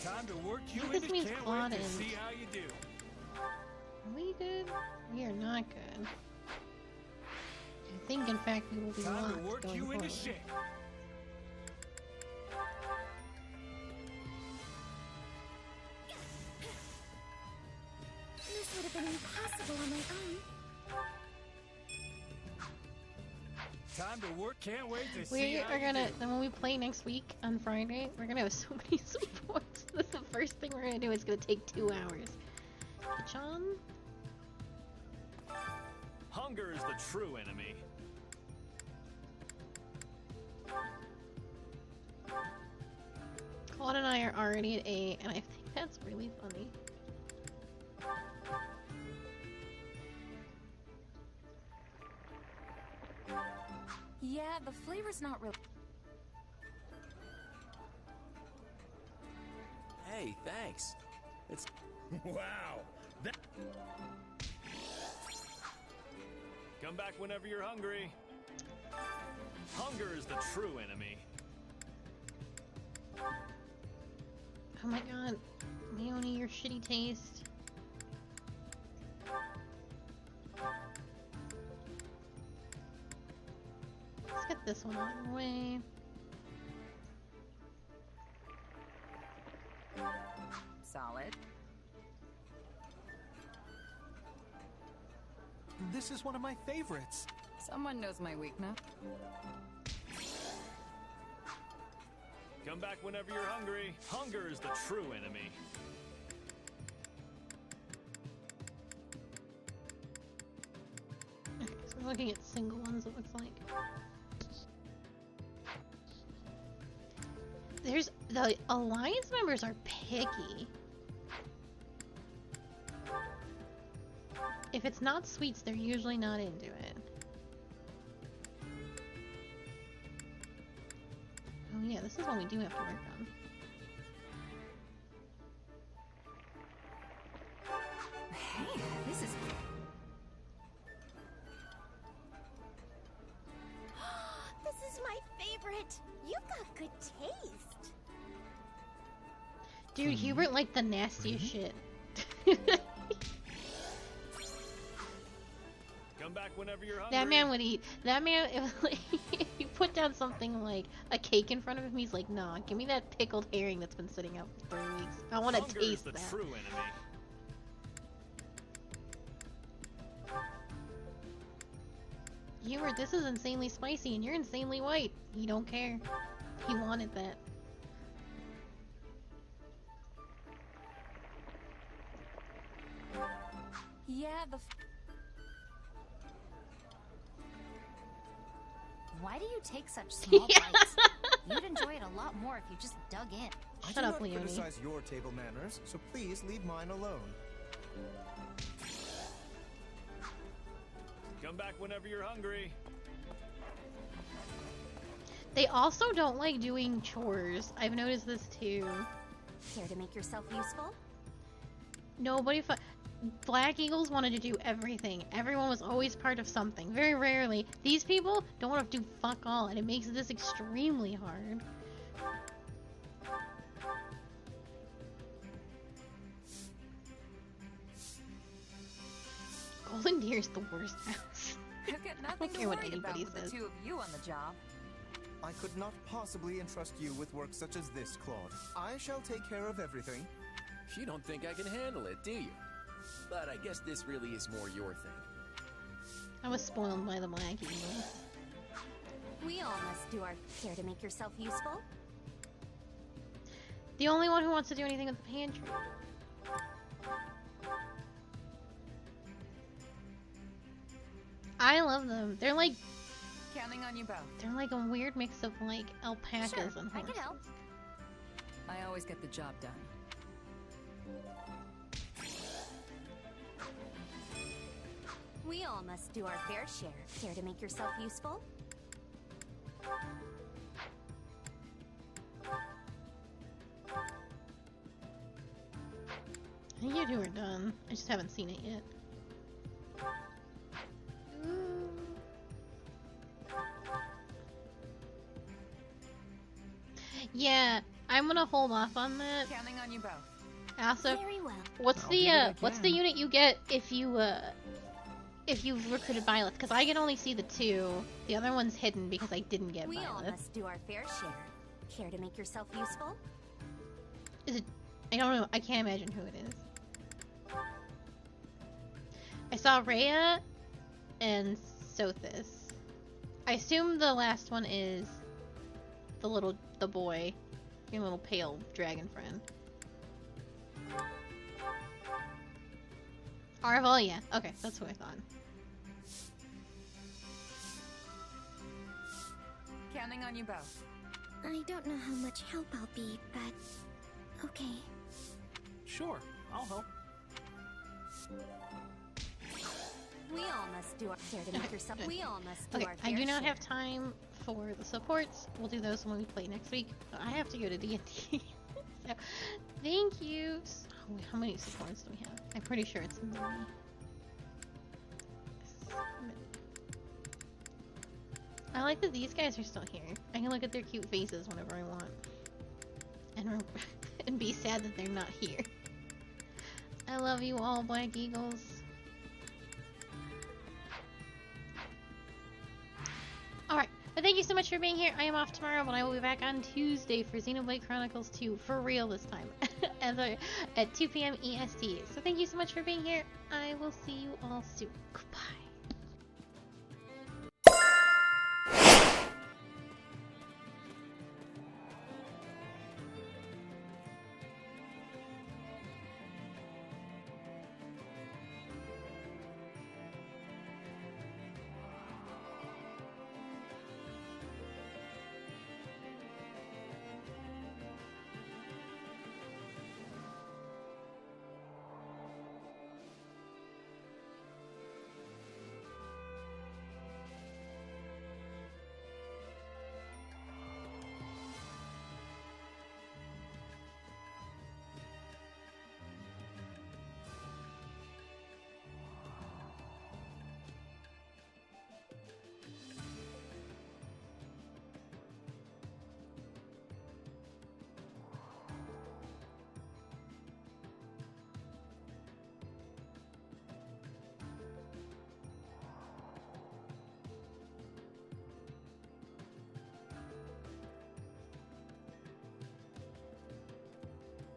Time to work you This into... means Can't Claude wait to and- see how you do. Are we good? We are not good. I think, in fact, we will be Time to locked work going you forward. into shape. This would have been impossible on my own. Time to work. Can't wait to see We how are you gonna, do. then when we play next week on Friday, we're gonna have so many supports. That's the first thing we're gonna do. It's gonna take 2 hours. John? Hunger is the true enemy. Claude and I are already at 8, and I think that's really funny. Yeah, the flavor's not real. Hey, thanks. It's... Wow! That... Come back whenever you're hungry. Hunger is the true enemy. Oh my god. Leonie, your shitty taste. Let's get this one out of the way. Solid. This is one of my favorites. Someone knows my weakness. Come back whenever you're hungry. Hunger is the true enemy. Okay, so we're looking at single ones, it looks like. There's the Alliance members are picky. If it's not sweets, they're usually not into it. Oh yeah, this is one we do have to work on. Hey, this is... This is my favorite. You've got good taste. Dude, Hubert liked the nastiest shit. Come back whenever you're hungry. That man would eat. That man, if you put down something like a cake in front of him, he's like, nah, give me that pickled herring that's been sitting out for 3 weeks. I want to Hunger taste is the that. true enemy. Hubert, this is insanely spicy and you're insanely white. He don't care. He wanted that. Yeah, Why do you take such small bites? You'd enjoy it a lot more if you just dug in. I do not criticize your table manners, so please leave mine alone. Come back whenever you're hungry. They also don't like doing chores. I've noticed this too. Care to make yourself useful? Nobody Black Eagles wanted to do everything. Everyone was always part of something. Very rarely. These people don't want to do fuck all, and it makes this extremely hard. Golden Deer is the worst house. You've got nothing care to what worry about anybody with says. the two of you on the job. I could not possibly entrust you with work such as this, Claude. I shall take care of everything. You don't think I can handle it, do you? But I guess this really is more your thing. I was spoiled by the Black Eagles. We all must do our care to make yourself useful. The only one who wants to do anything with the pantry. I love them. They're like... Counting on you both. They're like a weird mix of like alpacas Sure, and horses. I can help. I always get the job done. We all must do our fair share. Care to make yourself useful? I think you two are done. I just haven't seen it yet. Yeah, I'm gonna hold off on that. Counting on you both. Also, Very well. what's the unit you get if you've recruited Violet? Because I can only see the 2. The other one's hidden because I didn't get We all Violet. must do our fair share. Care to make yourself useful? Is it? I don't know. I can't imagine who it is. I saw Rhea and Sothis. I assume the last one is the boy, your little pale dragon friend. Arval, yeah. Okay, that's who I thought. Counting on you both. I don't know how much help I'll be, but... okay. Sure, I'll help. We all must do our care to make yourself. We all must do Okay, our I fair do not share. have time for the supports. We'll do those when we play next week. But I have to go to D&D. So, thank you. Oh, wait, how many supports do we have? I'm pretty sure it's many. I like that these guys are still here. I can look at their cute faces whenever I want. And, and be sad that they're not here. I love you all, Black Eagles. Alright, but thank you so much for being here. I am off tomorrow, but I will be back on Tuesday for Xenoblade Chronicles 2, for real this time, at 2 p.m. EST. So thank you so much for being here. I will see you all soon. Goodbye.